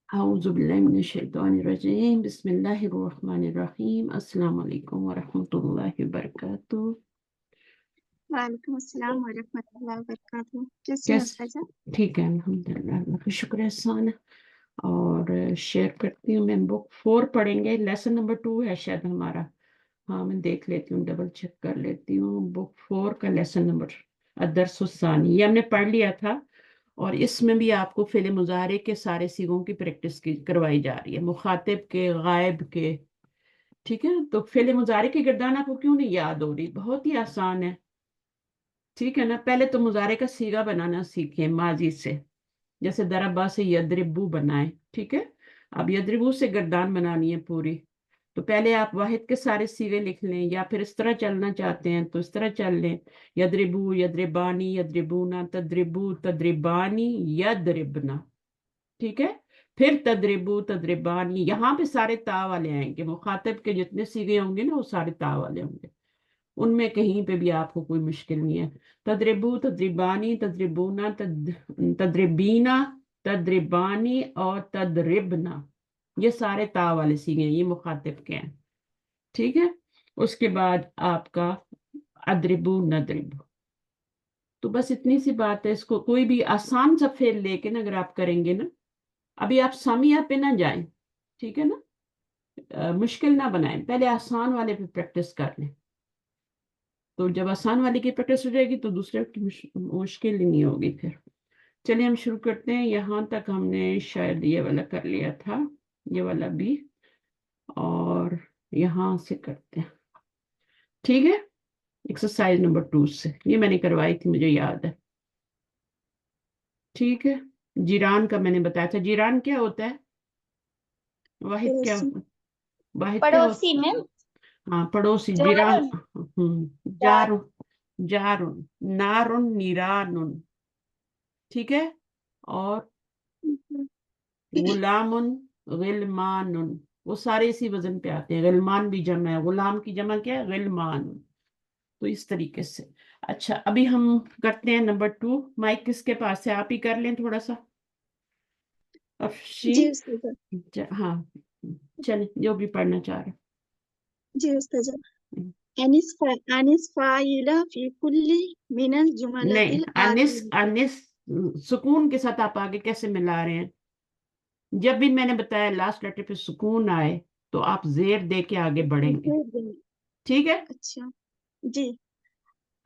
औज़ुबिल्लाहिमिनश्शैतानिर्रजीम बिस्मिल्लाहिर्रहमानिर्रहीम अस्सलाम वालेकुम वरहमतुल्लाहि वबरकातुहू। वालेकुम अस्सलाम वरहमतुल्लाहि वबरकातुहू। कैसी हैं कैस उस्ताजा? ठीक है, अल्हम्दुलिल्लाह, अल्लाह का शुक्र एहसान है। और शेयर करती हूँ, मैं बुक 4 पढ़ेंगे, लेसन नंबर 2 है शायद हमारा। हाँ, मैं देख लेती हूँ, डबल चेक कर लेती हूँ। बुक 4 का लेसन नंबर अदरसुस्सानी, ये हमने पढ़ लिया था। और इसमें भी आपको फ़िल मुज़ारे के सारे सीगों की प्रैक्टिस की करवाई जा रही है, मुखातिब के, गायब के। ठीक है, तो फ़िल मुज़ारे की गिरदान आपको क्यों नहीं याद हो रही? बहुत ही आसान है। ठीक है ना, पहले तो मुज़ारे का सीगा बनाना सीखें माजी से। जैसे दरबा से यदरिबू बनाए। ठीक है, अब यदरिबू से गिरदान बनानी है पूरी। तो पहले आप वाहिद के सारे सीगे लिख लें, या फिर इस तरह चलना चाहते हैं तो इस तरह चल लें। यदरिबू, यदरिबानी, यदरिबूना, तदरिबू, तदरिबानी, यदरिबना। ठीक है, फिर तदरिबू, तदरिबानी, यहाँ पे सारे ता वाले आएंगे। मुखातिब के जितने सीगे होंगे ना, वो सारे ता वाले होंगे। उनमें कहीं पे भी आपको कोई मुश्किल नहीं है। तदरिबू, तदरिबानी, तदरिबूना, तदरिबीना, तदरिबानी और तदरिबना, ये सारे ता वाले सीखे हैं, ये मुखातिब के हैं। ठीक है, उसके बाद आपका अदरिबू, नदरिबू। तो बस इतनी सी बात है। इसको कोई भी आसान सा फेल लेके ना अगर आप करेंगे ना, अभी आप सामिया पे ना जाएं। ठीक है ना, मुश्किल ना बनाएं, पहले आसान वाले पे प्रैक्टिस कर लें। तो जब आसान वाले की प्रैक्टिस हो जाएगी तो दूसरे की मुश्किल ही नहीं होगी फिर। चलिए हम शुरू करते हैं। यहाँ तक हमने शायद ये वाला कर लिया था, ये वाला भी। और यहाँ से करते हैं। ठीक है, एक्सरसाइज नंबर 2 से, ये मैंने करवाई थी, मुझे याद है। ठीक है, जीरान का मैंने बताया था। जीरान क्या होता है? वाहिद क्या पड़ोसी। होता है? वाहिद क्या पड़ोसी होता है? में हाँ, पड़ोसी, जीरान। जारुन जार जारुन, जारुन, नारुन, निरानुन। ठीक है, और गुलामुन, गिलमानुन, वो सारे इसी वजन पे आते हैं। गिलमान भी जमा है, गुलाम की जमा क्या है? गिलमान। तो इस तरीके से। अच्छा, अभी हम करते हैं नंबर 2। माइक किसके पास है? आप ही कर लें थोड़ा सा, जी अफशीन। उस्ताजा। हाँ, चले जो भी पढ़ना चाह रहे जी उस्ताजा। हैं। अनिस फाइला फी कुल्ली मिनल नहीं, जुमलातिल अनिस, आतियति। अनिस सुकून के साथ आप आगे कैसे मिला रहे हैं? जब भी मैंने बताया लास्ट लेटर पे सुकून आए तो आप जेर दे के आगे बढ़ेंगे। ठीक है, अच्छा जी।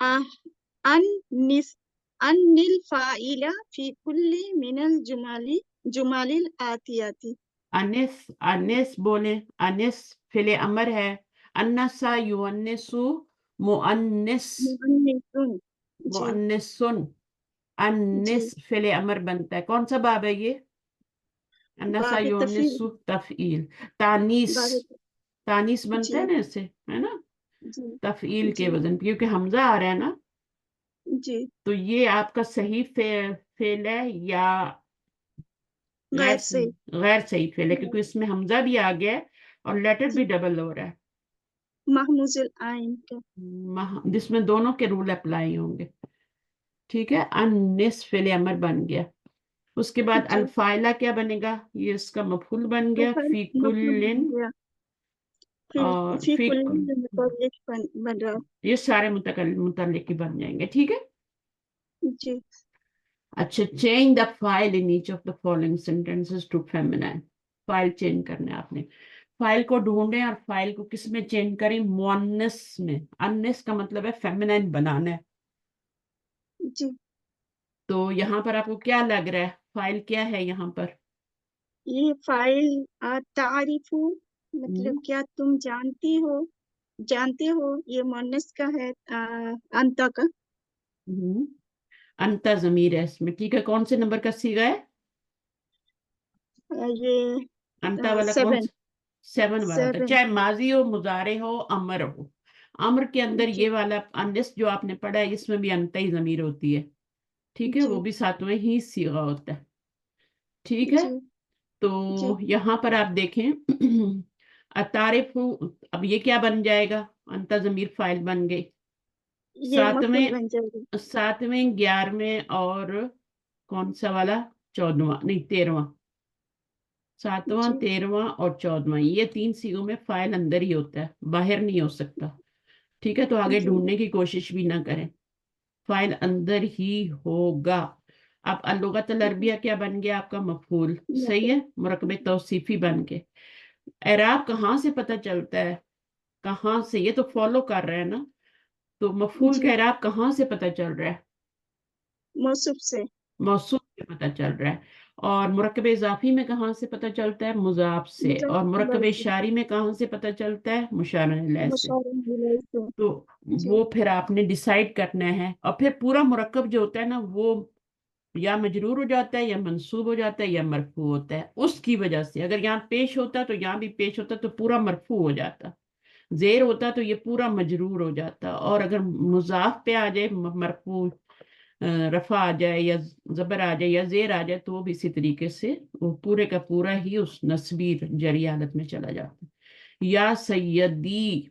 आ अनिस अनिल फाइला फी कुल्ली मिनल जुमालिल आतियति। अनिस, अनिस बोले। अनिस फिले अमर है। अन्नसा युअन्निसु, मुअन्निस, मुअन्निसुन। जी मुअन्निसुन। जी। अन्निस फिले अमर बनता है। कौन सा बाब है ये? अन्नसा बाब तफील। युअन्निसु तफईल। तानीस, बाब। तानीस बनता है जी ना इससे, है ना? जी तफईल के जी वजन पे, क्योंकि हमजा आ रहा है ना। जी। तो ये आपका सही फेल है या गैर गैर से। गैर सही फेल है? क्योंकि इसमें हमजा भी आ गया है और लेटर भी जी। डबल हो रहा है। महमूजुल आइन का। जिसमें दोनों के रूल अप्लाई होंगे। ठीक है, अनिस फेल अमर बन गया। उसके बाद जी। अल्फाइला क्या बनेगा? ये इसका मफूल बन गया। प्रोफाइल फी मतलब बन कुल्लिन, गया। फिर और फी फी कुल्ली मुतल्लिक बन रहा। ये सारे मुतल्लिक बन जाएंगे। ठीक है। जी अच्छा, change the file in each of the following sentences to feminine. File change करना है आपने। फाइल को ढूंढें और फाइल को किस में चेंज करें? मुअन्नस में। अन्नस का मतलब है फेमिनाइन बनाना है। जी। तो यहाँ पर आपको क्या लग रहा है? फाइल क्या है यहाँ पर? ये फाइल तारीफू हम्म, मतलब क्या तुम जानते हो ये मोनस का है अंता का। हम्म, अंता जमीर है इसमें। ठीक है, कौन से नंबर का सीगा है? ये अंता वाला कौन 7। सा? 7 वाला होता है, 7। चाहे माजी हो, मुजारे हो, अमर हो। अमर के अंदर जी ये वाला अनस जो आपने पढ़ा है, इसमें भी अंता ही जमीर होती है। ठीक है, जी वो भी सातवें ही सीगा होता है। ठीक है, जी जी। तो यहाँ पर आप देखें अतारिफ। अब ये क्या बन जाएगा? अंता जमीर फाइल बन गई। ये मफूल सातवें, बन जाएगा। 7वें, 11वें और कौन सा वाला? 14वां नहीं, 13वां। 7वां, जी 13वां और 14वां, ये 3 सीगों में फाइल अंदर ही होता है, बाहर नहीं हो सकता। ठीक है, तो आगे जी ढूंढने की कोशिश भी ना करें, फाइल अंदर ही होगा। अब अलुगत अरबिया क्या बन गया आपका? मफूल। सही है, मुरकब तौसीफी बन के। एराब कहाँ से पता चलता है? कहाँ से? ये तो फॉलो कर रहे हैं ना, तो मफूल जी का एराब कहाँ से पता चल रहा है? मौसूफ से। मौसूफ से पता चल रहा है। और मुरक्कब इजाफी में कहाँ से पता चलता है? मुजाफ से। मुजाफ और मुरक्कब इलैहि से। इशारी में कहाँ से पता चलता है? मुशार इलैहि से। मुशार इलैहि से। तो जी वो फिर आपने डिसाइड करना है, और फिर पूरा मुरक्कब जो होता है ना, वो या मजरूर हो जाता है, या मंसूब हो जाता है, या मरफू होता है। उसकी वजह से अगर यहाँ पेश होता तो यहाँ भी पेश होता तो पूरा मरफू हो जाता, जेर होता तो ये पूरा मजरूर हो जाता, और अगर मुजाफ पे आ जाए मरफू, रफा आ जाए या जबर आ जाए या जेर आ जाए, तो वो भी इसी तरीके से वो पूरे का पूरा ही उस नस्बी जरी हालत में चला जाता है। या सैयदी,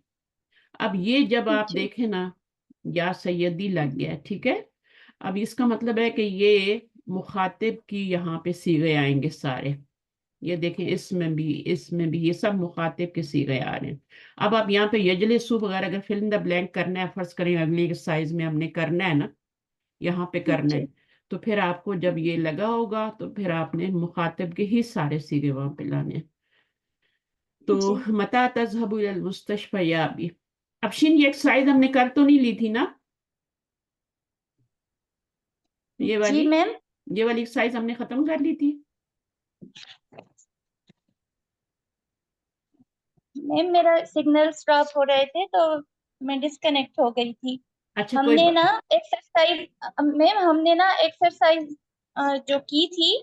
अब ये जब आप जी देखें ना, या सैयदी लग गया, ठीक है। अब इसका मतलब है कि ये मुखातिब की यहाँ पे सीगे आएंगे सारे। ये देखें, इसमें भी ये सब मुखातिब के सीगे आ रहे हैं। अब आप यहाँ पे यजलिसु वगैरह अगर फिल इन द ब्लैंक करना है, फर्ज करें अगली साइज में हमने करना है ना, यहाँ पे करना जी है, तो फिर आपको जब ये लगा होगा तो फिर आपने मुखातिब के ही सारे सीगे वहां पे लाने हैं। तो जी मता तज़हबु इलल मुस्तशफा या अबी। अब शिन ये एक्सरसाइज हमने कर तो नहीं ली थी ना, ये जी वाली मैम। ये वाली एक्सरसाइज हमने खत्म कर ली थी। मैम मेरा सिग्नल ड्रॉप हो रहे थे तो मैं डिस्कनेक्ट हो गई थी। अच्छा, कोई हमने ना एक्सरसाइज मैम हमने ना एक्सरसाइज जो की थी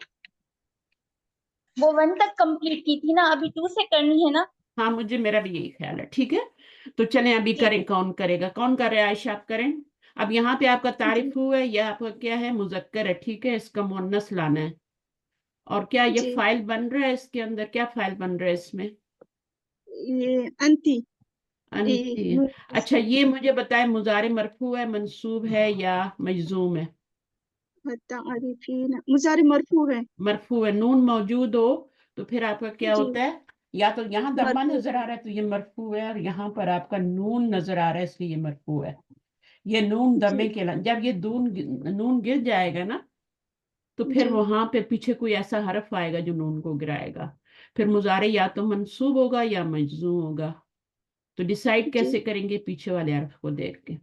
वो 1 तक कंप्लीट की थी ना, अभी 2 से करनी है ना। हाँ, मुझे मेरा भी यही ख्याल है। ठीक है, तो चलें अभी जी करें। कौन करेगा? कौन कर रहा है? आयशा आप करें। अब यहाँ पे आपका जी तारिफ हुआ है, यह आपका क्या है? मुजक्कर है, ठीक है, इसका मुअन्नस लाना है। और क्या ये जी फाइल बन रहा है? इसके अंदर क्या फाइल बन रहा है इसमें? ये अंती अंती। नून अच्छा, से ये मुझे बताए, मुजारे मरफू है, मंसूब है, या मजजूम है? तारीफीन मुजारे मरफू है। मरफू है। नून मौजूद हो तो फिर आपका क्या जी होता है? या तो यहाँ दम्मा मरफू नजर आ रहा है तो ये मरफू है, और यहाँ पर आपका नून नजर आ रहा है इसलिए ये मरफू है। ये नून जी दमे के जब ये नून गिर जाएगा ना, तो फिर जी वहां पे पीछे कोई ऐसा हरफ आएगा जो नून को गिराएगा। फिर मुजारे या तो मंसूब होगा या मजजूम होगा। तो डिसाइड जी कैसे करेंगे? पीछे वाले हरफ को देख के।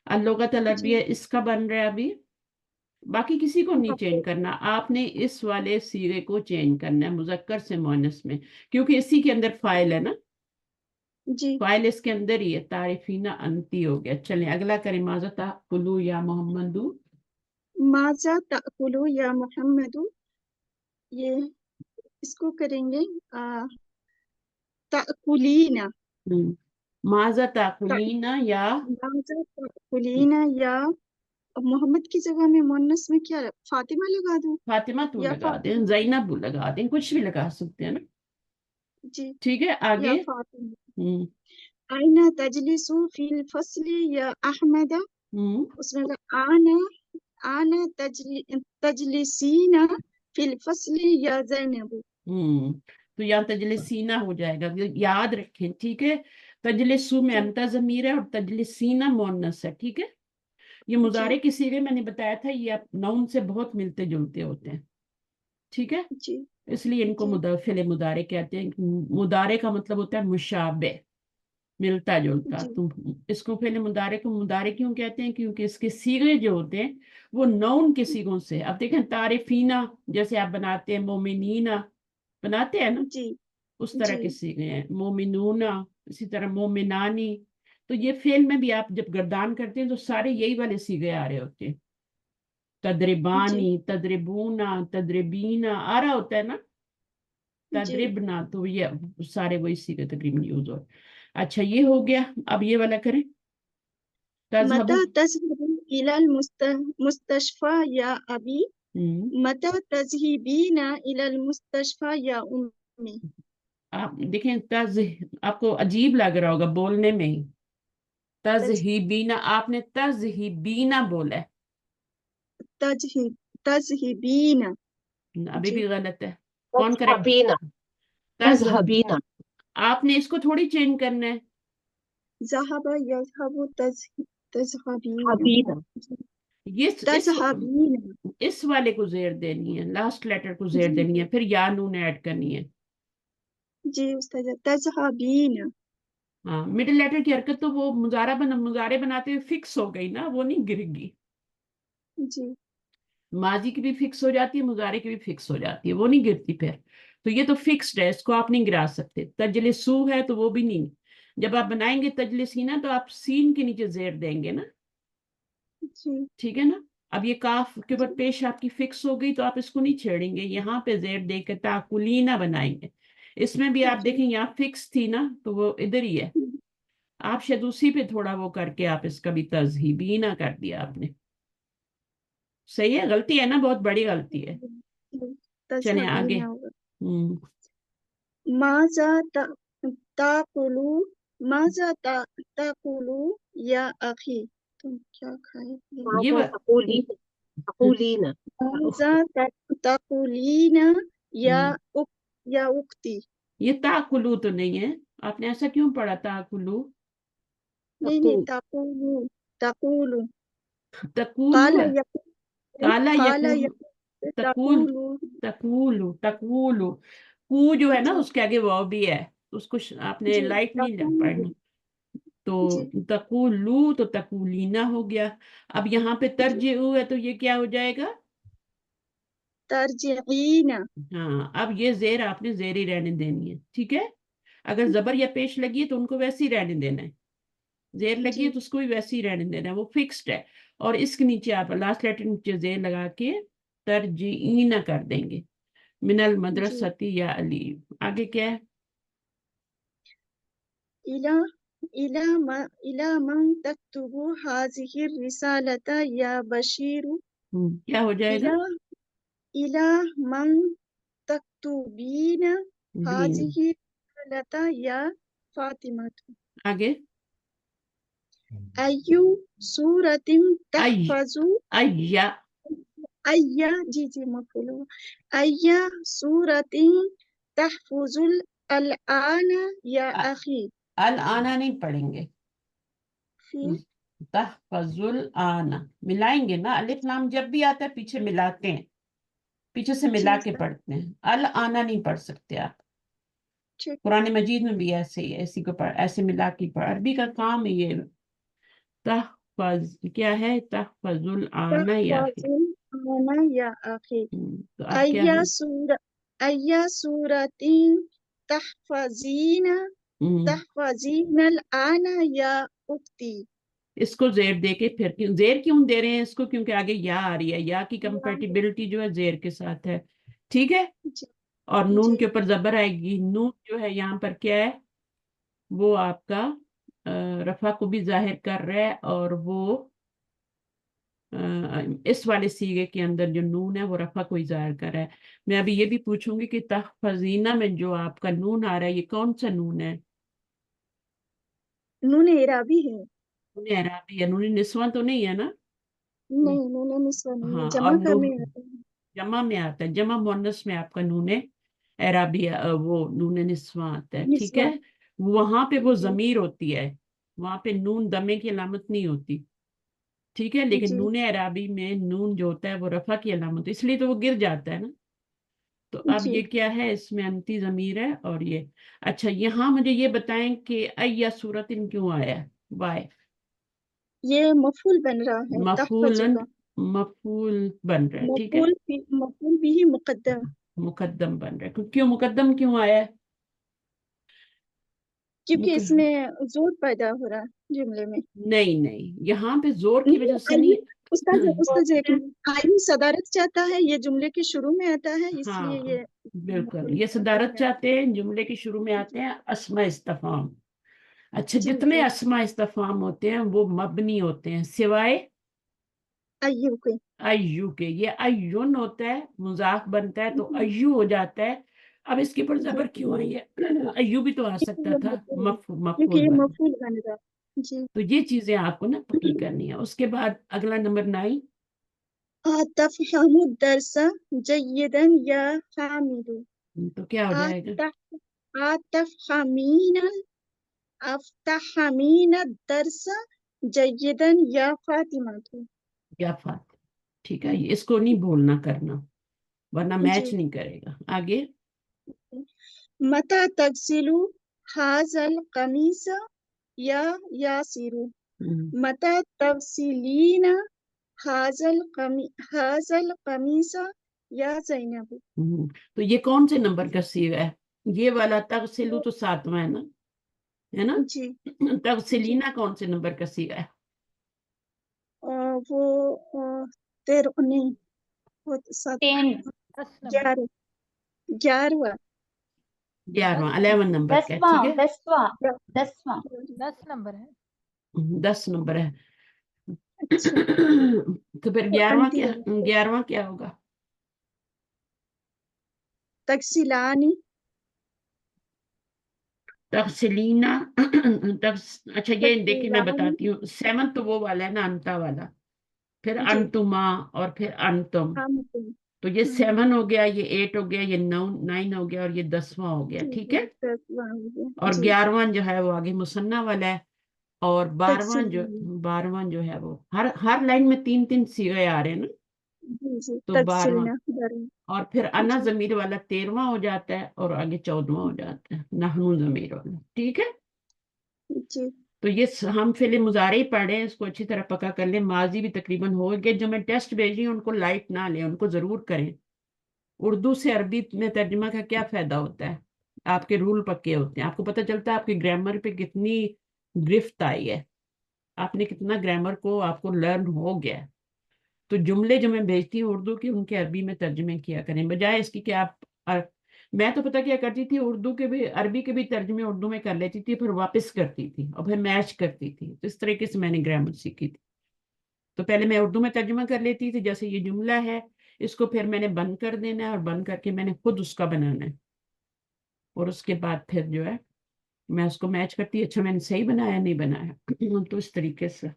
अलुगत जी अलअरबिया इसका बन रहा है अभी। बाकी किसी को नहीं चेंज मफूल करना, आपने इस वाले सीगे को चेंज करना है मुजक्कर से मुअन्नस में, क्योंकि इसी के अंदर फाइल है ना। जी फाइल इसके अंदर ही है। तारिफीना अंती हो गया। चलें अगला करें। माज़ा कुलू या मोहम्मदू। माजा ताकुलु या मोहम्मदु। ये इसको करेंगे आ, ताकुलीना। माज़ा ता, ताकुलीना या। माजा ताकुलीना या। अब मोहम्मद की जगह में मुन्नस में क्या फातिमा लगा दूं फातिमा तू या लगा दें, फातिमा। जैनब लगा दें, कुछ भी लगा सकते हैं ना। जी ठीक है, आगे। या फातिमा। हम्म। आइना तजलिसु फिल फसली या अहमदा। हम्म। उसमें का आना आना तजलिसीना फिल फसली या जैनबु। हम्म। तो यहाँ तजलिसीना हो जाएगा, ये याद रखें, ठीक है। तजलिसु में जी अंता जमीर है और तजलिसीना मुअन्नस है, ठीक है। ये जी मुजारे के सीगे मैंने बताया था, ये आप नाउन से बहुत मिलते जुलते होते हैं, ठीक है। जी इसलिए इनको जी फिले मुदारे कहते हैं। मुदारे का मतलब होता है मुशाबे, मिलता जुलता। जी तो इसको फिले मुदारे को मुदारे क्यों कहते हैं? क्योंकि इसके सीगे जो होते हैं वो नाउन के सीगों से। अब देखें, तारिफीना जैसे आप बनाते हैं, मोमिनीना बनाते हैं ना, जी उस तरह जी के सीखे हैं। मोमिनूना, इसी तरह मोमिनानी। तो ये फेल में भी आप जब गर्दान करते हैं तो सारे यही वाले सीखे आ रहे होते हैं। जी तदरिबानी, तदरिबूना, तदरिबीना आ रहा होता है ना। जी तदरिबना, तो ये सारे वही सीखे तकरीबन यूज हो। अच्छा, ये हो गया। अब ये वाला करें। तजहबू। मता तज़हबु इलल मुस्तशफा या अबी। हम्म। मता तज़हिबीना इलल मुस्तशफा या उम्मी। आप देखें, आपको अजीब लग रहा होगा बोलने में ही। तज तजहिबीना, आपने तजहिबीना बोला है। तजहिब तजहिबीना। अभी जी भी गलत है। कौन करेक्ट? तज़हबीना तज़हब। तज़हबीना आपने इसको थोड़ी चेंज करना है। ज़हब यज़हबु तज़हबीन। हबीना ये तज़हबीन। इस वाले को जेर देनी है, लास्ट लेटर को जेर देनी है, फिर या नून ऐड करनी है। जी उस्ताद, तज़हबीन। हाँ, मिडिल लेटर की हरकत तो वो मुजारे बनाते हुए फिक्स हो गई ना, वो नहीं गिरेगी। जी माजी की भी फिक्स हो जाती है, मुजारे की भी फिक्स हो जाती है, वो नहीं गिरती फिर। तो ये तो फिक्स्ड है, इसको आप नहीं गिरा सकते। तजलिसू है तो वो भी नहीं। जब आप बनाएंगे तजलिसीना तो आप सीन के नीचे जेर देंगे ना, जी ठीक है ना। अब ये काफ के ऊपर पेश आपकी फिक्स हो गई तो आप इसको नहीं छेड़ेंगे, यहाँ पे जेर देकर ताकुलीना बनाएंगे। इसमें भी आप जी देखें यहाँ फिक्स थी ना, तो वो इधर ही है। आप शायद उसी पे थोड़ा वो करके आप इसका भी तज़हीबीना कर दिया आपने। सही है? गलती है ना, बहुत बड़ी गलती है। चले आगे। तज़हबीन होगा। हम्म ताकुलू माज़ा ताकुलू या अखी, तुम क्या खाए? ये माज़ा तक़ूलीना माज़ा ताकुलीन या उक या उक्ती। ये ताकुलू तो नहीं है, आपने ऐसा क्यों पढ़ा ताकुलू? नहीं ताकुलू ताकुलू। तकूलू काला है। यकुल काला काला यकूल, यकुल तकूल, ताकुलू। तकूलू। कू जो है ना जी उसके आगे वाव भी है, उसको आपने जी लाइट नहीं ताकुलू। पढ़ना। तो जी तकूलू तो तकूलीना हो गया। अब यहाँ पे जी तर्जिउ है तो ये क्या हो जाएगा? तरजीईन। हाँ, अब ये जेर आपने जेर ही रहने देनी है, ठीक है। अगर जबर या पेश लगी है तो उनको वैसे ही रहने देना है। जेर लगी है जी तो उसको भी वैसे ही रहने देना है, वो फिक्स्ड है। और इसके नीचे आप लास्ट लेटर नीचे जेर लगा के तरजीईना कर देंगे। मिनल जी मदरसती या अली। आगे क्या है? इला इला मन तक्तुबु हाज़िहि रिसालता या बशीरु। क्या हो जाएगा? इला इला मन तक्तुबीन बीन। हाज़िहि रिसालता या फातिमतु। आगे अय्यु सूरतिन अय तहफ़ज़ु। अय्या। अय्या जी जी मफ़ूल। अय्या सूरतिन तहफ़ुज़ुल अलआन या अखी। अल आना नहीं पढ़ेंगे, फिर तहफ़ज़ुल आना मिलाएंगे ना। अलिफ लाम जब भी आता है पीछे मिलाते हैं, पीछे से जी मिला के उस्ताद, पढ़ते हैं। अल आना नहीं पढ़ सकते आप। ठीक कुरान मजीद में भी ऐसे ही ऐसी को पढ़, ऐसे मिला के पढ़। अरबी का काम है ये। तहफ़ज़ क्या है? तहफ़ज़ुल आना या आखिर। तहफ़ुज़ुल आना या अखी। तो अब क्या है? अय्या सूरतिन तहफ़ज़ीना हम्म, तहफ़ज़ीनल आना या उक्ती। इसको जेर दे के फिर क्यों जेर क्यों दे रहे हैं इसको? क्योंकि आगे या आ रही है, या की कंपेटिबिलिटी जो है जेर के साथ है, ठीक है। जी और नून जी के ऊपर जबर आएगी। नून जो है यहाँ पर क्या है? वो आपका रफा को भी जाहिर कर रहा है, और वो इस वाले सीगे के अंदर जो नून है वो रफा को ही जाहिर कर रहा है। मैं अभी ये भी पूछूंगी कि तहफ़ज़ीना में जो आपका नून आ रहा है ये कौन सा नून है? नून एराबी है। नून एराबी है, नून निस्वा तो नहीं है ना? नहीं नून निस्वा नहीं है, हाँ, और जमा का में आता है। जमा में आता है, जमा मुअन्नस में आपका नूने एराबी वो नूने निस्वा आता है, ठीक निस्वा। है। वहां पे वो जी जमीर होती है, वहां पे नून दमे की अलामत नहीं होती, ठीक है। लेकिन जी नूने एराबी में नून जो होता है वो रफा की अलामत होती है, इसलिए तो वो गिर जाता है ना। तो अब जी ये क्या है? इसमें अंती जमीर है और ये। अच्छा, यहाँ मुझे ये बताएं कि अय्या सूरतिन क्यों आया है? वाय ये मफूल बन रहा है तहफ़्फ़ज़ु मफूलन, का। मफूल बन रहा है, ठीक है। मफूल भी मुक़द्दम। मुकद्दम बन रहा है, क्यों मुकद्दम क्यों आया है? क्योंकि मुक... इसमें जोर पैदा हो रहा है जुमले में। नहीं नहीं, यहाँ पे जोर की नहीं वजह से आयु, नहीं। उस्ताद एक मिनट। आयु सदारत चाहता है, ये जुमले के शुरू में आता है, इसलिए हाँ, ये बिल्कुल, मफूल ये बन सदारत रहा चाहते हैं, जुमले के शुरू में आते है। हैं अस्मा इस्तफाम। अच्छा, जी जितने जी अस्मा इस्तफाम होते हैं वो मबनी होते हैं सिवाय अय्यु के। अय्यू के। ये अय्युन होता है, मुजाफ बनता है तो जी अय्यू हो जाता है। अब इसके ऊपर जी जबर क्यों आई है? अय्यू भी तो आ क्योंकि सकता ये था, मफूल है, क्योंकि मफूल ये बन। मफूल बन रहा है। जी तो ये चीजें आपको ना पक्की करनी है। उसके बाद अगला नंबर 9। तफ़हमु दर्सा जय्यदन या हामिदु। تو کیا ہو جائے گا؟ أتفهمين أفتحمين الدرس جيدا يا فاطمة. یا فات، ٹھیک ہے، اس کو نہیں بولنا کرنا ورنہ جی. میچ نہیں کرے گا. آگے متى تغسل هذا القميص يا ياسر. متى تغسلين هذا القميص يا زينب. تو یہ کون سے نمبر کا صیغہ ہے؟ یہ والا تغسلو تو 7واں ہے نا، ہے نا؟ جی. تغسلینا کون سے نمبر کا صیغہ ہے؟ وہ 13 نہیں، وہ 10 11 11واں. 11واں 11 نمبر کا ہے، ٹھیک ہے، 10 نمبر ہے. 10 نمبر ہے. اچھا. تو پھر 11واں کیا ہوگا؟ تغسلانی. تغسلینا اچھا یہ دیکھیں میں بتاتی ہوں، 7 تو وہ والا ہے نا، انتا والا، پھر جی. انتما اور پھر انتم. تو یہ 7 ہو گیا، یہ 8 ہو گیا، یہ 9 ہو گیا اور یہ 10واں ہو گیا، ٹھیک ہے. اور 11واں جو ہے وہ آگے مثنیٰ والا ہے، اور 12واں جو ہے وہ ہر لائن میں 3 صیغے آ رہے ہیں نا. تو 12واں اور پھر انا ضمیر والا 13واں ہو جاتا ہے اور آگے 14واں ہو جاتا ہے، نحنو ضمیر والا، ٹھیک ہے. جی. تو یہ ہم فعل مضارع ہی پڑھ رہے ہیں، اس کو اچھی طرح پکا کر لیں. ماضی بھی تقریباً ہو گئے. جو میں ٹیسٹ بھیج رہی ہوں ان کو لائٹ نہ لیں، ان کو ضرور کریں. اردو سے عربی میں ترجمہ کا کیا فائدہ ہوتا ہے؟ آپ کے رول پکے ہوتے ہیں، آپ کو پتہ چلتا ہے آپ کی گرامر پہ کتنی گرفت آئی ہے، آپ نے کتنا گرامر کو آپ کو لرن ہو گیا ہے. تو جملے جو میں بھیجتی ہوں اردو کے، ان کے عربی میں ترجمے کیا کریں، بجائے اس کی کہ آپ میں تو پتہ کیا کرتی تھی، اردو کے بھی عربی کے بھی ترجمے اردو میں کر لیتی تھی، پھر واپس کرتی تھی اور پھر میچ کرتی تھی. تو اس طریقے سے میں نے گرامر سیکھی تھی. تو پہلے میں اردو میں ترجمہ کر لیتی تھی، جیسے یہ جملہ ہے اس کو پھر میں نے بند کر دینا ہے اور بند کر کے میں نے خود اس کا بنانا ہے، اور اس کے بعد پھر جو ہے میں اس کو میچ کرتی، اچھا میں نے صحیح بنایا نہیں بنایا. تو اس طریقے سے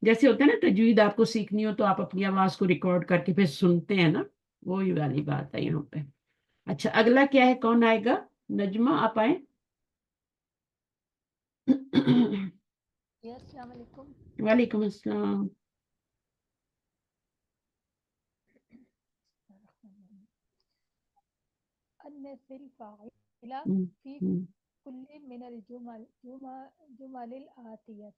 جیسے ہوتا ہے نا تجوید آپ کو سیکھنی ہو تو آپ اپنی آواز کو ریکارڈ کر کے پھر سنتے ہیں نا، وہی والی بات ہے یہاں پہ. اچھا اگلا کیا ہے، کون آئے گا؟ نجمہ آپ آئیں. السلام علیکم. وعلیکم السلام. ان فی الفاعل فی کل من الجمل الآتیہ.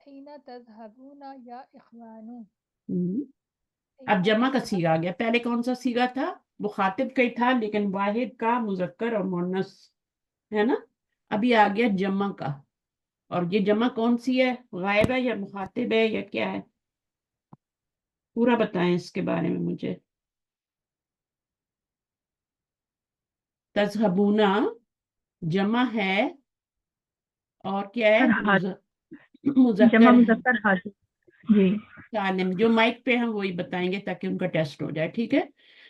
حین تذهبون یا اخوان. اب جمع کا صیغہ آ گیا. پہلے کون سا صیغہ تھا؟ مخاطب کا ہی تھا، لیکن واحد کا، مذکر اور مؤنث ہے نا. ابھی آ گیا جمع کا. اور یہ جمع کون سی ہے؟ غائب ہے یا مخاطب ہے یا کیا ہے؟ پورا بتائیں اس کے بارے میں مجھے. تذہبونا جمع ہے اور کیا ہے؟ جمع مذکر ہے مذکر حاضر. جی. سالم. جو مائک پہ ہیں وہی بتائیں گے تاکہ ان کا ٹیسٹ ہو جائے، ٹھیک ہے.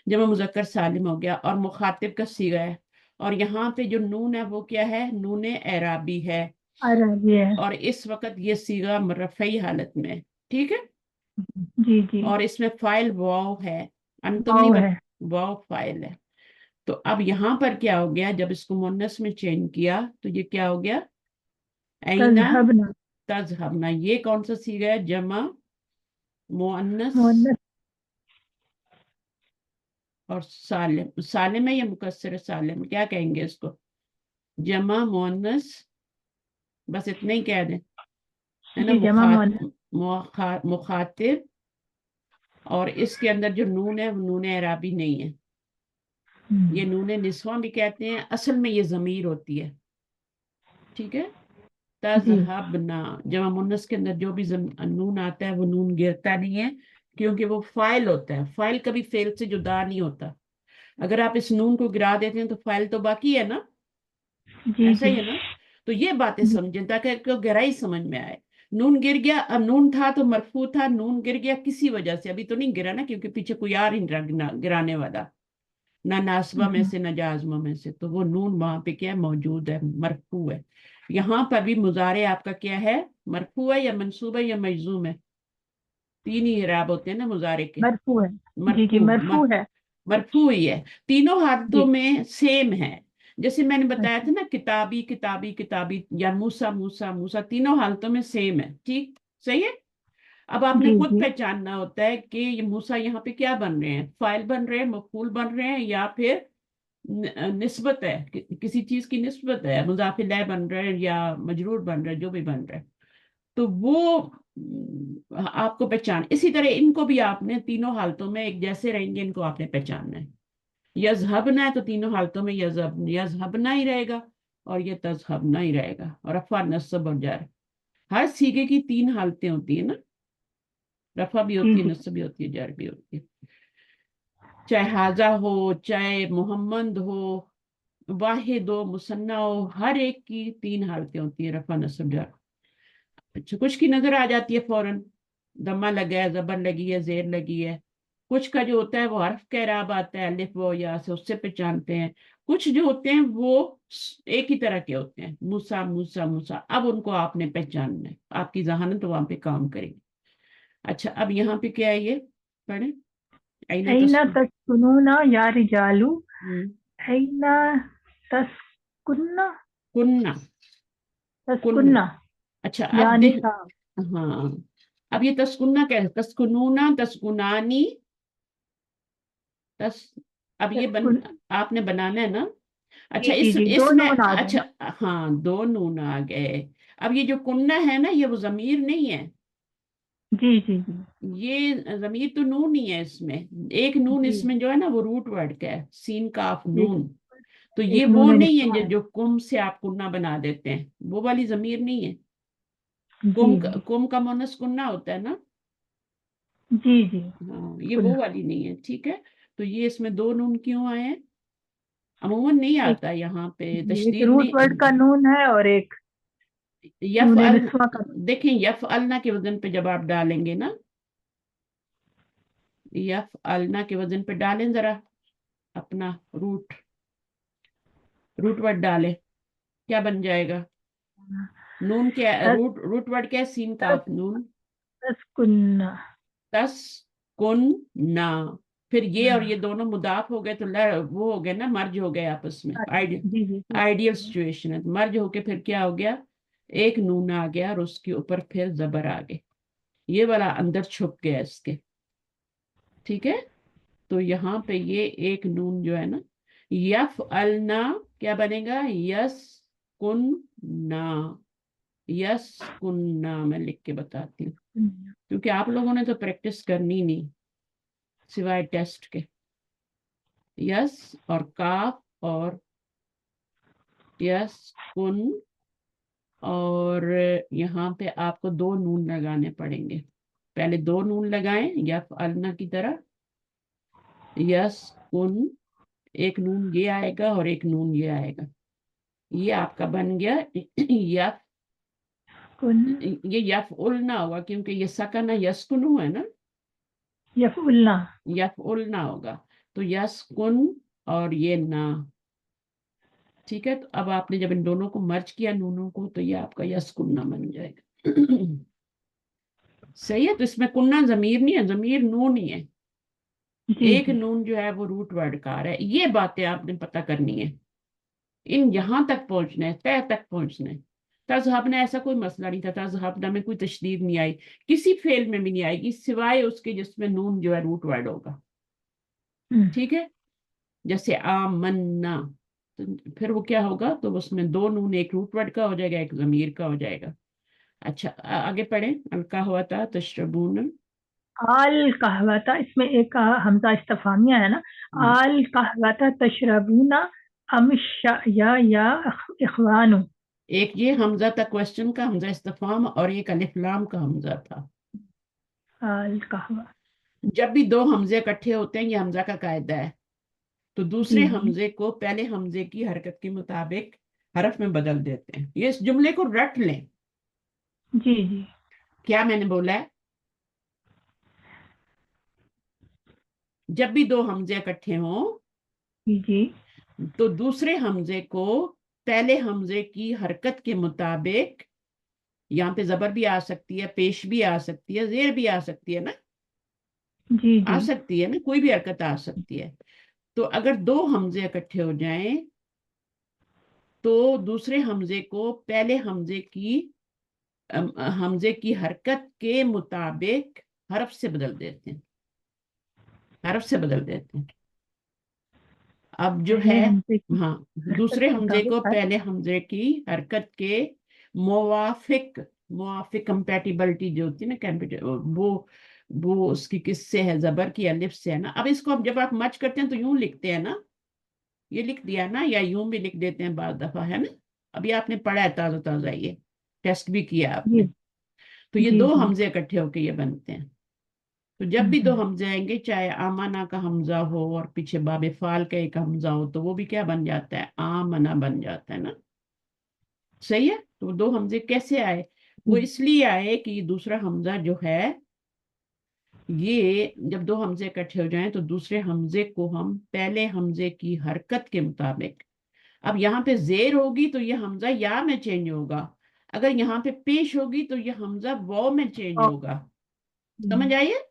جمع مذکر سالم ہو گیا اور مخاطب کا صیغہ ہے. اور یہاں پہ جو نون ہے وہ کیا ہے؟ نون اعرابی ہے، عربی ہے. اور اس وقت یہ صیغہ مرفعی حالت میں ہے، ٹھیک ہے. جی جی. اور اس میں فاعل واو ہے، انتم واو نہیں ہے. واو فاعل ہے. تو اب یہاں پر کیا ہو گیا؟ جب اس کو مؤنث میں چینج کیا تو یہ کیا ہو گیا؟ اینا تذهبنا. تذهبنا. یہ کون سا صیغہ ہے؟ جمع مؤنث مؤنث. اور سالم. سالم ہے یا مکسر سالم؟ کیا کہیں گے اس کو؟ جمع مؤنث، بس اتنا ہی کہہ دیں، ہے نا. جی جمع مؤنث. مخاطب، اور اس کے اندر جو نون ہے وہ نون اعرابی نہیں ہے، یہ نون نسواں بھی کہتے ہیں، اصل میں یہ ضمیر ہوتی ہے، ٹھیک ہے. تذہبنا جمع مؤنث کے اندر جو بھی نون آتا ہے وہ نون گرتا نہیں ہے، کیونکہ وہ فاعل ہوتا ہے. فاعل کبھی فعل سے جدا نہیں ہوتا. اگر آپ اس نون کو گرا دیتے ہیں تو فاعل تو باقی ہے نا، جی ایسا جی. ہی ہے نا. تو یہ باتیں جی. سمجھیں تاکہ گہرائی سمجھ میں آئے. نون گر گیا، اب نون تھا تو مرفوع تھا، نون گر گیا کسی وجہ سے، ابھی تو نہیں گرا نا کیونکہ پیچھے کوئی آ نہیں گرانے والا، نہ ناسبہ میں سے نہ جازمہ میں سے، تو وہ نون وہاں پہ کیا موجود ہے، مرفوع ہے. یہاں پر بھی مضارع آپ کا کیا ہے؟ مرفوع ہے یا منصوب ہے یا مجزوم ہے؟ तीन ही इराब होते हैं ना मुजारे के। मरफू है। जी जी, मरफू मरफू है। मरफू ही है, तीनों हालतों जी। में सेम है। जैसे मैंने बताया अच्छा। था ना, किताबी किताबी किताबी, या मूसा मूसा मूसा, तीनों हालतों में सेम है। ठीक, सही है। अब आपने जी खुद जी पहचानना होता है कि ये मूसा यहाँ पे क्या बन रहे हैं, फाइल बन रहे हैं, मफूल बन रहे हैं, या फिर निस्बत है, किसी चीज की निस्बत है, मुजाफ इलैह बन रहे हैं या मजरूर बन रहे हैं, जो भी बन रहे हैं। तो वो आपको पहचान, इसी तरह इनको भी आपने तीनों हालतों में एक जैसे रहेंगे, इनको आपने पहचानना है। यजहबना है तो तीनों हालतों में यजहबना ही रहेगा, और ये तजहबना ही रहेगा, और रफा नस्ब और जर। हर सीगे की तीन हालतें होती है ना, रफा भी जी होती है, जी नस्ब भी होती है, जर भी होती है। चाहे हाजा हो, चाहे मोहम्मद हो, वाहिद हो, मुसन्ना हो, हर एक की तीन हालतें होती है, रफा नस्ब जर। अच्छा, कुछ की नजर आ जाती है फौरन, दम्मा लगा है, जबर लगी है, जेर लगी है। कुछ का जो होता है वो हर्फ का इराब आता है, अलिफ वो या से, उससे पहचानते हैं। कुछ जो होते हैं वो एक ही तरह के होते हैं, मूसा मूसा मूसा। अब उनको आपने पहचानना है, आपकी जहानत वहां पे काम करेगी। अच्छा, अब यहाँ पे क्या है ये, पढ़े। ऐना ऐना तस्कुन, तस्कुनूना या रिजालू, हम्म, ऐना तस्कुन्ना, कुन्ना, कुन्ना। तस्कुन्ना अच्छा, या अब देख, निसा। हाँ, अब ये तस्कुन्ना क्या है, तस्कुनूना, तस्कुनानी, तस, अब ये तस्कुन। आपने बनाना है ना। जी अच्छा, जी जी, दो इसमें, नून आ गए अच्छा, ना। हाँ, दो नून आ गए। अब ये जो कुन्ना है ना, ये वो जमीर नहीं है, जी जी जी ये जमीर तो नून ही है इसमें। एक नून जी इसमें जो है ना, वो रूट वर्ड का है, सीन काफ जी। नून। तो ये एक वो नून नहीं है निस्वा है। जो कुम से आप कुन्ना बना देते हैं, वो वाली जमीर नहीं है। जी जी कुम का मोनस कुन्ना होता है ना। जी जी। हाँ, ये वो कुन्ना। वाली नहीं है, ठीक है। तो ये इसमें दो नून क्यों आए हैं, अमूमन नहीं एक आता यहाँ पे, जी, एक तशदीद रूट नहीं। वर्ड का नून है और एक यफ नून अल, निस्वा का। देखें, यफ अलना के वजन पे जब आप डालेंगे ना, यफ अलना के वजन पे डालें जरा अपना रूट वर्ड डालें, क्या बन जाएगा। नून क्या, तस रूट वर्ड क्या है, सीन तस काफ नून। तस्कुन्ना। तस कुन ना, फिर ये और ये दोनों मुदाफ हो गए, तो वो हो गए ना, मर्ज हो गए आपस में। जी जी जी। आइडियल सिचुएशन है, मर्ज होके फिर क्या हो गया, एक नून आ गया और उसके ऊपर फिर जबर आ गए, ये वाला अंदर छुप गया इसके। ठीक है, तो यहाँ पे ये एक नून जो है ना, यफ अलना क्या बनेगा, यस कुन ना, यस कुन्ना। मैं लिख के बताती हूँ, क्योंकि आप लोगों ने तो प्रैक्टिस करनी नहीं सिवाय टेस्ट के। यस और काफ और यस कुन, और यहाँ पे आपको दो नून लगाने पड़ेंगे। पहले दो नून लगाएं यफ अलना की तरह, यस कुन, एक नून ये आएगा और एक नून ये आएगा, ये आपका बन गया यफ। कुन। ये यफ उलना होगा, क्योंकि ये सकना यस्कुनु है ना, यफुल्ला। यफ उलना होगा। तो यस्कुन और ये ना, ठीक है। तो अब आपने जब इन दोनों को मर्ज किया नूनों को, तो ये आपका यस्कुन्ना बन जाएगा। सही है, तो इसमें कुन्ना जमीर नहीं है, जमीर नून ही है। जी एक जी नून जो है वो रूट वर्ड का आ रहा है। ये बातें आपने पता करनी है, इन यहाँ तक पहुंचना है, तय तक पहुंचना है। तज़हबना ऐसा कोई मसला नहीं था, तज़हबना में कोई तशदीद नहीं आई, किसी फेल में भी नहीं आएगी सिवाय उसके जिसमें नून जो है रूट वर्ड होगा। हम्म, ठीक है, जैसे आमन्ना, तो फिर वो क्या होगा, तो उसमें दो नून, एक रूट वर्ड का हो जाएगा, एक जमीर का हो जाएगा। अच्छा, आगे पढ़ें। अलका हुआ था तशरबून। आल कहवता, इसमें एक हमजा इस्तफामिया है ना। आल कहवता तशरबूना या इखवानु। एक ये हमजा था क्वेश्चन का, हमजा इस्तिफाम, और एक अलिफ लाम का हमजा था। आल कहवा। जब भी दो हमजे इकट्ठे होते हैं, ये हमजा का कायदा है, तो दूसरे जी जी हमजे को पहले हमजे की हरकत के मुताबिक हरफ में बदल देते हैं। ये इस जुमले को रट लें, जी जी क्या मैंने बोला है। जब भी दो हमजे इकट्ठे हों, जी जी तो दूसरे हमजे को पहले हमजे की हरकत के मुताबिक यहाँ पे जबर भी आ सकती है, पेश भी आ सकती है, जेर भी आ सकती है ना, जी आ जी सकती है ना, कोई भी हरकत आ सकती है। तो अगर दो हमजे इकट्ठे हो जाएं तो दूसरे हमजे को पहले हमजे की हरकत के मुताबिक हरफ से बदल देते हैं, हरफ से बदल देते हैं। अब जो पहले है, हमसे की हाँ, हरकत दूसरे के हमजे मुताबिक को हर पहले हमजे की हरकत के मुवाफिक, मुवाफिक कंपैटिबिलिटी जो होती है ना, कंप्यूटर, वो उसकी किससे है, जबर की, अलिफ से है ना। अब इसको अब जब आप मच करते हैं तो यूं लिखते हैं ना, ये लिख दिया ना, या यूं भी लिख देते हैं बाद दफा, है ना। अभी आपने पढ़ा है ताजा ताजा, ये टेस्ट भी किया जी आपने। तो ये जी दो जी हमजे इकट्ठे होके ये बनते हैं। तो जब भी दो हम्म। हमजे आएंगे, चाहे आमाना का हमजा हो और पीछे बाबे फाल का एक हमजा हो, तो वो भी क्या बन जाता है, आमना बन जाता है ना। सही है। तो दो हमजे कैसे आए, वो जी इसलिए आए कि ये दूसरा हमजा जो है, ये जब दो हमजे इकट्ठे हो जाएं तो दूसरे हमजे को हम पहले हमजे की हरकत के मुताबिक, अब यहाँ पे जेर होगी तो ये हमजा या में चेंज होगा, अगर यहाँ पे पेश होगी तो ये हमजा वाव में चेंज और होगा। समझ आइए।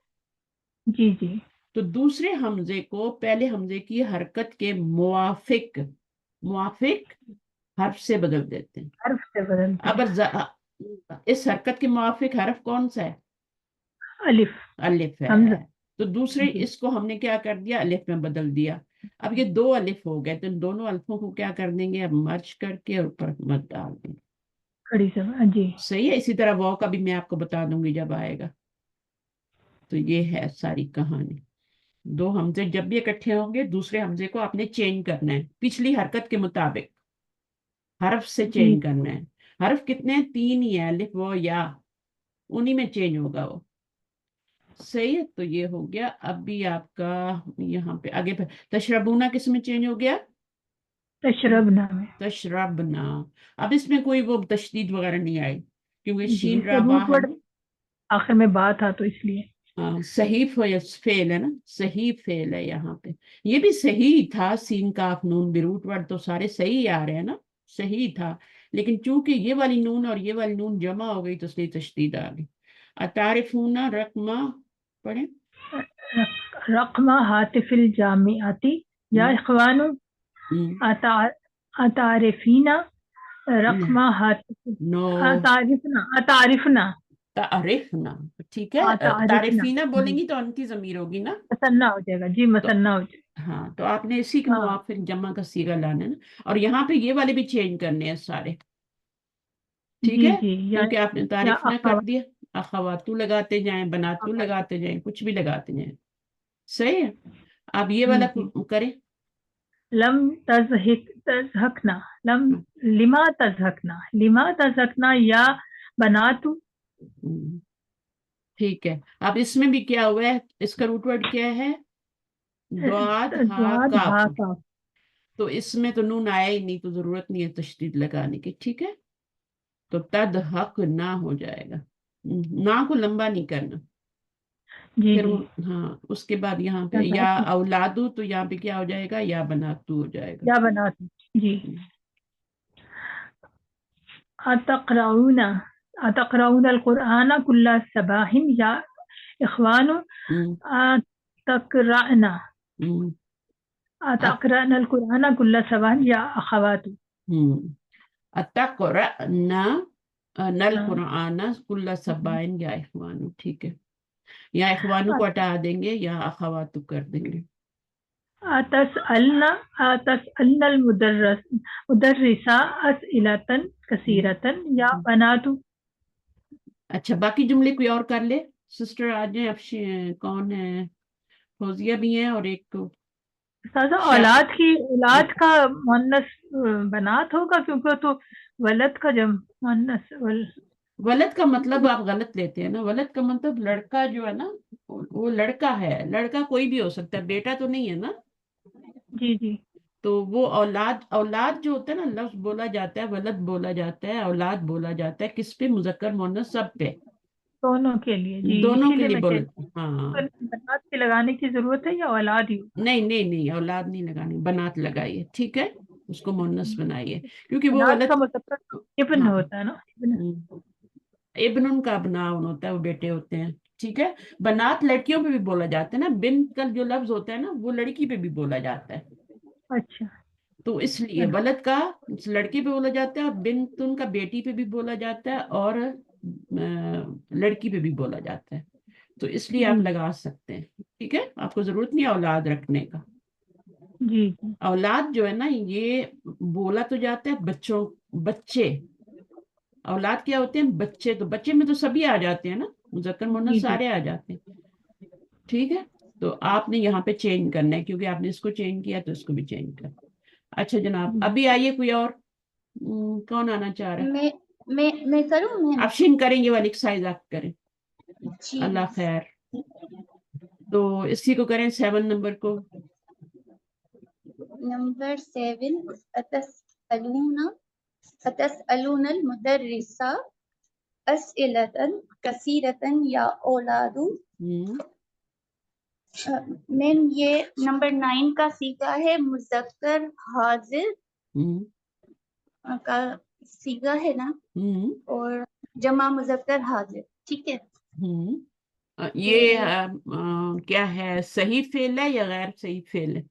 जी जी तो दूसरे हमजे को पहले हमजे की हरकत के मुवाफिक, मुवाफिक हर्फ से बदल देते हैं। हर्फ से बदलते अब हैं। इस हरकत के मुवाफिक हरफ कौन सा है, अलिफ, अलिफ हमजा। है। तो दूसरे जी इसको हमने क्या कर दिया, अलिफ में बदल दिया। अब ये दो अलिफ हो गए, तो इन दोनों अलिफों को क्या कर देंगे, अब मर्ज करके और ऊपर मत डाल देंगे। खड़ी सब जी। सही है। इसी तरह वाव का भी मैं आपको बता दूंगी जब आएगा। तो ये है सारी कहानी। दो हमजे जब भी इकट्ठे होंगे, दूसरे हमजे को आपने चेंज करना है पिछली हरकत के मुताबिक, हरफ से जी चेंज करना है। हरफ कितने हैं, तीन ही है, अलिफ वो या, उन्हीं में चेंज होगा वो। सही है। तो ये हो गया। अभी आपका यहाँ पे आगे तशरबूना किस में चेंज हो गया, तशरबना में। तशरबना। अब इसमें कोई वो तशदीद वगैरह नहीं आई, क्योंकि जी शीन इसका राबा रूट है वर्ड ना। आखिर में बात था तो इसलिए। सही फेल है ना, सही फेल है यहाँ पे। ये भी सही था, सीन काफ नून बिरूट वर्ड तो सारे सही आ रहे हैं ना, सही था। लेकिन चूंकि ये वाली नून और ये वाली नून जमा हो गई तो इसलिए तशदीद आ गई। अतारिफूना रकमा, पढ़े। रकमा हातिफिल जामियाती या हम्म, इखवानु हम्म, अतारिफीना रकमा हातिफिल नो, अतारिफना अतारिफना तारिफना। ठीक है, अतारिफना तारिफीना बोलेंगी तो अनकी जमीर होगी ना। मसन्ना हो जाएगा जी, तो मसन्ना हो जाएगा। हाँ, तो आपने इसी के हाँ मुवाफिक जमा का सीगा लाना है ना। और यहाँ पे ये वाले भी चेंज करने हैं सारे। ठीक जी है, जी क्योंकि आपने या तारीफ ना कर अखवा दिया। अखवातू लगाते जाएं, बनातू लगाते जाएं, कुछ भी लगाते जाएं। सही है। आप ये जी वाला जी। करें। लम तजहकना लम लिमा तजहकना या बनातु। हम्म, ठीक है। अब इसमें भी क्या हुआ है, इसका रूट वर्ड क्या है, द्वाद हा द्वाद हा काफ। का। तो इसमें तो नून आया ही नहीं, तो जरूरत नहीं है तशदीद लगाने की। ठीक है। तो तद हक ना हो जाएगा, ना को लंबा नहीं करना। जी फिर जी। हाँ, उसके बाद यहाँ पे या तजहक औलादू, तो यहाँ पे क्या हो जाएगा, या बनातू हो जाएगा। या बनातु जी। हम्म, अतक़राऊना अतक़राऊना अल कुरआन कुल्ला सबाहिन या इखवानु हम्म, अतक़राना हम्म, अत- अतक़राना अल कुरआन कुल्ला सबाहिन या अखवातु। हम्म, अतक़रअना नल कुरआना कुल्ला सबाइन या इखवानु। ठीक है। या इखवानु को हटा देंगे, या अखवातु कर देंगे। अतसअलना अतसअलना अल मुदर्रिसा असइलतन हम्म, कसीरतन या हम्म। बनातु। अच्छा, बाकी जुमले कोई और कर ले। सिस्टर आ जाए। अब कौन है, फौजिया भी है, और एक साजा शा औलाद का मुअन्नस बनात होगा, क्योंकि वो तो वलद का जम मुअन्नस वलद का मतलब आप गलत लेते हैं ना। वलद का मतलब लड़का जो है ना, वो लड़का है, लड़का कोई भी हो सकता है, बेटा तो नहीं है ना। जी जी। तो वो औलाद, औलाद जो होता है ना, लफ्ज बोला जाता है, वलद बोला जाता है, औलाद बोला जाता है, किस पे, मुजक्कर मुअन्नस सब पे, दोनों के लिए जी, दोनों के इसीलिए लिए मैं बोल। कहती हाँ, हूँ बनात के लगाने की जरूरत है या औलाद ही होगा। नहीं नहीं नहीं, औलाद नहीं लगानी, बनात लगाइए। ठीक है, उसको मुअन्नस बनाइए, क्योंकि वो बनात का गलत। मतलब इब्न हाँ, होता है ना, इब्न। इब्नुन का अबनाउन होता है, वो बेटे होते हैं, ठीक है। बनात लड़कियों पे भी बोला जाता है ना, बिन का जो लफ्ज होता है ना वो लड़की पे भी बोला जाता है, अच्छा तो इसलिए वलद का लड़की पे बोला जाता है, और बिन का बेटी पे भी बोला जाता है, और लड़की पे भी बोला जाता है, तो इसलिए आप जी लगा सकते हैं, ठीक है। आपको जरूरत नहीं है औलाद रखने का। जी जी औलाद जो है ना, ये बोला तो जाता है बच्चों, बच्चे, औलाद क्या होते हैं, बच्चे, तो बच्चे में तो सभी आ जाते हैं ना, मुज़क्कर मुन्नस जी जी सारे आ जाते हैं, ठीक है। तो आपने यहाँ पे चेंज करना है, क्योंकि आपने इसको चेंज किया तो इसको भी चेंज कर। अच्छा जनाब, जी। अभी आइए कोई और, कौन आना चाह रहा है? मैं करूँ मैम? अफशीन करेंगे, वाली एक्सरसाइज आप करें, जी अल्लाह खैर। तो इसी को करें 7 नंबर को। नंबर 7 अतसअलून मुदर्रिसा अस्इलतन कसीरतन या औलादु। हम्म, मैम ये नंबर 9 का सीगा है, मुज़क्कर हाजिर हम्म, का सीगा है ना, हम्म, और जमा मुज़क्कर हाजिर, ठीक है। ये तो क्या है, सही फेल है या गैर सही फेल है?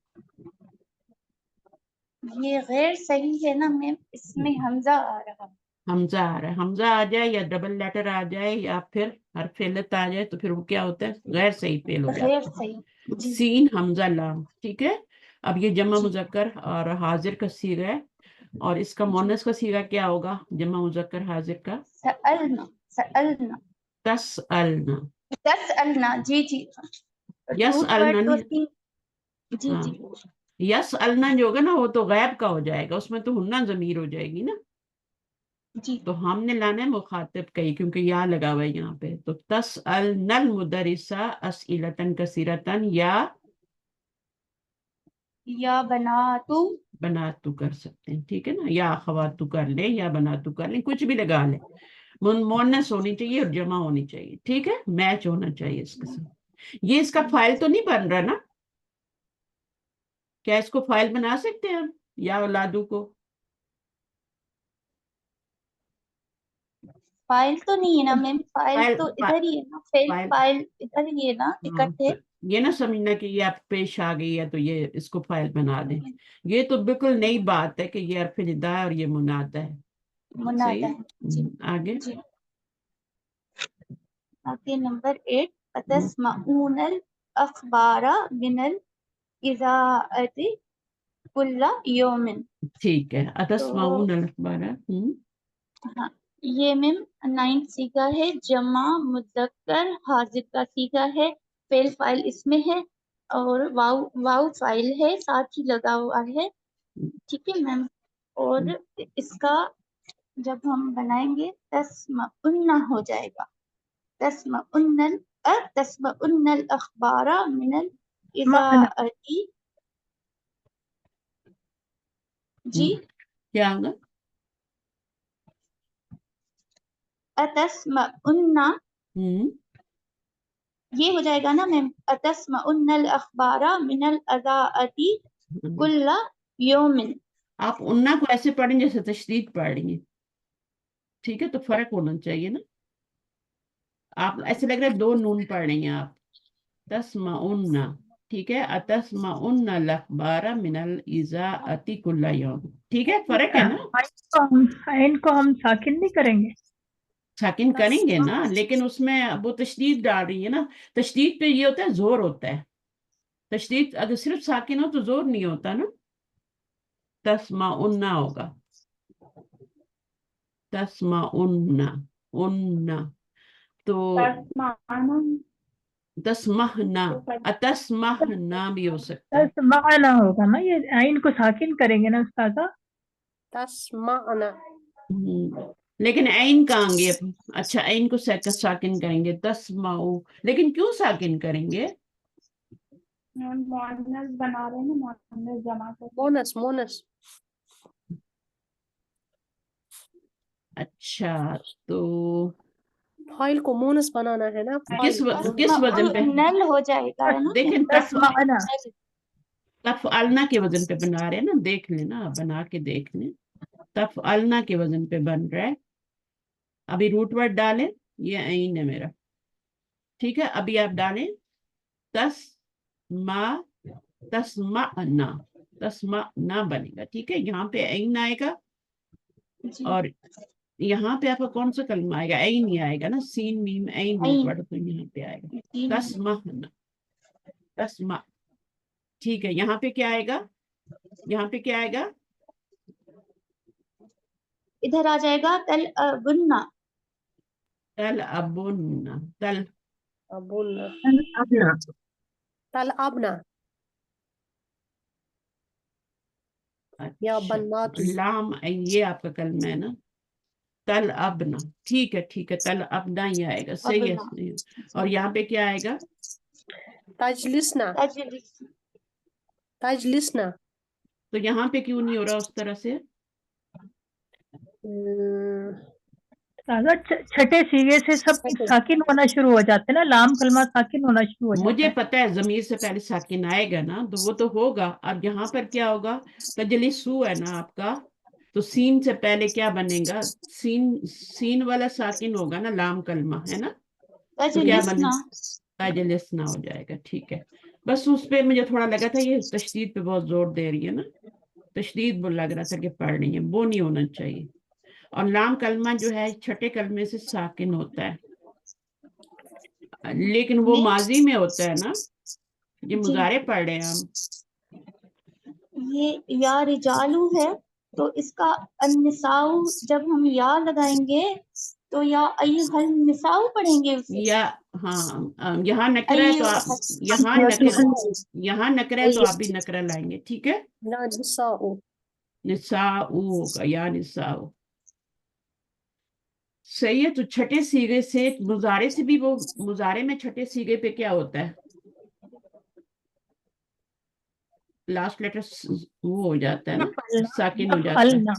ये गैर सही है ना मैम, इसमें हमजा आ रहा है। हमजा आ रहा है, हमजा आ जाए या डबल लेटर आ जाए या फिर हर्फ इल्लत आ जाए तो फिर वो क्या होता है, गैर सही फेल हो गैर जाता सही, है। जी सीन हमजा लाम, ठीक है। अब ये जमा जी मुजक्कर और हाजिर का सीगा है, और इसका जी। मोनस का सीगा क्या होगा, जमा मुजक्कर हाजिर का? सअलना सअलना तसअलना। तसअलना, जी जी। रूट यसअलना वर्ड तो नहीं, 3, जी हाँ, जी यसअलना जो होगा ना वो तो गैब का हो जाएगा, उसमें तो हुन्ना जमीर हो जाएगी ना, जी। तो हमने लाना है मुखातिब का ही, क्योंकि या लगा हुआ है यहाँ पे। तो तसअलनल मुदरिसा अस्इलतन कसीरतन, या बना तू, बना तू कर सकते हैं, ठीक है ना, या अखवात तू कर ले या बना तू कर ले, कुछ भी लगा ले, मोनस होनी चाहिए और जमा होनी चाहिए, ठीक है, मैच होना चाहिए इसके साथ। ये इसका फाइल तो नहीं बन रहा ना, क्या इसको फाइल बना सकते हैं हम, या औलादू को? फाइल तो नहीं है ना मैम, फाइल फाइल तो फा, इधर ही है ना, फेल फाइल, फाइल इधर ही है ना, हाँ, इकट्ठे। तो ये ना समझना कि ये आप पेश आ गई है तो ये इसको फाइल बना दें, ये तो बिल्कुल नई बात है कि ये हर्फ निदा है और ये मुनादा है, सही मुनादा है। है, जी आगे। जी। आगे नंबर 8 हम्म, अतस्माऊनल अखबारा मिनल इज़ाअति कुल्ला यौमिन। ठीक है, तो अतस्माऊन अल-अखबारा। हाँ, ये मैम 9 सीगा है, जमा मुज़क्कर हाजिर का सीगा है, फेल फाइल इसमें है, और वाव वाव फाइल है साथ ही लगा हुआ है, ठीक है मैम। और इसका जब हम बनाएंगे तस्मउन्ना हो जाएगा, तस्मउन्नल तस्मउन्नल अखबारा मिनल माना इज़ाअति, जी। क्या होगा? अतस्मउन्ना, हम्म, ये हो जाएगा ना मैम, अतस्मउन्नल अखबारा मिनल अज़ाअति कुल्ला यौमिन। आप उन्ना को ऐसे पढ़ें जैसे तशदीद पढ़ रही हैं, ठीक है, तो फर्क होना चाहिए ना, आप ऐसे लग रहा है 2 नून पढ़ रही हैं आप। तस्माउन्ना, ठीक है, अतस्माउन्ना अल-अखबारा मिनल इज़ाअति कुल्ला यौम, ठीक है, फर्क है ना। आइन को हम साकिन नहीं करेंगे। साकिन करेंगे ना, लेकिन उसमें वो तशदीद डाल रही है ना, तशदीद पे ये होता है, जोर होता है, तशदीद अगर सिर्फ साकिन हो तो जोर नहीं होता ना, तस्माउन्ना होगा, तस्माउन्ना, उन्ना, तो तस्माना तस्महना, अतस्महना भी हो सकता है। बस माना होगा ना, ये आइन को साकिन करेंगे ना उस्तादा। तस्माअना। लेकिन ऐन कहेंगे अब, अच्छा ऐन को साकिन करेंगे, तस्माउ, लेकिन क्यों साकिन करेंगे? मोनस बना रहे हैं ना, मोनस जमा कर। मोनस मोनस। अच्छा, तो फाइल को मोनस बनाना है ना, किस फाइल किस वजन पे? तस्मउन्नल हो जाएगा है ना मैम। देखें, तस्माना तफअलना के वजन पे बना रहे हैं ना, देख लेना, बना के देख लें, तफअलना के वजन पे बन रहा है, ابھی روٹ ورڈ ڈالیں, یہ عین ہے میرا, ٹھیک ہے. ابھی آپ ڈالیں تسمعنا, تسمعنا بنے گا, ٹھیک ہے. یہاں پہ عین آئے گا, جی اور یہاں پہ آپ کا کون سا کلمہ آئے گا؟ عین ہی آئے گا نا, سین میم عین روٹ عین. ورڈ, تو یہاں پہ آئے گا جی میم. تسمعنا, تسمع, ٹھیک ہے. یہاں پہ کیا آئے گا؟ یہاں پہ کیا آئے گا؟ ادھر آ جائے گا تل بننا. تل ابنا, تل أبونا ابنا تلعبنا يا اچھا, بنات. لام یہ آپ کا کلمہ ہے نا, تل ابنا, ٹھیک ہے, ٹھیک ہے. تل ابنا ہی آئے گا, صحیح ہے, ابنا. صحیح ہے. اور یہاں پہ کیا آئے گا؟ تجلسنا تجلس. تجلسنا. تو یہاں پہ کیوں نہیں ہو رہا اس طرح سے؟ اگر چھٹے سیغے سے سب چھٹے. ساکن ہونا شروع ہو جاتے ہیں نا, لام کلمہ ساکن ہونا شروع ہو جاتا مجھے ہے. پتا ہے ضمیر سے پہلے ساکن آئے گا نا, تو وہ تو ہوگا. اب یہاں پر کیا ہوگا؟ تجلسو ہے نا آپ کا, تو سین سے پہلے کیا بنے گا؟ سین والا ساکن ہوگا نا, لام کلمہ ہے نا, تو کیا بنے؟ تجلسنا. تجلسنا ہو جائے گا, ٹھیک ہے. بس اس پہ مجھے تھوڑا لگا تھا یہ تشدید پہ بہت زور دے رہی ہے نا, تشدید وہ لگ رہا تھا کہ پڑھ رہی ہے, وہ نہیں ہونا چاہیے. اور لام کلمہ جو ہے چھٹے کلمے سے ساکن ہوتا ہے, لیکن وہ ماضی میں ہوتا ہے نا. یہ جی. مضارع پڑھ رہے ہیں ہم. یہ یا رجالو ہے, تو اس کا النساء جب ہم یا لگائیں گے تو یا ایھا النساء پڑھیں گے اسے. یا ہاں, یہاں نکرہ ہے تو یہاں نکرہ ہے تو آپ بھی نکرہ لائیں گے, ٹھیک ہے. لا نساء. نساء ہوگا, یا نساء. صحیح ہے. تو چھٹے سیغے سے مضارع سے بھی, وہ مضارع میں چھٹے سیغے پہ کیا ہوتا ہے؟ لاسٹ لیٹر وہ ہو جاتا ہے نا, ساکن ہو جاتا ہے. یفعلنا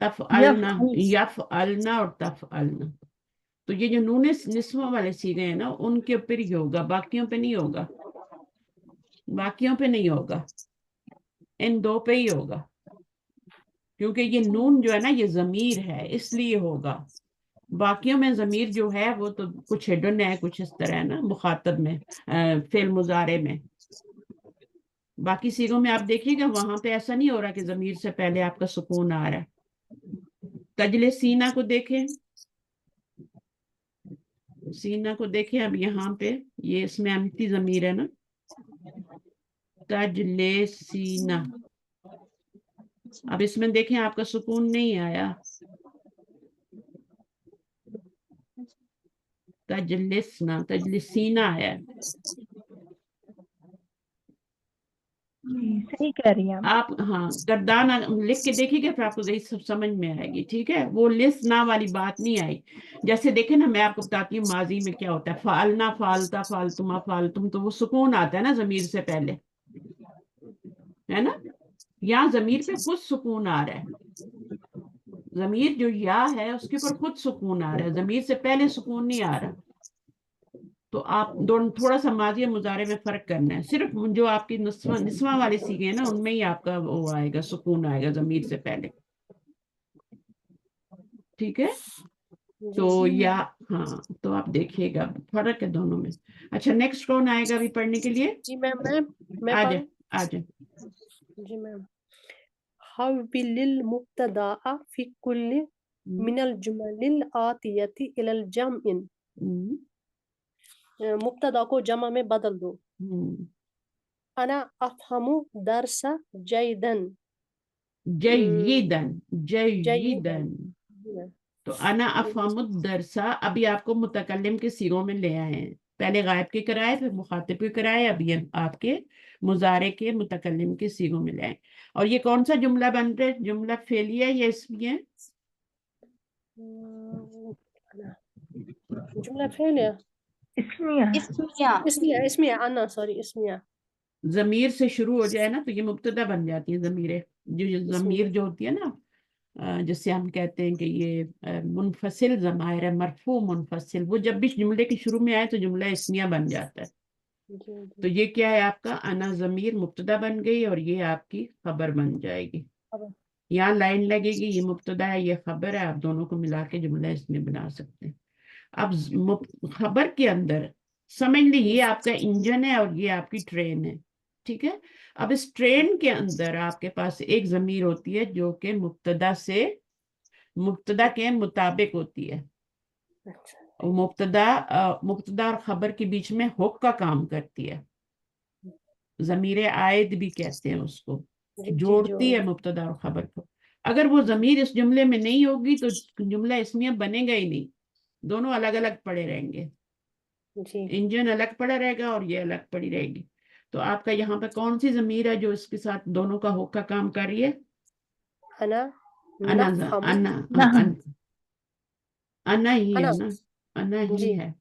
تفعلنا, یفعل. یفعلنا اور تفعلنا. تو یہ جو نون نسواں والے سیغے ہیں نا, ان کے اوپر ہی ہوگا, باقیوں پہ نہیں ہوگا, باقیوں پہ نہیں ہوگا, ان دو پہ ہی ہوگا. کیونکہ یہ نون جو ہے نا یہ ضمیر ہے, اس لیے ہوگا. باقیوں میں ضمیر جو ہے وہ تو کچھ ہڈن ہے, کچھ اس طرح ہے نا مخاطب میں, فعل مضارع میں. باقی سیغوں میں آپ دیکھیے گا وہاں پہ ایسا نہیں ہو رہا کہ ضمیر سے پہلے آپ کا سکون آ رہا ہے. تجلسینا کو دیکھیں, سینا کو دیکھیں. اب یہاں پہ یہ اس میں امتی ضمیر ہے نا, تجلسینا. اب اس میں دیکھیں آپ کا سکون نہیں آیا, تجلسنا, تجلسینا ہے. صحیح کہہ رہی ہیں آپ ہاں گردان لکھ کے دیکھیے گا, پھر آپ کو سب سمجھ میں آئے گی, ٹھیک ہے. وہ لسنا والی بات نہیں آئی. جیسے دیکھیں نا, میں آپ کو بتاتی ہوں ماضی میں کیا ہوتا ہے, فعلنا, فعلتا, فعلتما, فعلتم, تو وہ سکون آتا ہے نا ضمیر سے پہلے, ہے نا. یہاں ضمیر پہ خود سکون آ رہا ہے, ضمیر جو یا ہے اس کے اوپر خود سکون آ رہا ہے, ضمیر سے پہلے سکون نہیں آ رہا. تو آپ دونوں تھوڑا سا ماضی اور مضارع میں فرق کرنا ہے. صرف جو آپ کی نسواں والے سیغے ہیں نا, ان میں ہی آپ کا وہ آئے گا, سکون آئے گا ضمیر سے پہلے, ٹھیک ہے. تو یا ہاں, تو آپ دیکھیے گا فرق ہے دونوں میں. اچھا, نیکسٹ کون آئے گا ابھی پڑھنے کے لیے؟ جی میم, میں آ جائے, پڑھوں. آ جائے. جی میم. حول المبتدأ في كل من الجمل الآتية إلى الجمع. مبتدا کو جمع میں بدل دو. انا افہم درس جیدن. جیدن, جیدن. تو انا افہم الدرسا ابھی آپ کو متکلم کے سیغوں میں لے آئے ہیں. پہلے غائب کے کرائے, پھر مخاطب کے کرائے, اب یہ آپ کے مضارع کے متکلم کے سیغوں میں لے آئے. اور یہ کون سا جملہ بن رہا ہے؟ جملہ فعلیہ ہے یا اسمیہ؟ جملہ فعلیہ, اسمیہ. اسمیہ, انا سوری, اسمیہ. ضمیر سے شروع ہو جائے نا تو یہ مبتدا بن جاتی ہیں ضمیریں. جو ضمیر جو ہوتی ہے نا, جس سے ہم کہتے ہیں کہ یہ منفصل ضمائر ہے, مرفوع منفصل, وہ جب بھی جملے کے شروع میں آئے تو جملہ اسمیہ بن جاتا ہے. تو یہ کیا ہے آپ کا؟ انا ضمیر مبتدا بن گئی, اور یہ آپ کی خبر بن جائے گی. यहाँ लाइन लगेगी, ये मुब्तदा है ये खबर है, आप दोनों को मिला के जुमला इसमें बना सकते हैं। अब खबर के अंदर समझ ली ये आपका इंजन है और ये आपकी ट्रेन है, ठीक है। अब इस ट्रेन के अंदर आपके पास एक ज़मीर होती है जो कि मुब्तदा के मुताबिक होती है। अच्छा और मुब्तदा और खबर के बीच में हुक का काम करती है, ज़मीर आयद भी कहते हैं उसको, जी जोड़ती है मुब्तदा और खबर को। अगर वो ज़मीर इस जुमले में नहीं होगी तो जुमला इसमें बनेगा ही नहीं, दोनों अलग अलग पड़े रहेंगे, जी इंजन अलग पड़ा रहेगा और ये अलग पड़ी रहेगी। तो आपका यहाँ पे कौन सी ज़मीर है जो इसके साथ दोनों का हुक का काम कर रही है? अना अना नफहम अना नहम अना ही है अना ना, अना ही जी है,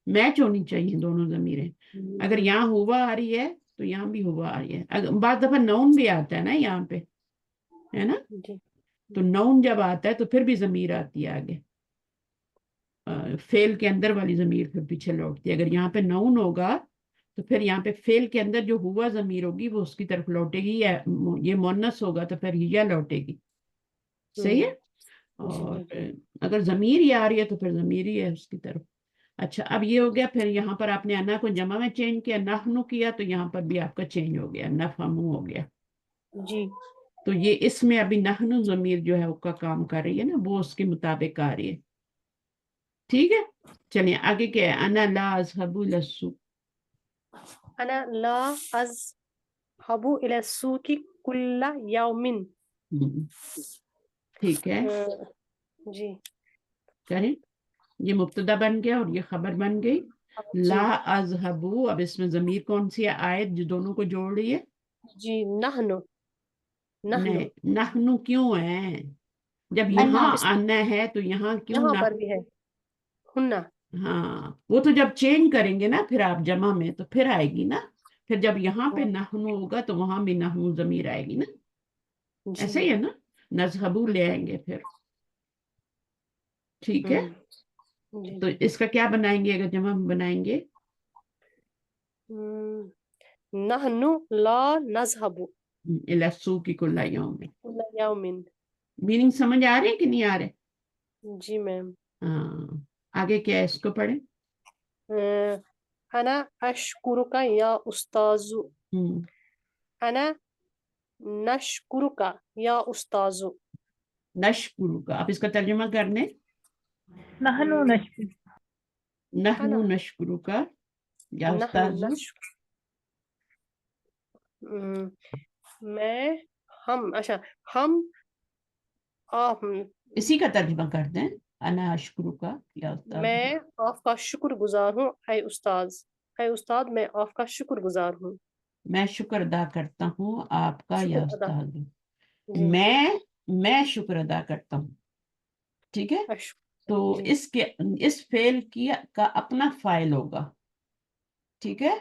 मैच होनी चाहिए दोनों ज़मीरें। अगर यहाँ हुआ आ रही है तो यहाँ भी हुआ आ रही है। अगर बाद दफा नाउन भी आता है ना यहाँ पे, है ना, जी तो नाउन जब आता है तो फिर भी ज़मीर आती है आगे, फेल के अंदर वाली ज़मीर फिर पीछे लौटती है। अगर यहाँ पे नाउन होगा तो फिर यहाँ पे फेल के अंदर जो हुआ ज़मीर होगी वो उसकी तरफ लौटेगी, या ये मुअन्नस होगा तो फिर हिया लौटेगी, सही है। जी और अगर ज़मीर ही आ रही है तो फिर ज़मीर ही है उसकी तरफ। अच्छा, अब ये हो गया। फिर यहाँ पर आपने अना को जमा में चेंज किया, नहनु किया, तो यहाँ पर भी आपका चेंज हो गया, नफहमु हो गया। जी तो ये इसमें अभी नहनु ज़मीर जो है उसका काम कर रही है ना, वो उसके मुताबिक आ रही है, ठीक है। चलिए आगे क्या है, अना ला अज़हबु लस्सू, अना ला अज़हबु इला सूकी कुल्ला यौमिन ठीक है, जी करें। ये मुब्तदा बन गया और ये खबर बन गई। जी ला अज़हबु, अब इसमें ज़मीर कौन सी है, आयत जो दोनों को जोड़ रही है। जी नहनु नहनु नहीं, नहनु क्यों है, जब अन्ना यहाँ आना है तो यहाँ क्यों यहाँ ना। पर भी है हुन्ना हाँ, वो तो जब चेंज करेंगे ना फिर आप जमा में तो फिर आएगी ना, फिर जब यहाँ पे नहनु होगा तो वहां भी नहनु जमीर आएगी ना, ऐसा ही जी है ना। नज़हबु ले आएंगे फिर, ठीक है। जी तो इसका क्या बनाएंगे अगर जमा में बनाएंगे? नहनु ला नज़हबु इला सूकी कुल्ला यौम में, कुल्ला यौमिन मीनिंग समझ आ रहे कि नहीं आ रहे? जी मैम हाँ, आगे क्या है इसको पढ़े। अना अशकुरुका या उस्ताजु अना नशकुरुका या उस्ताजु नशकुरु का, आप इसका तर्जुमा करने, नहनु नशकुर नहनु अना नशकुरु का या नहनु उस्ताजु। नश मैं हम अच्छा हम आप इसी का तर्जुमा कर दें, अना अशकुरु का या उस्ताजु। मैं आपका शुक्रगुजार हूँ ऐ उस्ताद मैं आपका शुक्रगुजार हूँ मैं शुक्र अदा करता हूँ आपका शुक्र या अदा उस्ताद। जी मैं शुक्र अदा करता हूँ, ठीक है। अश तो जी इस फेल की का अपना फाइल होगा, ठीक है।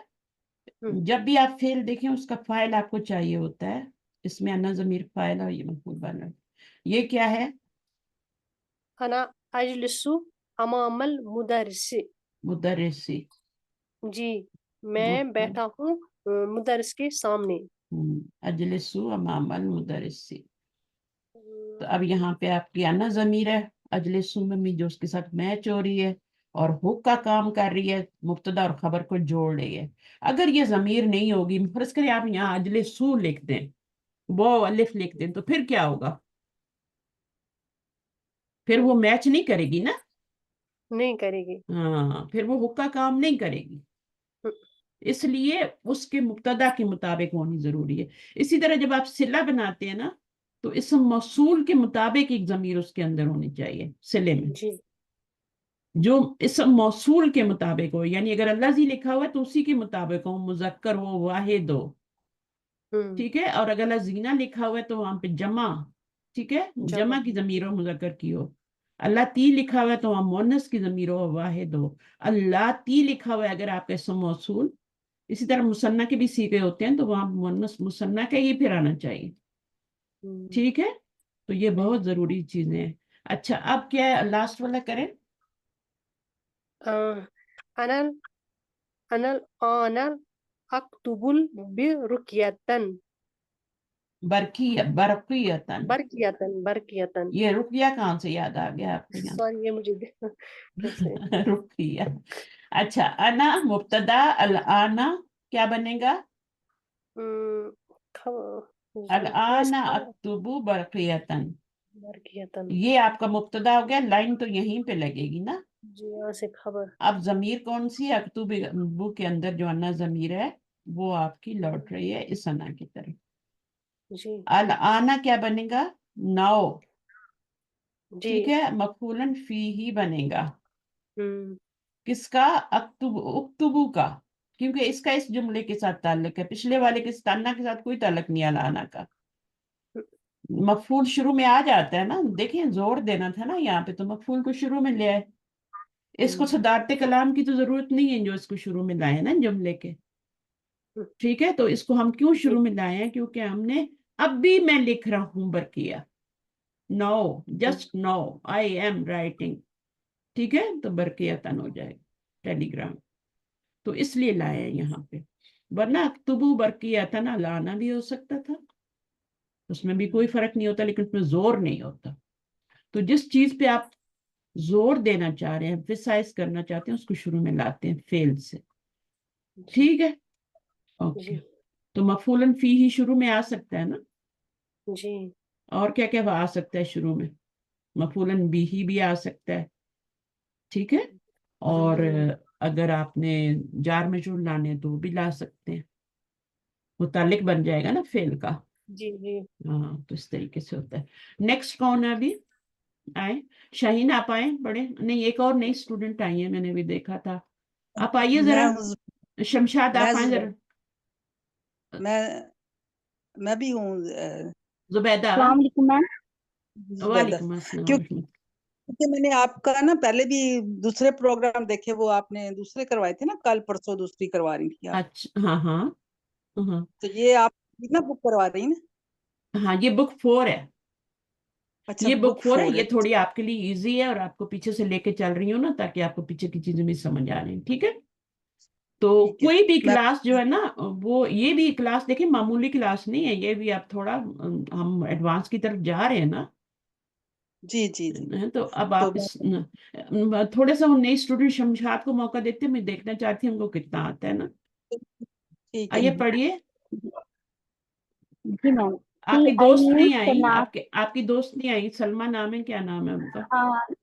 जब भी आप फेल देखें उसका फाइल आपको चाहिए होता है, इसमें अन्ना ज़मीर फाइल और ये मफूल बना। ये क्या है? अना अजलिसु अमामल मुदरसी मुदर्रिसी, जी मैं बैठा हूँ मुदरस के सामने अजलिसु अमामल मुदर्रिसी। तो अब यहाँ पे आपकी अन्ना ज़मीर है, अजलिसु में भी जो उसके साथ मैच हो रही है और हुक का काम कर रही है, मुब्तदा और खबर को जोड़ रही है। अगर ये ज़मीर नहीं होगी, फर्ज करिए आप यहाँ अजलिसु लिख दें, वो अलिफ लिख दें, तो फिर क्या होगा? फिर वो मैच नहीं करेगी ना, नहीं करेगी हाँ, फिर वो हुक्का काम नहीं करेगी, इसलिए उसके मुब्तदा के मुताबिक होनी जरूरी है। इसी तरह जब आप सिला बनाते हैं ना, तो इसम मौसूल के मुताबिक एक जमीर उसके अंदर होनी चाहिए सिले में, जी जो इसम मौसूल के मुताबिक हो, यानी अगर अल्लाजी लिखा हुआ है तो उसी के मुताबिक हो, मुजक्कर हो वाहिद हो, ठीक है। और अगर लजीना लिखा हुआ है तो वहां पे जमा, ठीक है, जमा जमा की जमीर हो मुजक्कर की हो। अल्लाह ती लिखा हुआ है तो वहां मोनस की जमीर हो वाहिद हो। अल्लाह ती लिखा हुआ है अगर आपका इसम मौसूल, इसी तरह मुसन्ना के भी सीखे होते हैं तो वहां मुन्नस मुसन्ना का ही फिर आना चाहिए, ठीक है। तो ये बहुत जरूरी चीजें हैं। अच्छा, अब क्या है, लास्ट वाला करें। अनल अनल अनल अक्तुबुल बिरुकियतन बरकियतन। बरकियतन। ये रुकिया कहाँ से याद आ गया आपको यहाँ? सॉरी, ये मुझे कैसे रुकिया। अच्छा, अना मुब्तदा, अल आना क्या बनेगा? अल आना अक्तुबु बरकियतन। बरकियतन। ये आपका मुब्तदा हो गया, लाइन तो यहीं पे लगेगी ना। जी, यहाँ से खबर। अब जमीर कौन सी है? अक्तुबु के अंदर जो अना जमीर है वो आपकी लौट रही है इस अना की तरफ। जी अल आना क्या बनेगा? नाउ। जी। ठीक है, मफूलन फी ही बनेगा। किसका? उक्तुबु का, क्योंकि इसका इस जुमले के साथ ताल्लुक है, पिछले वाले के तान्ना के साथ कोई ताल्लुक नहीं अल आना का। मफूल शुरू में आ जाता है ना, देखिए जोर देना था ना यहाँ पे, तो मफूल को शुरू में ले आए। इसको सदारते कलाम की तो जरूरत नहीं है जो इसको शुरू में लाए ना जुमले के। ठीक है, तो इसको हम क्यों शुरू में लाए हैं? क्योंकि हमने अब भी मैं लिख रहा हूं बरकिया, no, just no I am writing. ठीक है, तो बरकियतन हो जाएगा टेलीग्राम, तो इसलिए लाए हैं यहाँ पे। वरना अक्तुबु बरकियतन लाना भी हो सकता था, उसमें भी कोई फर्क नहीं होता, लेकिन उसमें जोर नहीं होता। तो जिस चीज पे आप जोर देना चाह रहे हैं, एम्फसाइज करना चाहते हैं, उसको शुरू में लाते हैं फेल से। ठीक है, ओके। तो मफूलन फी ही शुरू में आ सकता है ना। जी। और क्या क्या आ सकता है शुरू में? मफूलन बी ही भी आ सकता है। ठीक है, और अगर आपने जार मजरूर लाने हैं तो वो भी ला सकते हैं, मुतालिक बन जाएगा ना फेल का। जी जी। हाँ, तो इस तरीके से होता है। नेक्स्ट कौन है अभी? आए शाहीन, आप आए। बड़े नहीं, एक और नई स्टूडेंट आई है, मैंने भी देखा था। आप आइए मैं जरा। हूँ शमशाद, आप आए मैं जरा। मैं भी हूँ जुबैदा। अस्सलाम वालेकुम मैम। जुबैदा। वालेकुम अस्सलाम। क्योंकि मैंने आपका ना पहले भी दूसरे प्रोग्राम देखे, वो आपने दूसरे करवाए थे ना, कल परसों दूसरी करवा रही थी आप। अच्छा, हाँ हाँ हाँ तो ये आप ना बुक करवा रही ना? हाँ, ये बुक 4 है। अच्छा, ये बुक बुक 4 है, 4 ये है। थोड़ी आपके लिए इजी है, और आपको पीछे से लेके चल रही हूँ ना, ताकि आपको पीछे की चीजें भी समझ आ रही हैं। ठीक है, तो ठीक है। कोई भी मैं क्लास जो है ना, वो ये भी क्लास देखिए मामूली क्लास नहीं है, ये भी आप थोड़ा हम एडवांस की तरफ जा रहे हैं ना। जी जी जी। तो अब तो आप थोड़े सा हम नई स्टूडेंट शमशाद को मौका देते हैं, मैं देखना चाहती हूँ उनको कितना आता है ना। ठीक है। आइए पढ़िए। जी मैम। आपकी आई दोस्त न्यू नहीं आई? सनात। आपकी दोस्त नहीं आई? सलमा नाम है, क्या नाम है उनका?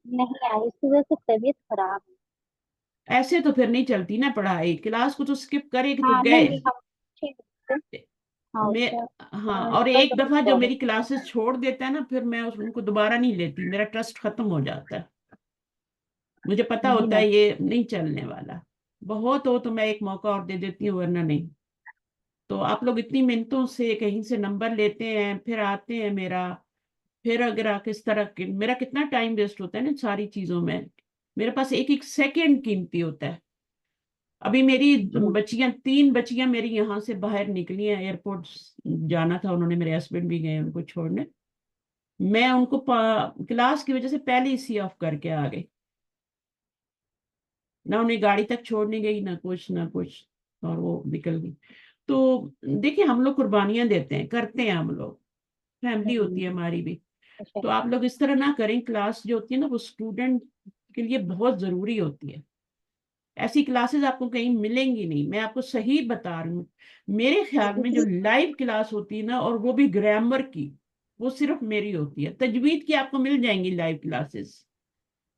नहीं आई, इस वजह से तबीयत खराब है। ऐसे तो फिर नहीं चलती ना पढ़ाई, क्लास को तो स्किप करेगी तो हाँ गए। नहीं हम ठीक है। हाँ मैं उसका हाँ, और कल एक तक दफा जो प्रॉब्लम। मेरी क्लासेस छोड़ देता है ना, फिर मैं उनको दोबारा नहीं लेती, मेरा ट्रस्ट खत्म हो जाता है। मुझे पता जी होता मैम। है ये नहीं चलने वाला। बहुत हो तो मैं एक मौका और दे देती हूँ, वरना नहीं। तो आप लोग इतनी मिनटों से कहीं से नंबर लेते हैं, फिर आते हैं मेरा, फिर अगर आप इस तरह के, मेरा कितना टाइम वेस्ट होता है ना सारी चीजों में। मेरे पास एक एक सेकंड कीमती होता है। अभी मेरी जी मैम। 3 बच्चियां मेरी यहाँ से बाहर निकली हैं, एयरपोर्ट जाना था उन्होंने, मेरे हस्बैंड भी गए उनको छोड़ने। मैं उनको क्लास की वजह से पहले ही सी ऑफ करके आ गई, ना उन्हें गाड़ी तक छोड़ने गई, ना कुछ ना कुछ, और वो निकल गई। तो देखिए, हम लोग कुर्बानियां देते हैं, करते हैं हम लोग, फैमिली होती है हमारी भी। अच्छा। तो आप लोग इस तरह ना करें। क्लास जो होती है ना, वो स्टूडेंट के लिए बहुत जरूरी होती है। ऐसी क्लासेस आपको कहीं मिलेंगी नहीं, मैं आपको सही बता रही हूँ। मेरे ख्याल में जो लाइव क्लास होती है ना, और वो भी ग्रामर की, वो सिर्फ मेरी होती है। तजवीद की आपको मिल जाएंगी लाइव क्लासेस,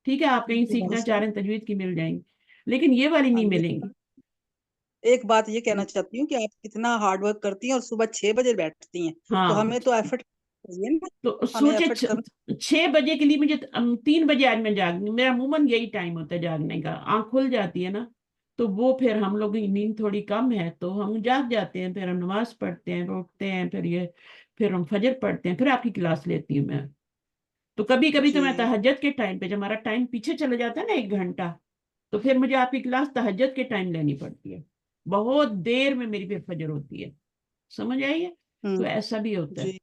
ठीक है, आप कहीं सीखना चाह रहे हैं तजवीद की मिल जाएंगी, लेकिन ये वाली नहीं मिलेंगी। एक बात ये कहना चाहती हूँ कि आप कितना हार्ड वर्क करती हैं और सुबह 6 बजे बैठती हैं, तो हाँ, हमें तो एफर्ट चाहिए ना, तो हमें सोचे एफर्ट करना। 6 बजे के लिए मुझे 3 बजे आज मैं जाग, मेरा अमूमन यही टाइम होता है जागने का, आंख खुल जाती है ना। तो वो फिर हम लोग की नींद थोड़ी कम है, तो हम जाग जाते हैं, फिर हम नमाज पढ़ते हैं, उठते हैं, फिर हम फजर पढ़ते हैं, फिर आपकी क्लास लेती हूँ मैं। तो कभी कभी तो मैं जी तहज्जुद के टाइम पे, जब हमारा टाइम पीछे चला जाता है ना 1 घंटा, तो फिर मुझे आपकी क्लास तहज्जुद के टाइम लेनी पड़ती है। बहुत देर में मेरी फिर फजर होती है, समझ आई है? तो ऐसा भी होता है। जी।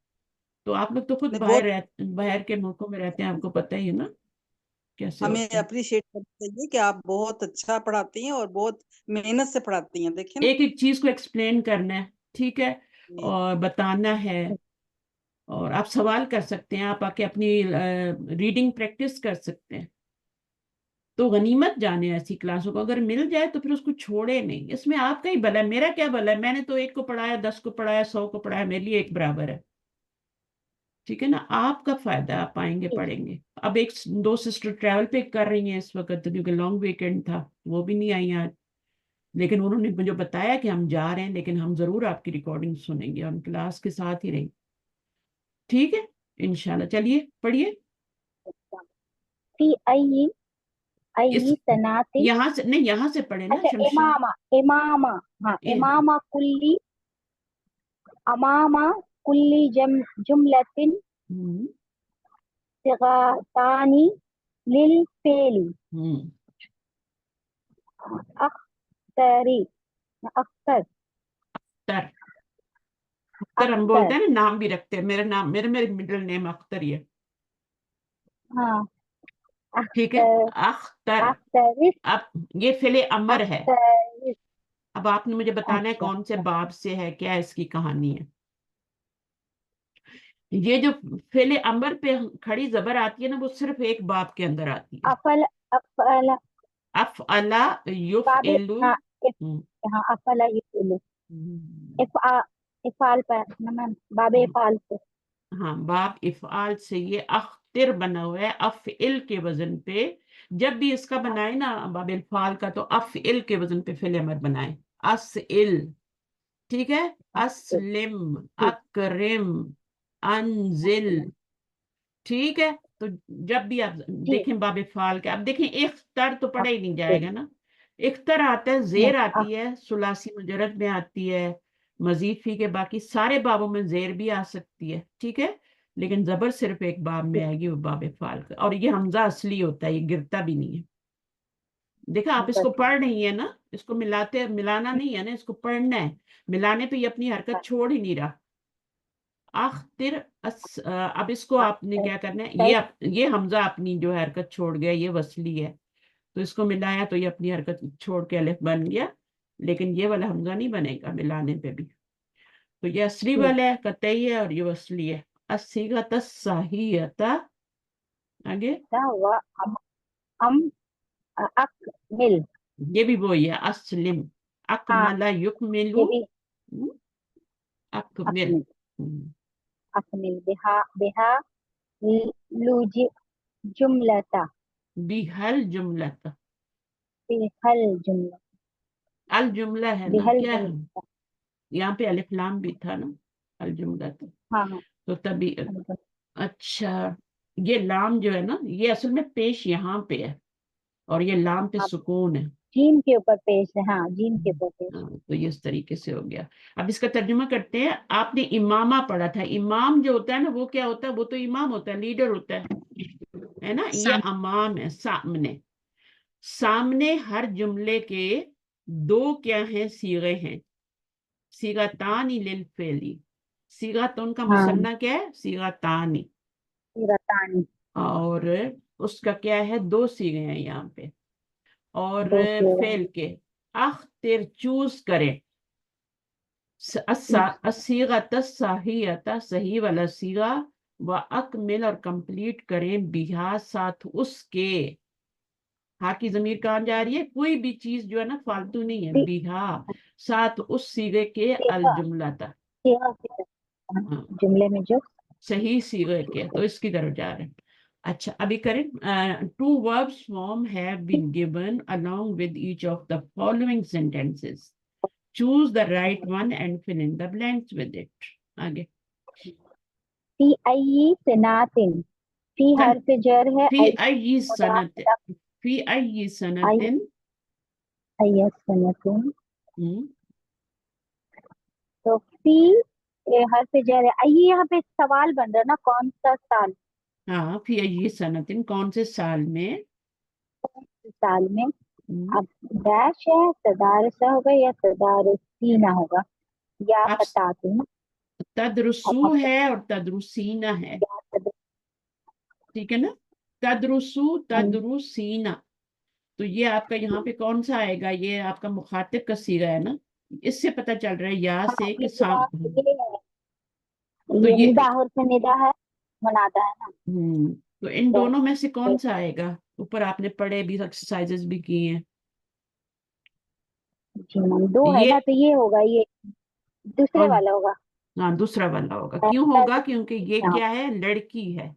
तो आप लोग तो खुद नहीं, बहुत बाहर के मुल्कों में रहते हैं, आपको पता ही है ना कैसे हमें होता है। अप्रिशिएट करना चाहिए कि आप बहुत अच्छा पढ़ाती हैं और बहुत मेहनत से पढ़ाती हैं, देखिए ना। एक एक चीज को एक्सप्लेन करना है, ठीक है, जी और बताना है। اور آپ سوال کر سکتے ہیں, آپ آ کے اپنی ریڈنگ پریکٹس کر سکتے ہیں. تو غنیمت جانے ایسی کلاسوں کو, اگر مل جائے تو پھر اس کو چھوڑے نہیں. اس میں آپ کا ہی بھلا ہے, میرا کیا بھلا ہے, میں نے تو 1 کو پڑھایا, 10 کو پڑھایا, 100 کو پڑھایا, میرے لیے ایک برابر ہے. ٹھیک ہے نا, آپ کا فائدہ, آپ آئیں گے پڑھیں گے. اب 2 سسٹر ٹریول پہ کر رہی ہیں اس وقت کیونکہ لانگ ویکینڈ تھا, وہ بھی نہیں آئی آج, لیکن انہوں نے مجھے بتایا کہ ہم جا رہے ہیں لیکن ہم ضرور آپ کی ریکارڈنگ سنیں گے, ہم کلاس کے ساتھ ہی رہیں. ٹھیک ہے انشاءاللہ. چلیے پڑھیے. فی ای اس سنات یہاں سے نہیں, یہاں سے پڑھے نا اچھا شمشان. امامہ ہاں امامہ کلی جملتن ہم، صیغتان للفعل ہم. اختر تر اختر ہم بولتے ہیں نا, نام بھی رکھتے ہیں. میرا نام, میرے مڈل نیم اختر ہی ہے. ہاں ٹھیک ہے, اختر. اخترس اب یہ فعل امر ہے. اخترس اب آپ نے مجھے بتانا ہے اچھا کون سے باب سے ہے, کیا اس کی کہانی ہے. یہ جو فعل امر پہ کھڑی زبر آتی ہے نا, وہ صرف ایک باب کے اندر آتی ہے. افعل افعلا باب یفعلو. ہاں ہم، ہاں افعل یفعل ہم. افعال پر باب افعال سے ہاں, باب افعال سے. یہ اختر بنا ہوا ہے افعل کے وزن پہ. جب بھی اس کا بنائے نا باب الفعال کا, تو افعل کے وزن پہ فعل امر بنائے. اسئل. ٹھیک ہے, اسلم, ٹھیک اکرم, انزل. ٹھیک ہے, تو جب بھی آپ ٹھیک دیکھیں باب فعال کے, اب دیکھیں اختر تو پڑھا ہی نہیں جائے اختر گا نا. اختر آتا ہے, نہیں زیر آتی ہے, ثلاثی مجرد میں آتی ہے, مزید فی کے باقی سارے بابوں میں زیر بھی آ سکتی ہے. ٹھیک ہے, لیکن زبر صرف ایک باب میں آئے گی, وہ باب فعال کا. اور یہ حمزہ اصلی ہوتا ہے, یہ گرتا بھی نہیں ہے. دیکھا, آپ اس کو پڑھ رہی ہیں نا, اس کو ملانا نہیں ہے نا, اس کو پڑھنا ہے. ملانے پہ یہ اپنی حرکت چھوڑ ہی نہیں رہا. اختر اب اس کو آپ نے کیا کرنا ہے, یہ حمزہ اپنی جو حرکت چھوڑ گیا, یہ وصلی ہے, تو اس کو ملایا تو یہ اپنی حرکت چھوڑ کے الف بن گیا. لیکن یہ والا حمزہ نہیں بنے گا ملانے پہ بھی. تو یہ اصلی والا ہے, قطعی ہے, اور یہ وصلی ہے. الصیغۃ الصحیحۃ. آگے اکمل یہ بھی وہی ہے, اسلم, ہاں اکمل یکمل, یہ بھی اکمل. اکمل بہا لوج جملتا بحل جملت. بحل جملہ الجملہ ہے نا, بحل کیا ہے, جملہ یہاں پہ الف لام بھی تھا نا, الجملہ ہاں ہاں تو تبھی. اچھا, یہ لام جو ہے نا, یہ اصل میں پیش یہاں پہ ہے, اور یہ لام پہ سکون ہے. جیم کے اوپر پیش ہے, ہاں جیم کے اوپر پیش. ہاں, تو یہ اس طریقے سے ہو گیا. اب اس کا ترجمہ کرتے ہیں. آپ نے امامہ پڑھا تھا. امام جو ہوتا ہے نا, وہ کیا ہوتا ہے, وہ تو امام ہوتا ہے, لیڈر ہوتا ہے نا. یہ امام ہے, سامنے. سامنے ہر جملے کے 2 کیا ہیں, صیغے ہیں. صیغتان للفعل. صیغتون کا ہاں مثنیٰ کیا ہے, صیغتان. رتانی اور اس کا کیا ہے, 2 صیغے ہیں یہاں پہ. اور دو سے فعل کے اختر, چوز کریں. الصیغۃ الصحیحۃ, صحیح والا صیغہ. و اکمل, اور کمپلیٹ کریں. بہا, ساتھ اس کے. ہاں کی ضمیر کہاں جا رہی ہے, کوئی بھی چیز جو ہے نا فالتو نہیں ہے. بہا, ساتھ اس صیغے کے, الجملہ تھا. جملے میں جو صحیح صیغے کے, تو اس کی طرف جا رہے ہیں. اچھا, ابھی کریں. 2 verbs form have been given along with each of the following sentences. Choose the right one and fill in the blanks with it. آگے. فی ای سناتن, فی حرف جر ہے, فی ای سنت, فی ای سنتن. ای سنتن, ہم، تو فی حرف جر ہے. ای یہاں پہ سوال بن رہا ہے نا, کون سا سال, ہاں, فی ای سنتن, کون سے سال میں. سال میں. ہم، اب ڈیش ہے, تدارسہ ہوگا یا تدارسینہ ہوگا, یا اب فتاتن. تدرسو ہے اور تدرسینہ ہے. ٹھیک ہے نا, تدرسو, تدرسینہ. تو یہ آپ کا یہاں پہ کون سا آئے گا, یہ آپ کا مخاطب کا صیغہ ہے نا. اس سے پتہ چل رہا ہے یا سے کہ तो ये ये निदा और से निदा है, मुनादा है ना। तो इन तो दोनों में से कौन सा आएगा? ऊपर आपने पढ़े भी, एक्सरसाइजेस भी किए हैं। जी मैम, दो है ये ना, तो ये होगा, ये दूसरे कौन? वाला होगा। हाँ, दूसरा वाला होगा। क्यों होगा? क्योंकि ये हाँ क्या है? लड़की है। हाँ,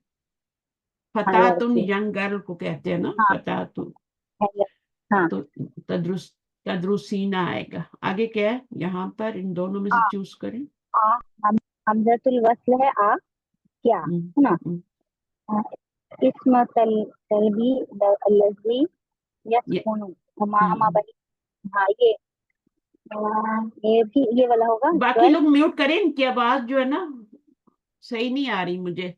फतातुन, लड़की। यंग गर्ल को कहते हैं ना, हाँ फतातुन। हाँ तो तदरुस तदरुसीना आएगा। आगे क्या है यहाँ पर? इन दोनों में से हाँ चूज करें। हाँ, हमजतुल वस्ल है आ, क्या हम्म, है ना। हम्म, इसम तलबी लजी ये यस्कुनु हमामा हम्म। बनी। हाँ ये भी ये वाला होगा बाकी 12। लोग म्यूट करें, इनकी आवाज जो है ना सही नहीं आ रही मुझे।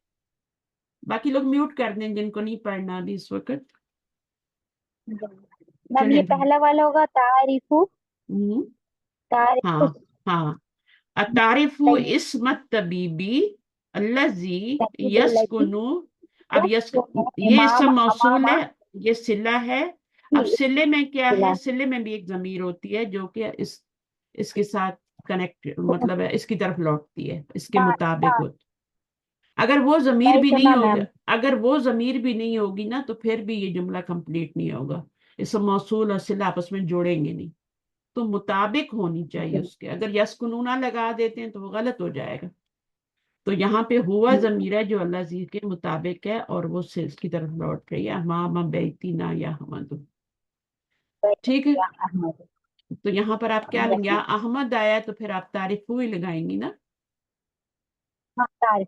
बाकी लोग म्यूट कर दें जिनको नहीं पढ़ना अभी इस वक्त। मैम ये चलें भाई। पहला वाला होगा तारीफु, हम्म, तारीफु हाँ हाँ। अतारिफु तय्यब इस्मत तबीबी अल्लजी लजी यस्कुनु। अब यस्कुनु ये सब मौसूल हमामा है, ये सिला है। अब की सिले में क्या है? इला। सिले में भी एक जमीर होती है जो कि इसके साथ कनेक्ट, मतलब है इसकी तरफ लौटती है, इसके मुताबिक होती। अगर वो जमीर भी नहीं तर्जमा होगा, मैम। अगर वो जमीर भी नहीं होगी ना, तो फिर भी ये जुमला कंप्लीट नहीं होगा। इस मौसूल और सिला आपस में जोड़ेंगे नहीं। तो मुताबिक होनी चाहिए उसके। अगर यस्कुनूना लगा देते हैं तो वो गलत हो जाएगा। तो यहाँ पे हुआ जमीर है जो अल्लाह जी के मुताबिक है, और वो सिल्स की तरफ लौट रही है। मामा बेती ना या हमदु। ठीक है। या अहमद। तो यहाँ पर आप क्या यस लेंगे? मैम। अहमद आया तो फिर आप तारीफू ही लगाएंगी ना। हाँ तारीफ।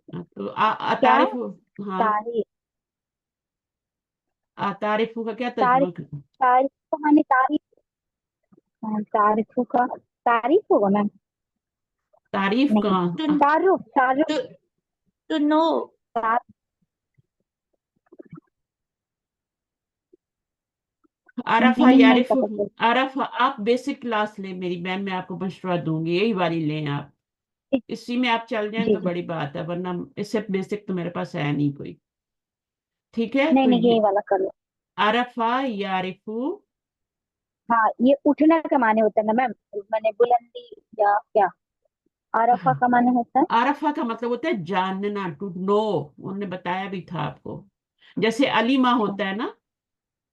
तो क्या तारीफू। हाँ, तारीफ, तारीफू का क्या तारीफ, तर्जुमा तारीफ को मैंने तारीफ, हाँ, तारीफों का तारीफ होगा मैम। तारीफ का? नहीं, टू तारुफ तारुफ टू टू नो। अरफा मीनिंग नहीं यारिफ। पता चल। अरफा, आप बेसिक क्लास लें मेरी बहन, मैं आपको मशवरा दूंगी, यही वाली लें आप। इसी में आप चल जाएं जी तो जी, बड़ी बात है, वरना इससे बेसिक तो मेरे पास है नहीं कोई। ठीक है, नहीं तो नहीं, ये यही वाला कर लो। अरफा यारिफू। हाँ ये उठने का माने होता है ना मैम, मैंने बुलंदी या क्या, आरफा हाँ, का माने होता है। अरफा का मतलब होता है जानना, टू नो। उन्होंने बताया भी था आपको। जैसे अलीमा अच्छा होता है ना,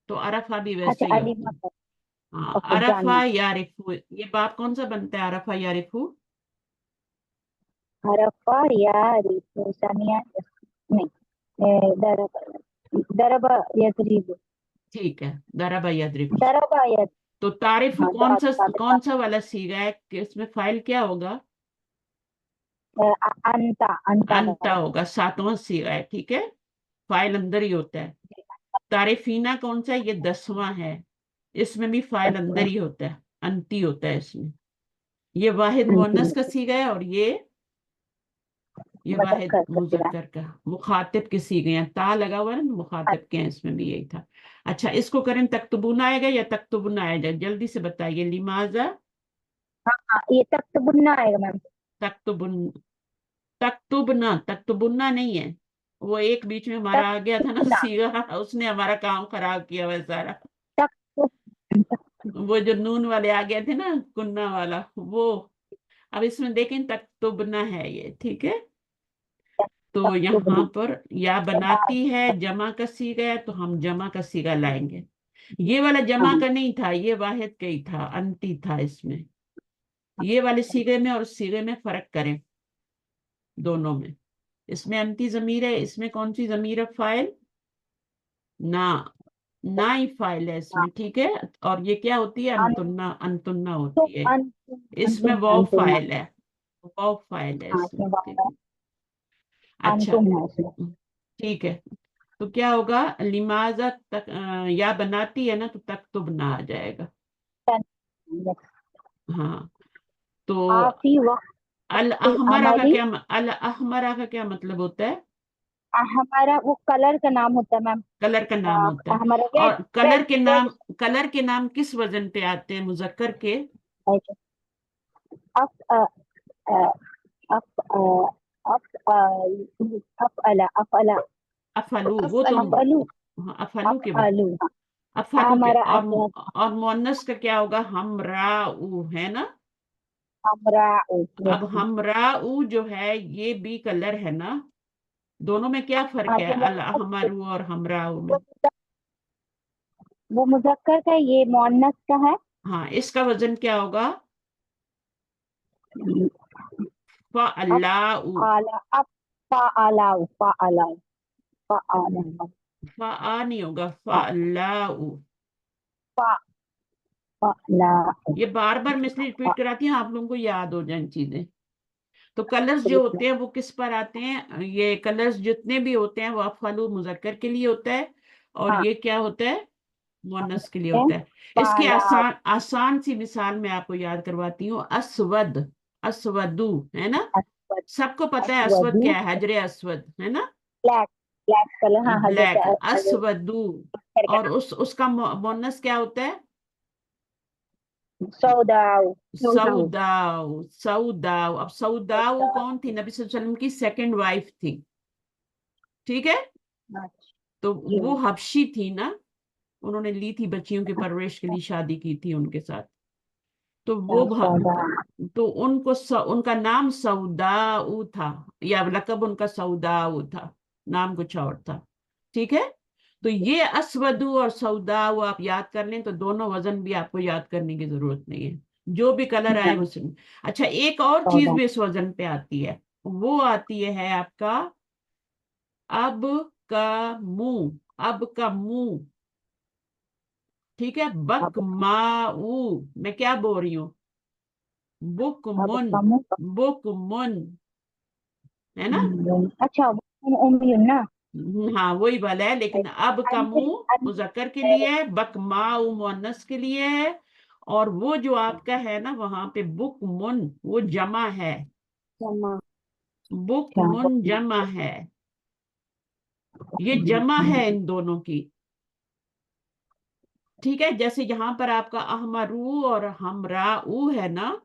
तो अरफा भी अच्छा, वैसे ही अली होता है। मतलब, हाँ, ओके अरफा जानना। यारिफू, ये बाप कौन सा बनता है? अरफा यारिफू। अरफा या रिफु सानिया, नहीं, दरब, दरब यदरिब, ठीक है, दरबा यदरिब। दरब यद, तो तारिफ हाँ कौन सा, दाद, कौन सा वाला सीगा है कि इसमें फाइल क्या होगा? अंता अंता अंता वाला। होगा, सातवां सीगा है। ठीक है, फाइल अंदर ही होता है। तारिफीना कौन सा है? ये 10वां है। इसमें भी फाइल अंदर अच्छा, ही होता है, अंती होता है इसमें। ये वाहिद अंतिम मुअन्नस का सीगा है, और ये वाहिद मुजक्कर का सिरा। मुजक्कर का। मुखातिब के सीगे हैं, ता लगा हुआ है ना, मुखातिब के हैं, इसमें भी यही था। अच्छा, इसको करें तक्तुबुन आएगा या तक्तुबुन आएगा? जल्दी से बताइए। लिमाजा हाँ हाँ, ये तक तो बुनना आएगा मैम। तक्तुबुन, तक्तुबना, तक्तुबुन्ना नहीं है। वो एक बीच में तक हमारा आ गया था ना बुनना, सीगा, उसने हमारा काम खराब किया हुआ है सारा। तक तो, वो जो नून वाले आ गए थे ना, कुन्ना वाला वो। अब इसमें देखें, तक्तुबना है ये। ठीक है, तो तक तो यहाँ बुनना। पर या बनाती है, जमा का सीगा है, तो हम जमा का सीगा लाएंगे। ये वाला जमा हाँ का नहीं था, ये वाहिद का ही था, अंती था इसमें। ये वाले सीगे में और सीगे में फर्क करें, दोनों में। इसमें अंती जमीर है, इसमें कौन सी जमीर है? फाइल ना, ना ही फाइल है हाँ, इसमें। ठीक है, और ये क्या होती है? अन अंतुन्ना, अंतुन्ना तो होती है। अंतुम इसमें अंतुम वाव अंतुम, फाइल है, वाव फाइल है हाँ इसमें। इसमें ठीक है, अच्छा। अंतुम है इसमें। ठीक है, तो क्या होगा? लिमाजा या बनाती है ना, तो तक तो बना आ जाएगा। तन, हाँ, तो आफी वक्त अल अहमरा का अमली, क्या अल अहमरा का क्या मतलब होता है? हमारा वो कलर का नाम होता है मैम। कलर का नाम होता है। हमारा रेड, और रेड रेड, कलर के नाम किस वजन पे आते हैं मुजक्कर के? अफ अफ अफ अफअला अफअला अफलू, वो तो अफअलू हाँ, अफलू के बाद। अफअलू, अफलू के। हमारा और मुअन्नस का क्या होगा? हमरा ऊ, है ना। हमराउ अब हमराऊ जो है ये भी कलर है ना, दोनों में क्या फर्क हाँ है तो अल हमारू और हमराऊ में? वो मुजक्कर का, ये मोअन्नस का है। हाँ, इसका वजन क्या होगा? फ़अलाउ। आला अब फ़अलाउ फ़अलाउ फ़अलाउ फ़आ नहीं होगा, फ़अलाउ। फ़अलाउ। ये बार बार मैं इसलिए रिपीट कराती हूँ, आप लोगों को याद हो जाए चीजें। तो कलर्स जो होते हैं वो किस पर आते हैं? ये कलर्स जितने भी होते हैं वो अफ़अलु मुज़क्कर के लिए होता है, और हाँ ये क्या होता है? मुअन्नस के लिए होता है। इसकी फ़अलाउ आसान सी मिसाल मैं आपको याद करवाती हूँ। अस्वद, अस्वदु, है ना? अस्वद सबको पता है अस्वद अस्वदु क्या है, हजरे अस्वद, है ना? Black black colour. हाँ ब्लैक, हजरत अस्वदु। का और उसका मुअन्नस क्या होता है? सौदाउ सौदाउ सऊदाउ, सऊदाउ। अब सऊदाउ कौन थी? नबी सल्लल्लाहु अलैहि वसल्लम की सेकंड वाइफ थी, ठीक है? तो वो हबशी थी ना, उन्होंने ली थी बच्चियों की परवरिश के लिए, शादी की थी उनके साथ। तो वो तो उनका नाम सऊदाउ था, या लकब उनका सऊदाउ था, नाम कुछ और था, ठीक है? तो ये अस्वदु और सऊदाउ आप याद कर लें तो दोनों वजन भी आपको याद करने की जरूरत नहीं है, जो भी कलर आए उसमें। अच्छा, एक और चीज भी इस वजन पे आती है, वो आती है आपका अब का मुंह, अब का मुंह, ठीक है? बक माऊ, मैं क्या बोल रही हूँ? बुक मुन, बुक मुन, है ना? अच्छा उम्मीद ना। हाँ वही वाला है, लेकिन अब का मुंह मुजक्कर के लिए है, बक माऊ मुअन्नस के लिए है, और वो जो आपका है ना वहां पे बुक मुन, वो जमा है, बुक मुन जमा है, ये जमा है इन दोनों की, ठीक है? जैसे यहाँ पर आपका अहमरू और हमराऊ है ना,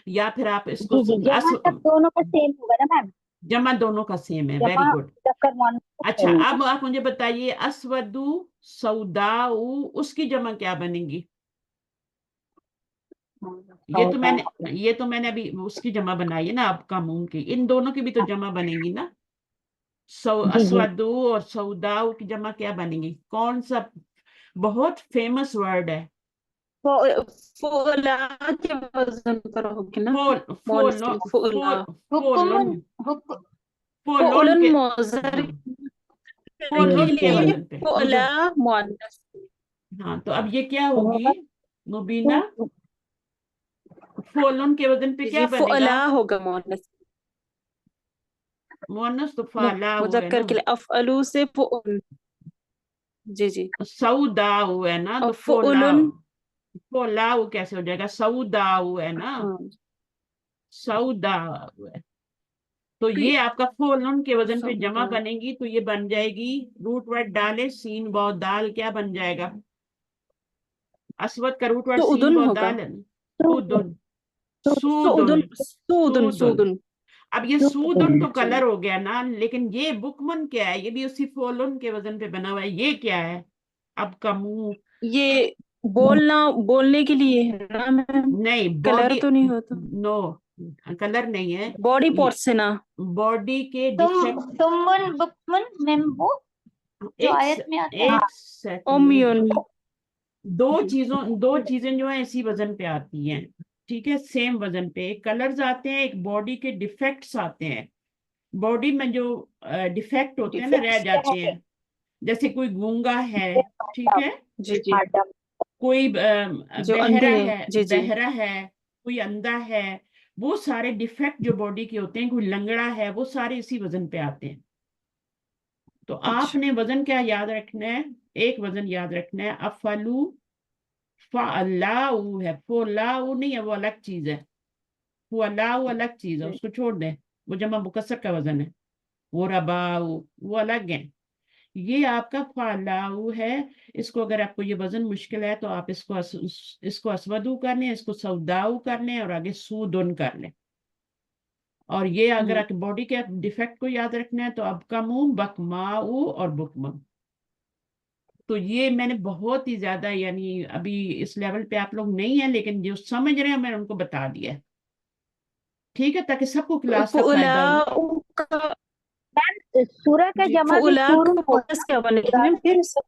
या फिर आप इसको जी जी जमा तब दोनों का सेम होगा ना मैम। जमा दोनों का सेम है, वेरी जमा गुड। मुजक्कर मुअन्नस अच्छा, सेम अब आप मुझे बताइए अस्वदु सऊदाऊ, उसकी जमा क्या बनेगी? ये तो मैंने अभी उसकी जमा बनाई है ना, अब का मुंह की, इन दोनों की भी तो जमा बनेगी ना। जी जी अस्वदु और सऊदाऊ की जमा क्या बनेगी? कौन सा बहुत फेमस वर्ड है? फोला के वजन पर होगी ना, फोल, मोनस के फोलो, लिए फोला, फोलोन, फोलोन फोलन के, मोजर हाँ, के फोलोन के लिए वजन पे फोला मोनस। हाँ, तो अब ये क्या होगी मुबीना? फोलोन के वजन पे जी क्या जी बनेगा? फोला होगा मोनस, मुअन्नस तो फाला हुआ है मुजक्कर ना, के लिए अफअलू से फोल। जी जी सऊदाऊ है ना, तो और फोला, फोलन। फोलाऊ कैसे हो जाएगा? सऊदाऊ है ना, हाँ सऊदाऊ है। तो ये आपका फोलन के वजन पे जमा सऊदा। बनेगी, तो ये बन जाएगी, रूट वर्ड डाले सीन बौ दाल, क्या बन जाएगा? अस्वद का रूट वर्ड तो सीन उदुन बौ होगा, दाल है ना, सूदुन, सूदुन सूदुन, सूदुन सूदुन। सूदन। अब ये सूदुन तो जी कलर हो गया ना, लेकिन ये बुकमन क्या है? ये भी उसी फोलन के वजन पे बना हुआ है, ये क्या है? अब का मुंह, ये बोलना, बोलने के लिए है ना मैम, नहीं कलर बॉडी, तो नहीं होता, नो कलर नहीं है, बॉडी पार्ट से ना। बॉडी के डिफेक्ट। तुमुन बुकमुन मेम्बू जो एक आयत में आता है। एक सेकंड, ओमियन। दो चीजें जो है इसी वजन पे आती हैं, ठीक है? सेम वजन पे एक कलर्स आते हैं, एक बॉडी के डिफेक्ट्स आते हैं। बॉडी में जो डिफेक्ट होते हैं ना, रह जाते हैं, जैसे कोई गूंगा है, ठीक है? जी जी कोई जो अंधे है। जी जी बहरा है, कोई अंधा है, वो सारे डिफेक्ट जो बॉडी के होते हैं, कोई लंगड़ा है, वो सारे इसी वजन पे आते हैं। तो अच्छा आपने वजन क्या याद रखना है? एक वजन याद रखना है, अफलू फअल्लाउ है, फोलाउ नहीं है, वो अलग चीज है, फअल्लाउ अलग चीज है, उसको छोड़ दें, वो जमा मुकस्सर का वजन है, वो रबाउ वो अलग है। ये आपका फालाऊ है। इसको अगर आपको ये वजन मुश्किल है तो आप इसको अस्वदू कर लें, इसको सौदाऊ कर लें, और आगे सूदुन कर लें। और ये अगर आपकी बॉडी के डिफेक्ट को याद रखना है तो अब कमू, बकमाऊ और बुकमम। तो ये मैंने बहुत ही ज्यादा, यानी अभी इस लेवल पे आप लोग नहीं है, लेकिन जो समझ रहे हैं मैंने उनको बता दिया है। ठीक है, ताकि सबको क्लास का फायदा हो। फुलाउ का मैम सूरा का जी, जमा भी फुला सुर का होता मोनस क्या बनेगी है। मैम? फिर से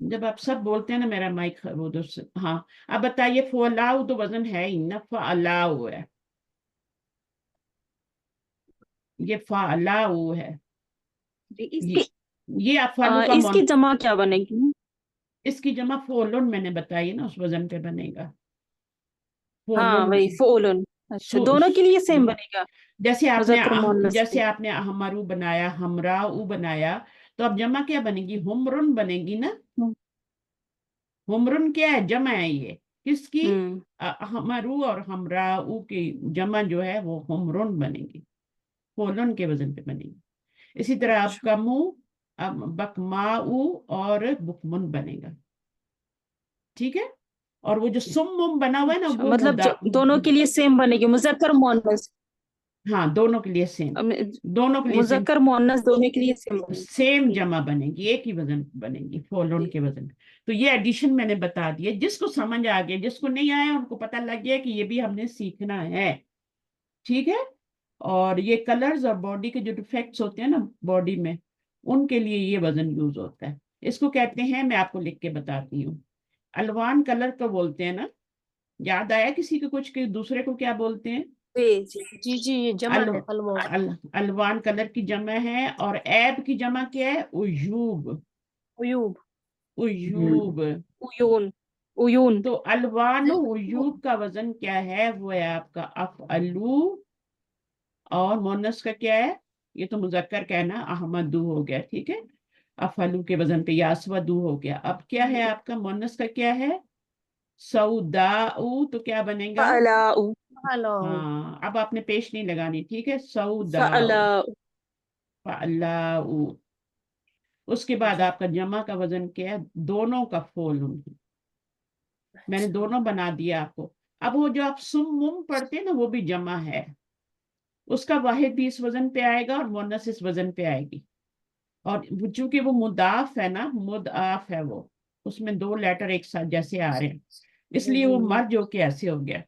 जब आप सब बोलते हैं ना, मेरा माइक वो हाँ, अब बताइए, फलाउ तो वजन है ही ना, फलाउ है, ये फलाउ है। इसकी ये अफालू का इसकी जमा क्या बनेगी? इसकी जमा फोलन मैंने बताई ना, उस वजन पे बनेगा हाँ फोलन। वही फोलन। अच्छा, दोनों के लिए सेम बनेगा? जैसे मुजक्कर मुअन्नस पे। आपने हमरू बनाया, हमराऊ बनाया, तो अब जमा क्या बनेगी? हुमरुन बनेगी ना। हुमरुन क्या है? जमा है ये किसकी? हम्म। हमरू और हमराऊ की जमा जो है वो हुमरुन बनेगी, फोलन के वजन पे बनेगी। इसी तरह आपका मुंह, अब बकमाऊ और बुकमुन बनेगा, ठीक है। और वो जो सुम बना हुआ है ना, अच्छा, वो मतलब जो दोनों के लिए सेम बनेगी, मुजक्कर मुअन्नस। हाँ, दोनों के लिए सेम, दोनों के लिए सेम, मुजक्कर मुअन्नस दोनों के लिए सेम बनेगी। सेम जमा बनेगी, एक ही वजन बनेगी फोलन के वजन। तो ये एडिशन मैंने बता दिए, जिसको समझ आ गया, जिसको नहीं आया उनको पता लग गया कि ये भी हमने सीखना है, ठीक है। और ये कलर्स और बॉडी के जो डिफेक्ट्स होते हैं ना बॉडी में, उनके लिए ये वजन यूज होता है। इसको कहते हैं, मैं आपको लिख के बताती हूँ, अलवान कलर को बोलते हैं ना। याद आया किसी को कुछ कि दूसरे को क्या बोलते हैं? जी ये जमा है अलवान। अलवान कलर की जमा है। और ऐब की जमा क्या है? उयूब। उयूब। उयूब। उयून। उयून। तो अलवान उयूब का वजन क्या है? वो है आपका अफअलू। और मोनस का क्या है? ये तो मुजक्कर का है ना, अहमदू हो गया, ठीक है। अफअलू के वजन पे यासवदू हो गया। अब क्या है आपका मोनस का? क्या है? सऊदाऊ। तो क्या बनेगा? फअलाउ। हाँ, अब आपने पेश नहीं लगानी, ठीक है। सऊदाऊ, फअलाउ। फअलाऊ। उसके बाद आपका जमा का वजन क्या है? दोनों का फोल। मैंने दोनों बना दिया आपको। अब वो जो आप सुम पढ़ते हैं ना, वो भी जमा है, उसका वाहिद भी इस वजन पे आएगा और मुन्नस इस वजन पे आएगी। और चूंकि वो मुदाफ है ना, मुदाफ है वो, उसमें दो लेटर एक साथ जैसे आ रहे हैं, इसलिए वो मर्ज होके ऐसे हो गया।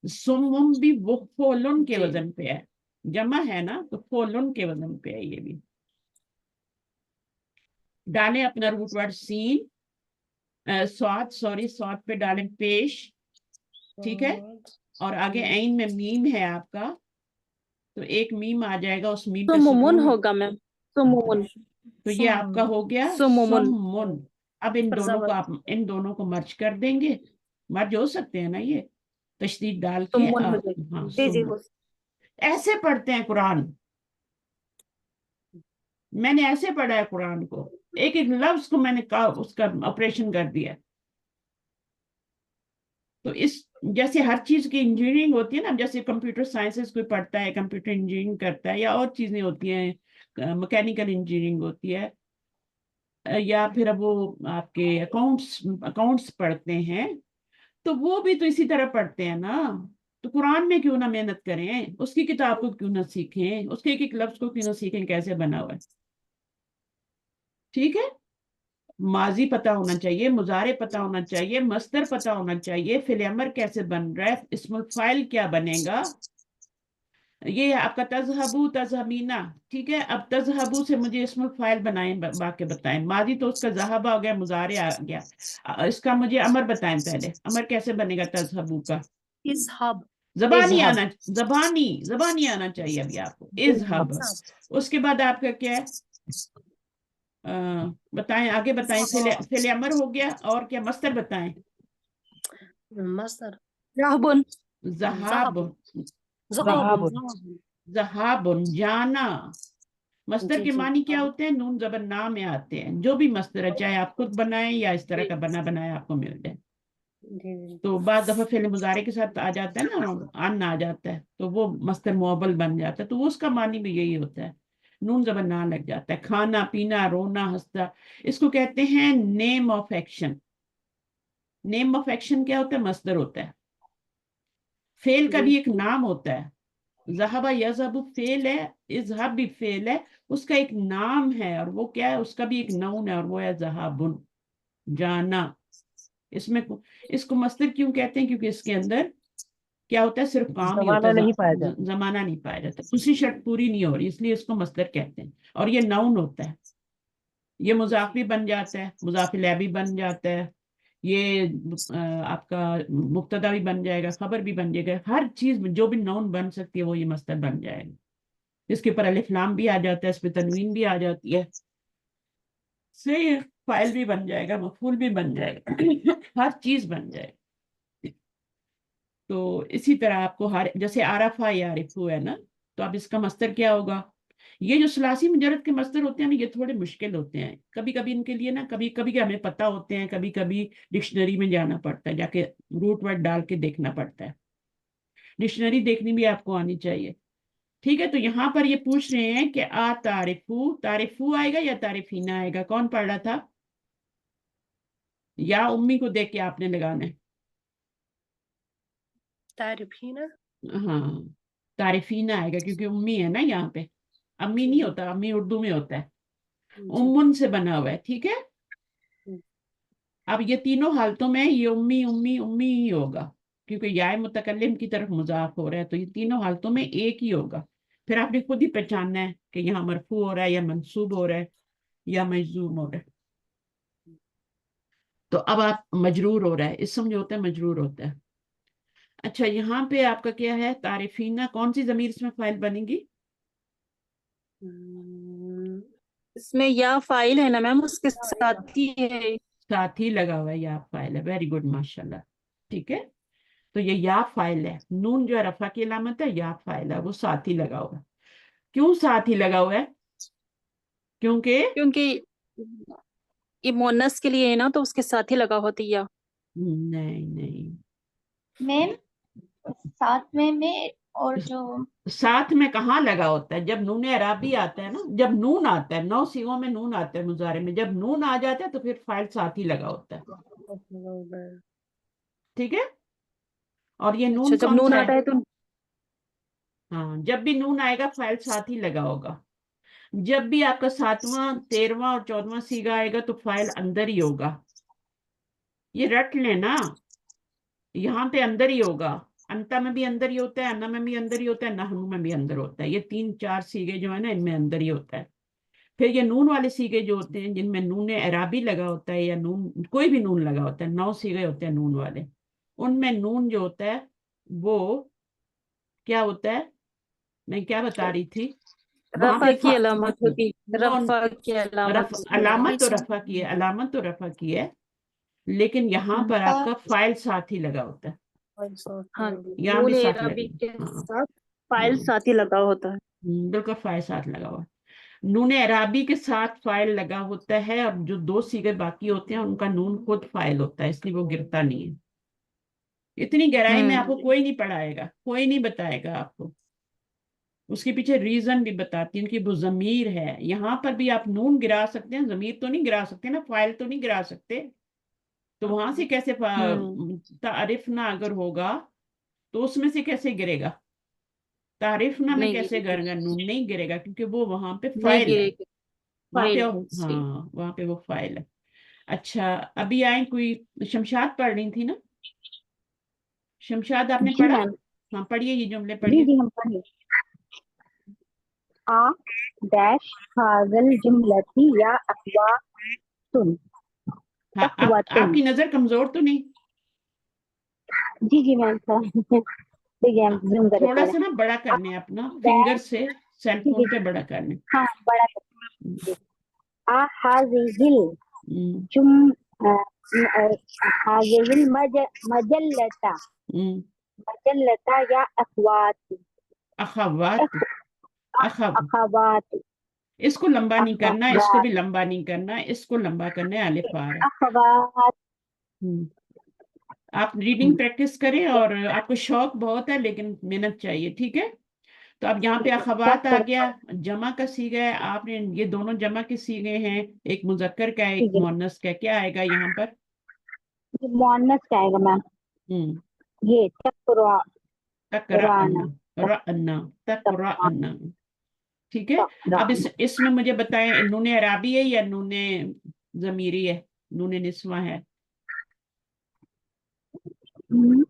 सुम भी वो फोलन के वजन पे है, जमा है ना, तो फोलन के वजन पे है ये भी। डालें अपना रूट वर्ड सीन, स्वाद, सॉरी, स्वाद पे डालें पेश, ठीक है। और आगे ऐन में मीम है आपका, तो एक मीम आ जाएगा, उस मीम पे सुमुमुन सुकून। होगा मैम। सुमुमुन। तो ये आपका हो गया सुमुमुन। सुमुन। अब इन दोनों को आप इन दोनों को मर्ज कर देंगे, मर्ज हो सकते हैं ना ये, तशदीद डाल के। सुमुन हो हाँ, जाएगी। जी जी सुमुन। ऐसे पढ़ते हैं कुरान, मैंने ऐसे पढ़ा है कुरान को, एक एक लफ्ज को मैंने कहा, उसका ऑपरेशन कर दिया। तो इस जैसे हर चीज की इंजीनियरिंग होती है ना, जैसे कंप्यूटर साइंसेस कोई पढ़ता है, कंप्यूटर इंजीनियरिंग करता है, या और चीजें होती हैं, मैकेनिकल इंजीनियरिंग होती है, या फिर अब वो आपके अकाउंट्स अकाउंट्स पढ़ते हैं, तो वो भी तो इसी तरह पढ़ते हैं ना। तो कुरान में क्यों ना मेहनत करें, उसकी किताब को क्यों ना सीखें, उसके एक एक लफ्ज को क्यों ना सीखें कैसे बना हुआ है, ठीक है। माजी पता होना चाहिए, मुजारे पता होना चाहिए, मस्दर पता होना चाहिए, फिल अमर कैसे बन रहा है, इस्मुल फाइल क्या बनेगा। ये आपका तजहबू, तजहमीना, ठीक है। अब तजहबू से मुझे इस्मुल फाइल बनाएं, बाकी बताएं। माजी तो उसका जहाबा हो गया, मुजारे आ गया, इसका मुझे अमर बताएं पहले। अमर कैसे बनेगा तजहबू का? इज़हाब। जबानी आना, जबानी आना चाहिए अभी आपको, इज़हब। उसके बाद आपका क्या है? बताएं, आगे बताएं। फिल अमर हो गया, और क्या? मस्तर बताएं। मस्तर। राहबुन। जहाब, जहाबुन, जाना। मस्तर के मानी क्या होते हैं? नून जबर ना में आते हैं, जो भी मस्तर है, चाहे आप खुद बनाएं या इस तरह का बना बनाया आपको मिल जाए। तो बाद दफा फिल मुजारे के साथ आ जाता है ना, अन आ जाता है, तो वो मस्तर मुअव्वल बन जाता है, तो वो उसका मानी भी यही होता है, नून जबर ना लग जाता है। खाना पीना, रोना हंसता, इसको कहते हैं name of action. Name of action क्या होता है? मस्दर होता है। फेल का भी एक नाम होता है, ज़हबा यज़हबु फेल है, इज़हब भी फेल है, उसका एक नाम है, और वो क्या है? उसका भी एक नाउन है, और वो है ज़हाबुन, जाना। इसको मस्दर क्यों कहते हैं, क्योंकि इसके अंदर क्या होता है, सिर्फ काम ही होता जमाना है, नहीं पाया जाता। जमाना नहीं पाया जाता, दूसरी शर्त पूरी नहीं हो रही, इसलिए इसको मस्दर कहते हैं। और ये नाउन होता है, ये मुजाफ भी बन जाता है, मुजाफ इलैह भी बन जाता है, ये आपका मुब्तदा भी बन जाएगा, खबर भी बन जाएगा, हर चीज में जो भी नाउन बन सकती है वो ये मस्दर बन जाएगा। इसके ऊपर अलिफ लाम भी आ जाता है, इस पे तनवीन भी आ जाती है, से फाइल भी बन जाएगा, मफूल भी बन जाएगा, हर चीज बन जाएगी। तो इसी तरह आपको हर, जैसे आरफा या आरिफू है ना, तो अब इसका मस्दर क्या होगा। ये जो सलासी मुजर्रद के मस्दर होते हैं ना, ये थोड़े मुश्किल होते हैं, कभी कभी इनके लिए ना, कभी कभी हमें पता होते हैं, कभी कभी डिक्शनरी में जाना पड़ता है, जाके रूट वर्ड डाल के देखना पड़ता है, डिक्शनरी देखनी भी आपको आनी चाहिए। ठीक है, तो यहाँ पर ये पूछ रहे हैं कि आ तारिफू, तारिफू आएगा या तारिफीना आएगा, कौन पढ़ रहा था, या उम्मी को देख के आपने लगाना है। तारिफीना। हाँ, तारिफीना आएगा, क्योंकि उम्मी है ना यहाँ पे, अम्मी नहीं होता, अम्मी उर्दू में होता है, उम्मुन से बना हुआ है। ठीक है, अब ये तीनों हालतों में ये उम्मी उम्मी उम्मी ही होगा, क्योंकि याए मुतकल्लिम की तरफ मुजाफ हो रहा है, तो ये तीनों हालतों में एक ही होगा। फिर आपने खुद ही पहचानना है कि यहाँ मरफू हो रहा है या मंसूब हो रहा है या मजजूम हो रहा है। तो अब आप मजरूर हो रहा है, इसम जो होता है मजरूर होता है। अच्छा, यहाँ पे आपका क्या है, तारिफीना, कौन सी जमीर इसमें फाइल बनेगी, इसमें या फाइल है ना मैम, उसके साथ ही है। साथ ही लगा हुआ है, या फाइल है, वेरी गुड माशाल्लाह। ठीक है, तो ये या फाइल है, नून जो है रफा की अलामत है, या फाइल है, वो साथ ही लगा हुआ है। क्यों साथ ही लगा हुआ है, क्योंकि क्योंकि ये मोनस के लिए है ना, तो उसके साथ ही लगा होती या। नहीं नहीं, मैम साथ में और जो साथ में कहाँ लगा होता है, जब नून अराबी आता है ना, जब नून आता है, 9 सीगों में नून आता है मुजारे में, जब नून आ जाता है तो फिर फाइल साथ ही लगा होता है। ठीक है, और ये अच्छा, नून जब कौन नून सा आता है, है तो हाँ, जब भी नून आएगा फाइल साथ ही लगा होगा। जब भी आपका 7वां 13वां और 14वां सीगा आएगा तो फाइल अंदर ही होगा, ये रट लेना, यहाँ पे अंदर ही होगा, अंता में भी अंदर ही होता है, अन्ना में भी अंदर ही होता है, नहनु में भी अंदर होता है, ये 3 4 सीगे जो है ना, इनमें अंदर ही होता है। फिर ये नून वाले सीगे जो होते हैं, जिनमें नून अराबी लगा होता है, या नून कोई भी नून लगा होता है, 9 सीगे होते हैं नून वाले, उनमें नून जो होता है वो क्या होता है, मैं क्या बता रही थी, वहां रफा पे की अलामत होती, वो रफा की अलामत उसमें अलामत तो होती। रफा की है, अलामत तो रफा की है, लेकिन यहाँ पर आपका फाइल साथ ही लगा होता है, हाँ, यहाँ भी नून साथ अरबी के लगा, हाँ साथ फाइल हाँ, साथ ही लगा होता है। बिल्कुल फाइल साथ लगा हुआ है। नून अराबी के साथ फाइल लगा होता है, और जो 2 सीगे बाकी होते हैं उनका नून खुद फाइल होता है, इसलिए वो गिरता नहीं है। इतनी गहराई में आपको कोई नहीं पढ़ाएगा, कोई नहीं बताएगा आपको, उसके पीछे रीजन भी बताती हूँ कि वो जमीर है, यहाँ पर भी आप नून गिरा सकते हैं, जमीर तो नहीं गिरा सकते ना, फाइल तो नहीं गिरा सकते, तो वहां से कैसे तारिफ ना अगर होगा तो उसमें से कैसे गिरेगा, तारिफ ना में नहीं कैसे गिरेगी, गिरेगा, नून नहीं गिरेगा, क्योंकि वो वहां पे नहीं फाइल है, गिरेगी, वहां पे, फाइल है सही। हाँ वहां पे वो फाइल है। अच्छा, अभी आए कोई, शमशाद पढ़ रही थी ना, शमशाद आपने जी पढ़ा, मैम। हाँ पढ़िए, ये जुमले जी पढ़िए। जी हम पढ़े। आ डैश हाजल जुमलती या अखवातुन। हाँ, अखवातुन। आपकी नजर कमजोर तो नहीं, जी जी मैम ठीक है, हम हाँ, जूम कर थोड़ा रहे सा ना बड़ा हैं। करने अपना फिंगर डैश। से, सेल जी फोन जी पे बड़ा करने। हाँ, बड़ा कर। आ हाजिल हम्म, जुम हाजिल मजल्लता हम्म, मजल्लता या अखवात। अखवात, अखव, अखवात। इसको लंबा नहीं करना, इसको अखवात। भी लंबा नहीं करना, इसको लंबा करना है, अलिफ आ रहा है। अखवात। आप रीडिंग प्रैक्टिस करें, और आपको शौक बहुत है लेकिन मेहनत चाहिए, ठीक है। तो अब यहाँ पे अखवात आ गया, जमा का सीगा है, आपने ये दोनों जमा के सीगे हैं, एक मुजक्कर का एक ठीक है, मुअन्नस का, क्या आएगा यहाँ पर, ये मोहन्नस का आएगा मैम। हम्म, ये तकरा तकराअन्ना, तक रअन्ना, तक तकराअन्ना। ठीक है, अब इसमें मुझे बताएं, नूने अराबी है या नूने जमीरी है, नूने निस्वा है, नून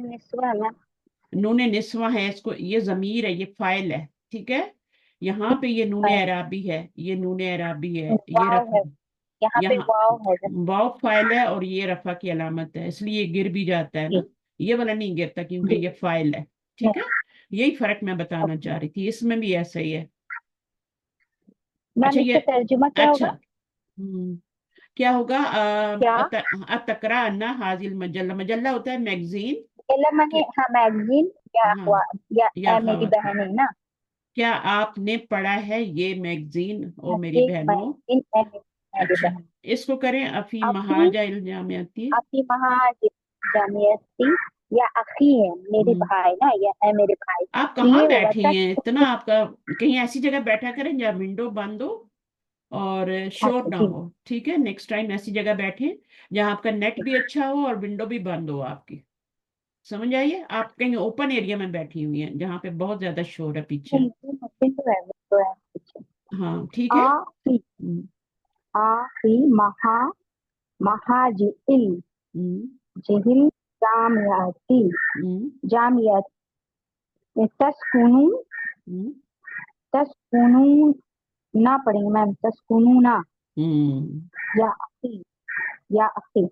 निस्वा मैम। नून निस्वा है, इसको ये जमीर है, ये फाइल है, ठीक है। यहाँ पे ये नून अराबी है, ये नून अराबी है, ये वाव है, रफा, यहाँ पे यहाँ वाव है वाव फाइल है और ये रफा की अलामत है, इसलिए ये गिर भी जाता है ना, ये वाला नहीं गिरता क्योंकि ये फाइल है, ठीक है। यही फर्क मैं बताना चाह रही थी, इसमें भी ऐसा ही है। मैम अच्छा इसका ये, तर्जुमा क्या अच्छा होगा? क्या होगा, क्या? अतकरा अन्ना हाजिल मजल्ला, मजल्ला होता है मैगजीन, मैंने हाँ मैगजीन या हाँ या या मेरी खबर, बहन है ना। क्या आपने पढ़ा है ये मैगजीन ओ मेरी ये बहनों। मैगजीन मेरी अच्छा, बहन। इसको करें अफी अखी, महाजा इल्जामियाती, अखी महाजामियती, या अखी है मेरे भाई ना, या है मेरे भाई। आप तो ये कहाँ होगा बैठी हैं इतना, आपका कहीं ऐसी जगह बैठा करें जहाँ विंडो बंद हो और शोर ना जी हो, ठीक है। नेक्स्ट टाइम ऐसी जगह बैठे जहाँ आपका नेट भी अच्छा हो और विंडो भी बंद हो आपकी, समझ आइए। आप कहीं ओपन एरिया में बैठी हुई हैं जहाँ पे बहुत ज्यादा शोर है पीछे, विंडो है पीछे। हाँ ठीक है। आखी, हम्म, आखी महाजिल हम्म, जिहिल जामियाती, हम्म, जामियात तस्कुनू, हम्म, तस्कुनू ना पढ़ेंगे मैम, तस्कुनू ना, हम्म। या अखी, या अखी।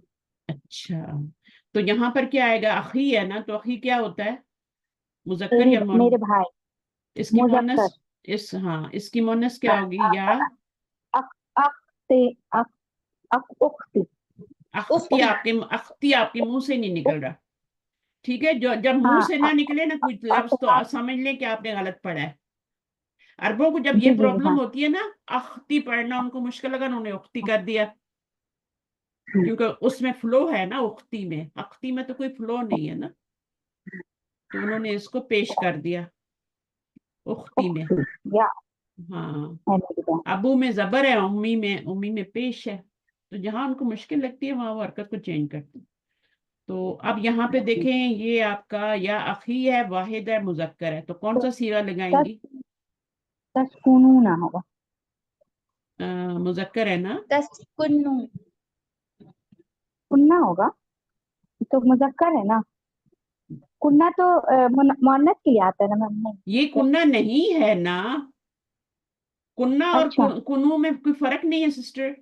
अच्छा, तो यहाँ पर क्या आएगा, अखी है ना, तो अखी क्या होता है, मुजक्कर मेरे या मेरे मोन, भाई, इसकी मोनस, मुजक्कर। इस हाँ इसकी मोनस क्या होगी, या अख अख्ते अख अख उख्ती, अख्ती, अख्ती आपके मुंह से नहीं निकल रहा, ठीक है। जो जब मुंह हाँ से ना निकले ना कुछ लफ्ज तो अख्ताब। समझ लें कि आपने गलत पढ़ा है। अरबों को जब ये जी जी जी प्रॉब्लम हाँ। होती है ना, अख्ती पढ़ना उनको मुश्किल लगा, उन्होंने उख्ती कर दिया, क्योंकि उसमें फ्लो है ना उख्ती में, अख्ती में तो कोई फ्लो नहीं है ना, तो उन्होंने इसको पेश कर दिया उख्ती में। उख्ती या हाँ, है मेरी बहन। अबू में जबर है, उम्मी में पेश है, तो जहां उनको मुश्किल लगती है वहां वो हरकत को चेंज करते हैं। तो अब यहाँ पे देखें, ये आपका या अखी है, वाहिद है, मुजक्कर है, तो कौन सा सीगा लगाएंगी, तस्कुनू ना होगा, मुजक्कर है ना, तस्कुन्नु, कुन्ना होगा, तो मुजक्कर है ना। कुन्ना तो मुअन्नस के लिए आता है ना मैम, नहीं। ये कुन्ना नहीं है ना, कुन्ना और अच्छा कुनू में कोई फर्क नहीं है सिस्टर।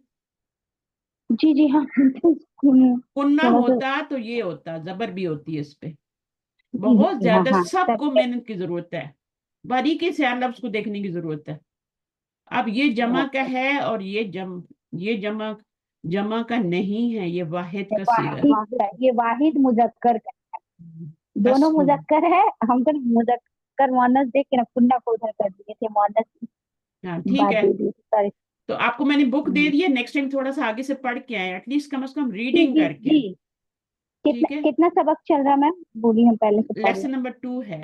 जी जी हाँ तस्कुनू, कुन्ना थोड़ा सा। होता तो ये होता, जबर भी होती है इस पे, जी जी बहुत जी हाँ ज्यादा, हाँ सबको मेहनत की जरूरत है, बारीकी से हर लफ्ज को देखने की जरूरत है। अब ये जमा का है और ये जमा, जमा का नहीं है, ये वाहिद का सीगा है। ये वाहिद मुजक्कर का, दोनों तस्कुन, मुजक्कर है। हम तो मुजक्कर मुअन्नस देख के ना कुन्ना को उधर कर दिए थे, मुअन्नस हाँ ठीक बात है। दे दी, सॉरी। तो आपको मैंने बुक दे दी है, नेक्स्ट टाइम थोड़ा सा आगे से पढ़ के आए, एटलीस्ट कम से कम जी रीडिंग जी करके, जी। कितना ठीक है। कितना सबक चल रहा है मैम, बोलिए, हम पहले से पढ़ लेसन नंबर 2 है,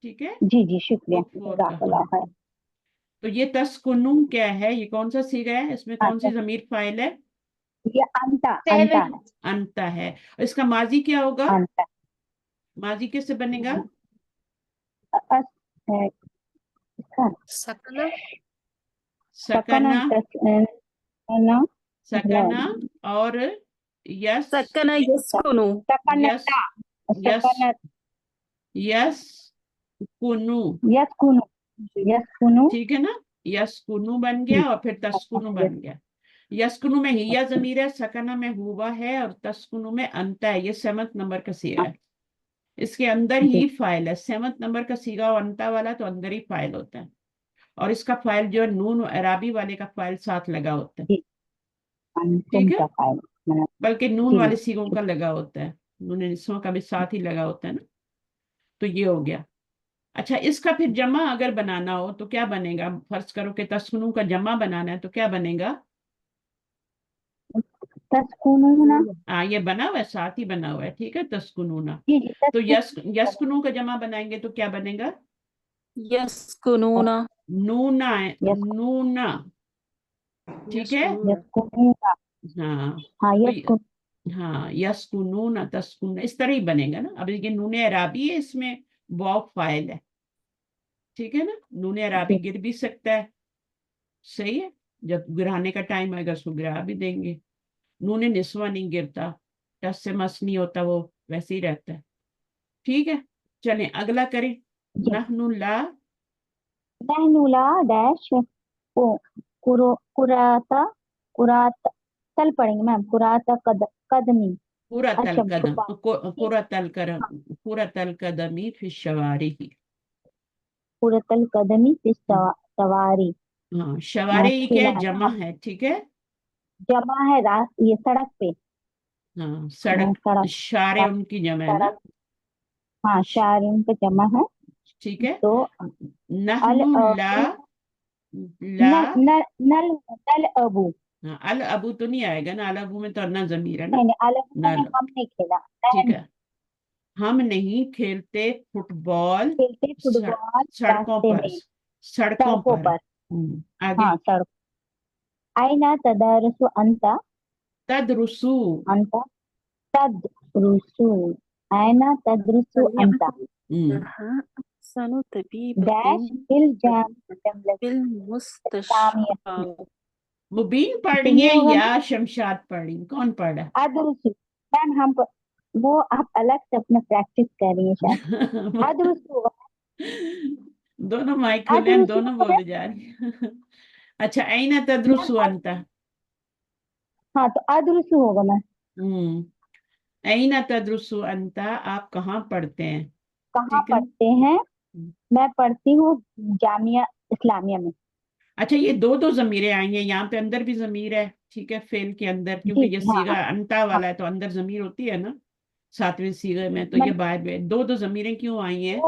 ठीक है, लें। जी जी शुक्रिया, बुक 4 का, जज़ाकल्लाह हाँ। खैर। तो ये तस्कुनु क्या है, ये कौन सा सीगा है, इसमें कौन सी अच्छा, जमीर फाइल है, ये अंता अंता सेवन, है, अंता है। और इसका माजी क्या होगा, अंता। माजी किससे बनेगा, अस है इसका सकना, सकना सकना, ना, सकना और यस, सकना यस्कुनु, यस, सकनता, यस, सकनत, यस कुनु, यस्कुनु, यस्कुनु। ठीक है ना, यस्कुनु बन गया और फिर तस्कुनु बन गया। यस्कुनु में हिया जमीर है, सकना में हुआ है और तस्कुनु में अंता है, ये 7th नंबर का सीगा है, इसके अंदर ही फाइल है, 7th नंबर का सीगा और अंता वाला तो अंदर ही फाइल होता है, और इसका फाइल जो है नून अराबी वाले का फाइल साथ लगा होता है, अंतुम ठीक है, का फाइल मैंने। बल्कि नून जी वाले सीगों का लगा होता है, नून निस्वां का भी साथ ही लगा होता है ना। तो ये हो गया। अच्छा, इसका फिर जमा अगर बनाना हो तो क्या बनेगा, फर्ज करो कि तस्कुनु का जमा बनाना है तो क्या बनेगा, तस्कुनूना। हाँ ये बना हुआ है, साथ ही बना हुआ है, ठीक है, तस्कुनूना। जी जी तो यस्कुनु का जमा बनाएंगे तो क्या बनेगा, यस्कुनूना, नूना है, नूना, ठीक है, यस्कुनूना। हाँ। हाँ तो यस्कुन। हाँ यस्कुनूना तस्कुन इस तरह ही बनेगा ना। अब ये नूने अराबी है, इसमें वाव फाइल है, ठीक है ना, नूने अराबी गिर भी सकता है, सही है, जब गिराने का टाइम आएगा उसको गिरा भी देंगे। नूने निस्वा नहीं गिरता, टस से मस नहीं होता, वो वैसे ही रहता है। ठीक है, चलें अगला करें। जी। नहनु ला नहनु ला डैश कुराता कुरात तल पढ़ेंगे मैम, कुराता कदमी। पूरा तल अच्छा कदम, छुपा, पूरा तल करम, पूरा तल कदमी फिर शवारी ही। कुरतल कदमी फिर सवारी। हाँ, शवारी क्या है, खिलाना, जमा है, ठीक है। जमा है ये सड़क पे। हाँ, सड़क, सड़क, शारे उनकी जमा है ना। सड़क, हाँ शारिन पे जमा है। ठीक है, तो नहनु ला ला नल नल नल नल अबू, हाँ, अल अबू तो नहीं आएगा ना, अल अबू में तो अन्ना जमीर है ना। नहीं नहीं, अलग में नल, हम नहीं खेला। ठीक है, हम नहीं खेलते फुटबॉल खेलते फुटबॉल सड़कों रास्ते पर, में, सड़कों सड़कों पर। पर। आगे, हाँ सड़क। आईना तदरसु अंता, तदरुसु, अंता तदरुसु, आईना तदरुसु अंता हम्म, सनुतबीब डैश फिल जामिया बिलमुस्तशफा। मुबीन पढ़ तो रही ये है होगा या शमशाद पढ़ रही, कौन पढ़ रहा अदरुसु। मैम हम वो आप अलग से अपना प्रैक्टिस कर रही है शायद। है? अदरुसु होगा, दोनों माइक खुले हैं, अदरुसु दोनों होगा। बोले जा रही है। अच्छा, ऐना तदरुसु अंता। हाँ तो अदरुसु होगा मैम। ऐना तदरुसु अंता, आप कहाँ पढ़ते हैं, कहाँ ठीक है। पढ़ते हैं? मैं पढ़ती हूँ जामिया इस्लामिया में। अच्छा, ये दो दो जमीरें आई हैं, यहाँ पे अंदर भी जमीर है, ठीक है, फेल के अंदर, जी क्योंकि ये हाँ सीगा अंता हाँ। वाला है तो अंदर जमीर होती है ना, सातवें सीगे में, तो ये मैंने बाहर में दो दो जमीरें क्यों आई हैं?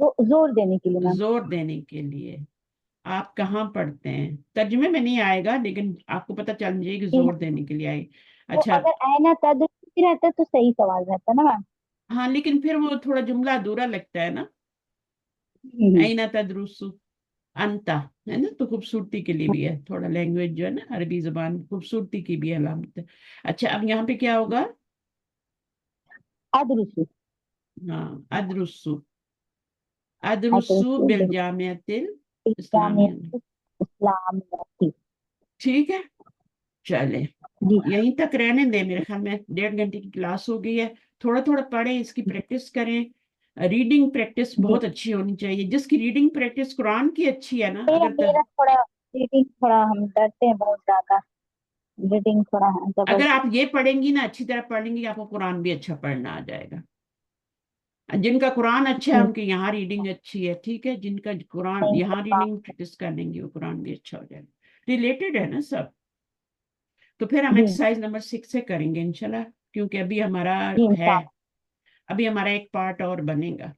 वो जोर देने के लिए मैम। जोर देने के लिए। आप कहाँ पढ़ते हैं, तर्जुमे में नहीं आएगा, लेकिन आपको पता चल जाए कि जी हाँ। जोर देने के लिए आई। तो अच्छा, अगर आयना तदरुसु रहता तो सही सवाल रहता ना मैम। हाँ, लेकिन फिर वो थोड़ा जुमला अधूरा लगता है ना। हम्म, ऐना तदरुसु अंता, है ना, तो खूबसूरती के लिए भी है, थोड़ा लैंग्वेज जो है ना, अरबी जबान खूबसूरती की भी अलामत है। अच्छा, अब यहाँ पे क्या होगा? अदरुसु, हाँ, अदरुसु, अदरुसु अदरुसु बिल जामियातिल जामिया इस्लामिया। इस्लामिया की। ठीक है, चले जी यहीं तक रहने दे, मेरे ख्याल में 1.5 घंटे की क्लास हो गई है। थोड़ा थोड़ा पढ़ें, इसकी प्रैक्टिस करें। रीडिंग प्रैक्टिस जी। बहुत अच्छी होनी चाहिए, जिसकी रीडिंग प्रैक्टिस कुरान की अच्छी है ना, मेरा अगर मेरा थोड़ा रीडिंग, थोड़ा हम डरते हैं बहुत ज्यादा, रीडिंग थोड़ा है अगर जबरदस्त। आप ये पढ़ेंगी ना, अच्छी तरह पढ़ लेंगी, आपको कुरान भी अच्छा पढ़ना आ जाएगा। जिनका कुरान अच्छा है जी उनकी यहाँ रीडिंग अच्छी है, ठीक है, जिनका कुरान नहीं यहाँ पता। रीडिंग प्रैक्टिस कर लेंगी वो कुरान भी अच्छा हो जाएगा। रिलेटेड है ना सब। तो फिर हम जी एक्सरसाइज नंबर 6 से करेंगे इंशाल्लाह, क्योंकि अभी हमारा जी है, इंशाल्लाह। अभी हमारा एक पार्ट और बनेगा।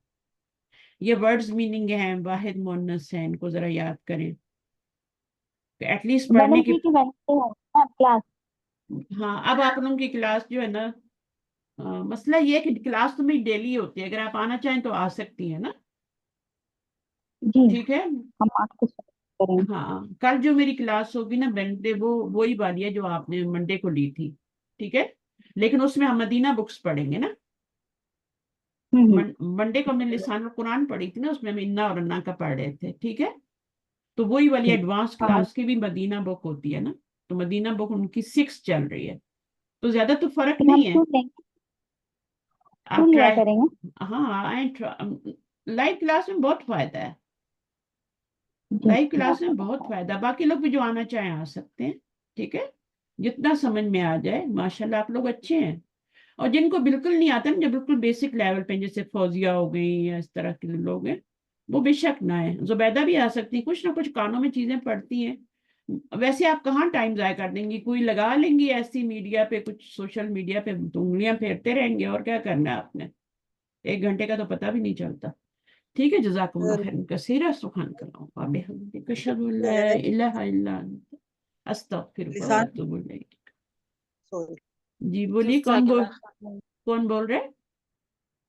ये वर्ड्स मीनिंग है, वाहिद मुअन्नस है, इनको जरा याद करें, तो एटलीस्ट पढ़ने डबल के। बी की वैसे है मैम क्लास। हाँ, अब आप लोगों की क्लास जो है ना, मसला ये है कि क्लास तो मेरी डेली होती है, अगर आप आना चाहें तो आ सकती हैं ना, जी ठीक है। हम आपको करेंगे। हाँ, कल जो मेरी क्लास होगी ना वेडनेसडे, वो वही वाली है जो आपने मंडे को ली थी, ठीक है, लेकिन उसमें हम मदीना बुक्स पढ़ेंगे ना। हम्म, मंडे को हमने लिसान कुरान पढ़ी थी ना, उसमें हम इन्ना और अन्ना का पढ़ रहे थे, ठीक है। तो वही वाली जी एडवांस हाँ क्लास की भी मदीना बुक होती है ना, तो मदीना बुक उनकी 6 चल रही है, तो ज्यादा तो फर्क फिर हम नहीं है। सुन लेंगे, आप सुन लिया ट्राई, करेंगे। हाँ, लाइव क्लास में बहुत फायदा है, जी लाइव क्लास में माशाल्लाह। बहुत फायदा, बाकी लोग भी जो आना चाहें आ सकते हैं, ठीक है, जितना समझ में आ जाए। माशाल्लाह आप लोग अच्छे हैं। और जिनको बिल्कुल नहीं आता ना, जो बिल्कुल बेसिक लेवल पे, जैसे फौजिया हो गई या इस तरह के लोग हैं, वो बेशक ना है, जुबैदा भी आ सकती है, कुछ ना कुछ कानों में चीजें पढ़ती हैं। वैसे आप कहाँ टाइम जाया कर देंगी, कोई लगा लेंगी ऐसी मीडिया पे, कुछ सोशल मीडिया पे तो उंगलियां फेरते रहेंगे, और क्या करना है आपने, 1 घंटे का तो पता भी नहीं चलता। ठीक है, जज़ाकुमुल्लाह खैरन कसीरा, सुब्हानक अल्लाहुम्मा व बिहम्दिक, अशहदु अन ला इलाहा इल्ला अंत, अस्तगफिरुका व लिसान, अतूबु इलैक। सॉरी, जी बोलिए, कौन बोल रहे?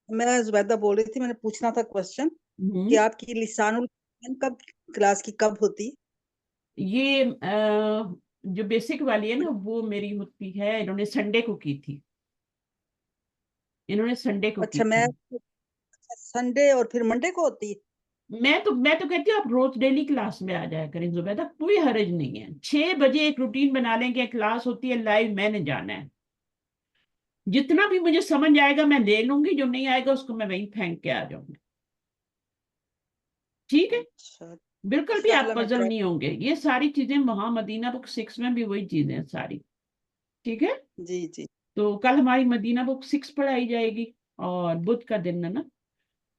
मैं जुबैदा बोल रही थी, मैंने पूछना था क्वेश्चन कि आपकी लिसानुल कब क्लास की कब होती? ये जो बेसिक वाली है ना, वो मेरी होती है, इन्होंने संडे को की थी, इन्होंने संडे को की अच्छा, मैं थी। संडे और फिर मंडे को होती है? मैं तो कहती हूँ आप रोज डेली क्लास में आ जाया करें जुबैदा, कोई हर्ज नहीं है। 6 बजे एक रूटीन बना लें कि क्लास होती है लाइव, मैंने जाना है, जितना भी मुझे समझ आएगा मैं ले लूंगी, जो नहीं आएगा उसको मैं वहीं फेंक के आ जाऊंगी। ठीक है, अच्छा, बिल्कुल भी आप इंशाल्लाह मैं पजल ट्राई। नहीं होंगे। ये सारी चीजें वहां मदीना बुक 6 में भी वही चीजें हैं सारी। ठीक है, जी जी। तो कल हमारी मदीना बुक 6 पढ़ाई जाएगी और बुध का दिन है ना।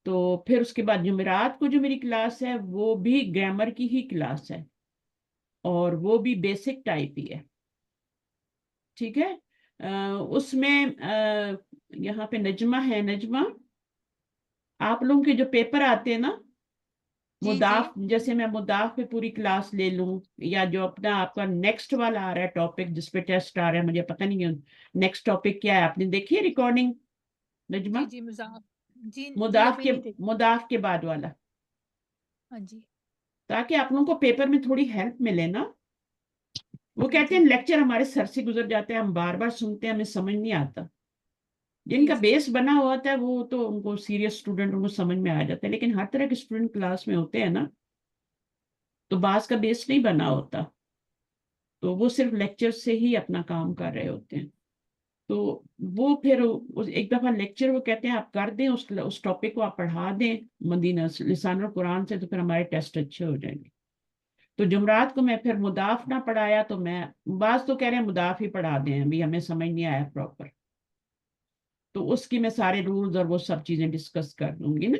तो फिर उसके बाद जुमेरात को जो मेरी क्लास है वो भी ग्रामर की ही क्लास है और वो भी बेसिक टाइप ही है। ठीक है, उसमें यहाँ पे नजमा है। नजमा, आप लोगों के जो पेपर आते हैं ना जी जी मुदाफ, जैसे मैं मुदाफ पे पूरी क्लास ले लूं, या जो अपना आपका नेक्स्ट वाला आ रहा है टॉपिक जिसपे टेस्ट आ रहा है, मुझे पता नहीं है नेक्स्ट टॉपिक क्या है, आपने देखी है रिकॉर्डिंग नजमा? जी मुजाफ जी जी मुदाफ अभी के नहीं थे। मुदाफ के बाद वाला, हाँ जी ताकि आप लोगों को पेपर में थोड़ी हेल्प मिले ना। वो जी कहते जी हैं लेक्चर हमारे सर से गुजर जाते हैं, हम बार बार सुनते हैं, हमें समझ नहीं आता। जी जिनका जी बेस बना हुआ होता है वो तो उनको सीरियस स्टूडेंट उनको समझ में आ जाता है, लेकिन हर तरह के स्टूडेंट क्लास में होते हैं ना, तो बास का बेस नहीं बना होता, तो वो सिर्फ लेक्चर से ही अपना काम कर रहे होते हैं। तो वो फिर एक दफा लेक्चर वो कहते हैं आप कर दें, उस टॉपिक को आप पढ़ा दें मदीना लिसानुल कुरान से, तो फिर हमारे टेस्ट अच्छे हो जाएंगे। तो जुमरात को मैं फिर मुदाफ ना पढ़ाया, तो मैं बाज तो कह रहे हैं मुदाफ ही पढ़ा दें, अभी हमें समझ नहीं आया प्रॉपर, तो उसकी मैं सारे रूल्स और वो सब चीजें डिस्कस कर दूंगी ना,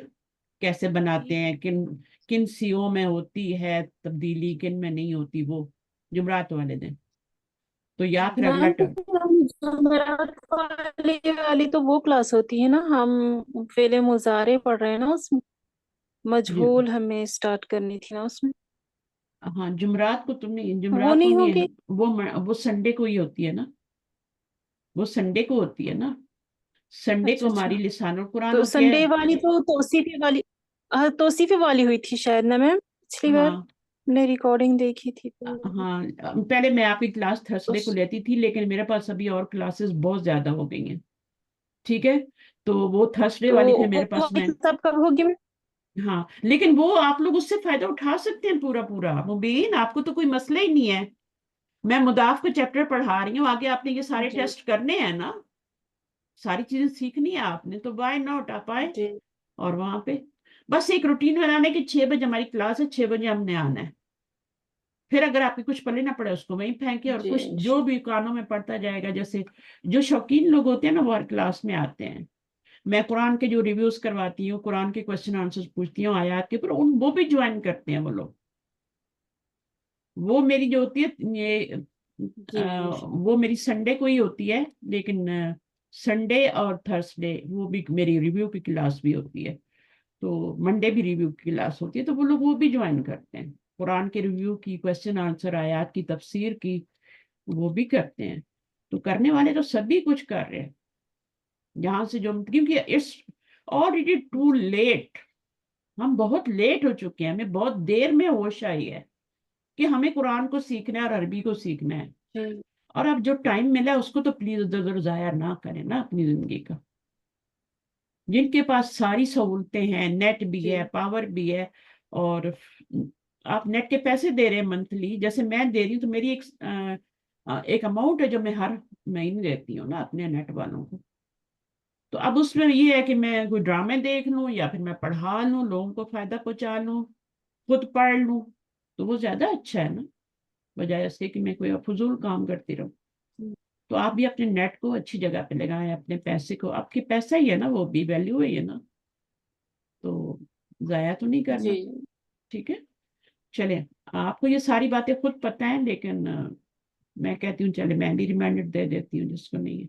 कैसे बनाते जी हैं, किन किन सीओ में होती है तब्दीली, किन में नहीं होती, वो जुमरात वाले दिन। तो या जी फिर अगला मैम टर्म। जुमेरात वाली तो वो क्लास होती है ना, हम फेले मुजारे पढ़ रहे हैं ना उसमें, जी मजहूल हमें स्टार्ट करनी थी ना उसमें। हाँ, जुमरात को तुमने, वो जुमरात को नहीं नहीं है, होगी? वो संडे को ही होती है ना, वो संडे को होती है ना। संडे को अच्छा हमारी अच्छा, लिसानुल कुरान तो होती है। संडे वाली तो तौसीफी वाली, हाँ तौसीफी वाली हुई थी शायद ना मैम, पिछली बार हाँ हमने रिकॉर्डिंग देखी थी तो हाँ, पहले मैं आपकी क्लास थर्सडे को उस लेती थी, लेकिन मेरे पास अभी और क्लासेस बहुत ज्यादा हो गई हैं। ठीक है, तो वो थर्सडे तो वाली फिर वो मेरे पास वाली मैं, तब कब होगी मैम? हाँ लेकिन वो आप लोग उससे फायदा उठा सकते हैं पूरा पूरा मुबीन, आपको तो कोई मसला ही नहीं है। मैं मुदाफ का चैप्टर पढ़ा रही हूँ, आगे आपने ये सारे जी टेस्ट करने हैं ना, सारी चीजें सीखनी है आपने, तो वाई नॉट आप आए जी और वहां पे बस एक रूटीन बनाने की, 6 बजे हमारी क्लास है, 6 बजे हमने आना है। फिर अगर आपके कुछ पढ़े ना पड़े उसको वहीं फेंके, और जी कुछ जो भी कानों में पढ़ता जाएगा, जैसे जो शौकीन लोग होते हैं ना वो हर क्लास में आते हैं। मैं कुरान के जो रिव्यूज करवाती हूँ, कुरान के क्वेश्चन आंसर्स पूछती हूँ आयत के ऊपर, उन वो भी ज्वाइन करते हैं वो लोग। वो मेरी जो होती है ये जी वो मेरी संडे को ही होती है, लेकिन संडे और थर्सडे वो भी मेरी रिव्यू की क्लास भी होती है, तो मंडे भी रिव्यू की क्लास होती है, तो वो लोग वो भी ज्वाइन करते हैं, कुरान के रिव्यू की, क्वेश्चन आंसर, आयत की तफसीर की, वो भी करते हैं। तो करने वाले तो सभी कुछ कर रहे हैं जहां से जो, क्योंकि इट्स ऑलरेडी टू लेट, हम बहुत लेट हो चुके हैं, हमें बहुत देर में होश आई है कि हमें कुरान को सीखना है और अरबी को सीखना है। जी और अब जो टाइम मिला है उसको तो प्लीज इधर उधर जाया ना करें ना अपनी जिंदगी का। जिनके पास सारी सहूलतें हैं, नेट भी जी है, पावर भी है, और आप नेट के पैसे दे रहे हैं मंथली, जैसे मैं दे रही हूँ, तो मेरी एक अमाउंट है जो मैं हर महीने देती हूँ ना अपने नेट वालों को। तो अब उसमें ये है कि मैं कोई ड्रामे देख लूं या फिर मैं पढ़ा लूं, लोगों को फायदा पहुंचा लूं, खुद पढ़ लूं, तो वो ज्यादा अच्छा है ना, बजाय इसके कि मैं कोई फजूल काम करती रहूं। तो आप भी अपने नेट को अच्छी जगह पे लगाएं, अपने पैसे को, आपके पैसा ही है ना, वो भी वैल्यू है ना, तो जाया तो नहीं जी करना। ठीक है, चले, आपको ये सारी बातें खुद पता है, लेकिन मैं कहती हूँ चले मैं भी रिमाइंडर दे देती हूँ जिसको नहीं है।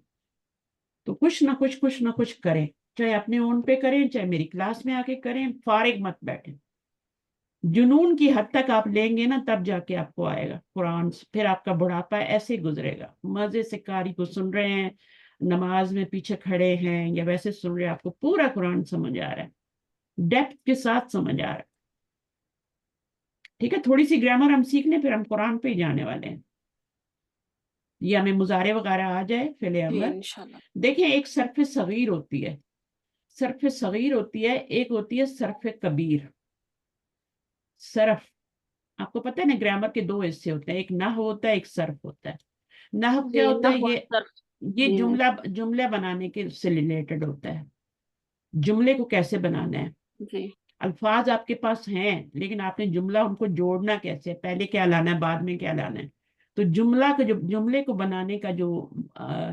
तो कुछ ना कुछ करें, चाहे अपने ओन पे करें, चाहे मेरी क्लास में आके करें, फारिग मत बैठे। जुनून की हद तक आप लेंगे ना तब जाके आपको आएगा कुरान, फिर आपका बुढ़ापा ऐसे गुजरेगा, मजे से कारी को सुन रहे हैं, नमाज में पीछे खड़े हैं या वैसे सुन रहे हैं, आपको पूरा कुरान समझ आ रहा है, डेप्थ के साथ समझ आ रहा है। ठीक है, थोड़ी सी ग्रामर हम सीख लें, फिर हम कुरान पे ही जाने वाले हैं। ये हमें मुजारे वगैरह आ जाए, फेले जी अमल। इंशाल्लाह। देखें, एक सरफ सगीर होती है, सरफ सगीर होती है, एक होती है सरफ कबीर। सरफ, आपको पता है ना ग्रामर के दो हिस्से होते हैं, एक नहव होता है, एक सर्फ होता है। नहव क्या जी होता है, नहवा ये सर्फ। یہ جی میم جملہ بنانے کے سے ریلیٹڈ ہوتا ہے. جملے کو کیسے بنانا ہے. جی الفاظ آپ کے پاس ہیں لیکن آپ نے جملہ ان کو جوڑنا کیسے ہے, پہلے کیا لانا ہے بعد میں کیا لانا ہے. تو جملے کو بنانے کا جو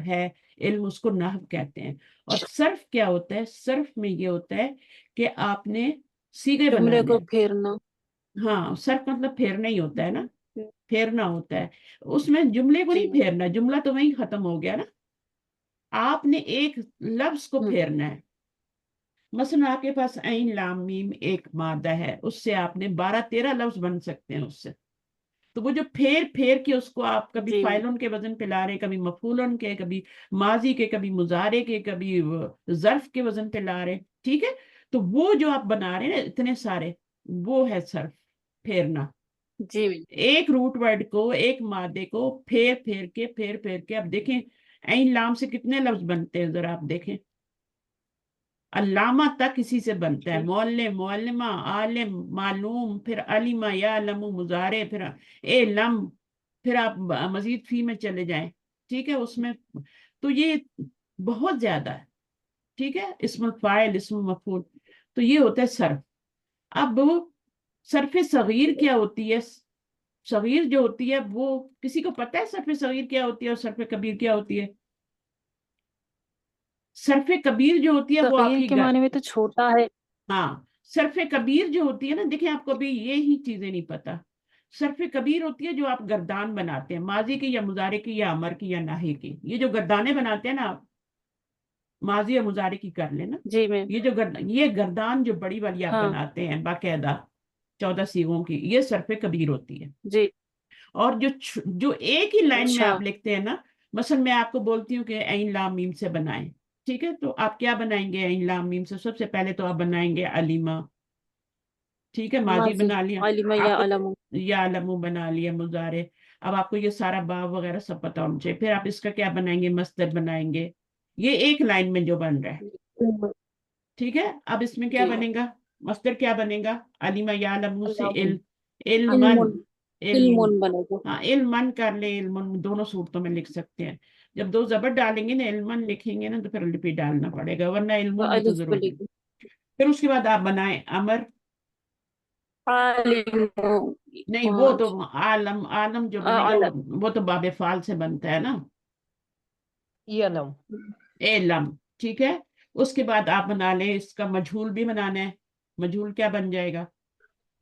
ہے علم, اس کو نحو کہتے ہیں. اور صرف کیا ہوتا ہے, صرف میں یہ ہوتا ہے کہ آپ نے صیغے جملے بنانے کو ہیں. پھیرنا. ہاں, صرف مطلب پھیرنا ہی ہوتا ہے نا, پھیرنا ہوتا ہے. اس میں جملے کو جی نہیں پھیرنا, جملہ تو وہیں ختم ہو گیا نا. آپ نے ایک لفظ کو پھیرنا ہے. مثلا آپ کے پاس عین لام میم ایک مادہ ہے, اس سے آپ نے 12-13 لفظ بن سکتے ہیں اس سے. تو وہ جو پھیر کے اس کو آپ کبھی جی میم فائلن کے وزن پہ لا رہے, کبھی مفعولن کے, کبھی ماضی کے, کبھی مضارع کے, کبھی ظرف کے وزن پہ لا رہے. ٹھیک ہے, تو وہ جو آپ بنا رہے ہیں نا اتنے سارے, وہ ہے صرف پھیرنا. جی میم ایک روٹ ورڈ کو, ایک مادے کو پھیر کے اب دیکھیں عین لام سے کتنے لفظ بنتے ہیں, ذرا آپ دیکھیں. علامہ تک اسی سے بنتا ہے, معلم, معلمہ, عالم, معلوم, پھر علمہ, یعلم, مضارع, پھر علم, پھر آپ مزید فی میں چلے جائیں. ٹھیک ہے, اس میں تو یہ بہت زیادہ ہے. ٹھیک ہے, اسم الفاعل, اسم مفعول, تو یہ ہوتا ہے صرف. اب صرف صغیر کیا ہوتی ہے؟ صغیر جو ہوتی ہے وہ کسی کو پتہ ہے صرف صغیر کیا ہوتی ہے اور صرف کبیر کیا ہوتی ہے؟ صرف کبیر جو ہوتی ہے وہ آپ صغیر کی کے معنی میں تو چھوٹا ہے. ہاں, صرف کبیر جو ہوتی ہے نا, دیکھیں آپ کو ابھی یہی چیزیں نہیں پتا. صرف کبیر ہوتی ہے جو آپ گردان بناتے ہیں, ماضی کی یا مضارع کی یا امر کی یا ناہی کی. یہ جو گردانے بناتے ہیں نا آپ, ماضی اور مضارع کی کر لینا, جی میم. یہ گردان جو بڑی والی آپ ہاں بناتے ہیں باقاعدہ 14 سیغوں کی, یہ صرف کبیر ہوتی ہے. جی اور جو ایک ہی لائن میں اچھا آپ لکھتے ہیں نا, مثلا میں آپ کو بولتی ہوں کہ عین لام میم سے بنائیں. ٹھیک ہے, تو آپ کیا بنائیں گے عین لام میم سے؟ سب سے پہلے تو آپ بنائیں گے علیمہ. ٹھیک ہے, ماضی ماضی بنا لیا عالمہ آپ یا کو, علم. یا علم بنا لیا مضارع. اب آپ کو یہ سارا باب وغیرہ سب پتا ہونا چاہیے. پھر آپ اس کا کیا بنائیں گے؟ مصدر بنائیں گے. یہ ایک لائن میں جو بن رہا ہے. ٹھیک ہے, اب اس میں کیا جی بنے گا؟ مصدر کیا بنے گا؟ علیمہ یعلم سے علم علمن. علم بنے گا. ہاں, علمن کر لیں, علمن دونوں صورتوں میں لکھ سکتے ہیں. جب 2 زبر ڈالیں گے نا, علمن لکھیں گے نا, تو پھر الف ڈالنا پڑے گا, ورنہ علمن ہی تو الف ضرور بنے ہے. گا. پھر اس کے بعد آپ بنائیں امر. عالم نہیں, وہ تو عالم جو بنے گا علم. وہ تو باب فعال سے بنتا ہے نا, یعلم. علم. ٹھیک ہے, اس کے بعد آپ بنا لیں اس کا مجہول بھی بنانا ہے. مجہول کیا بن جائے گا؟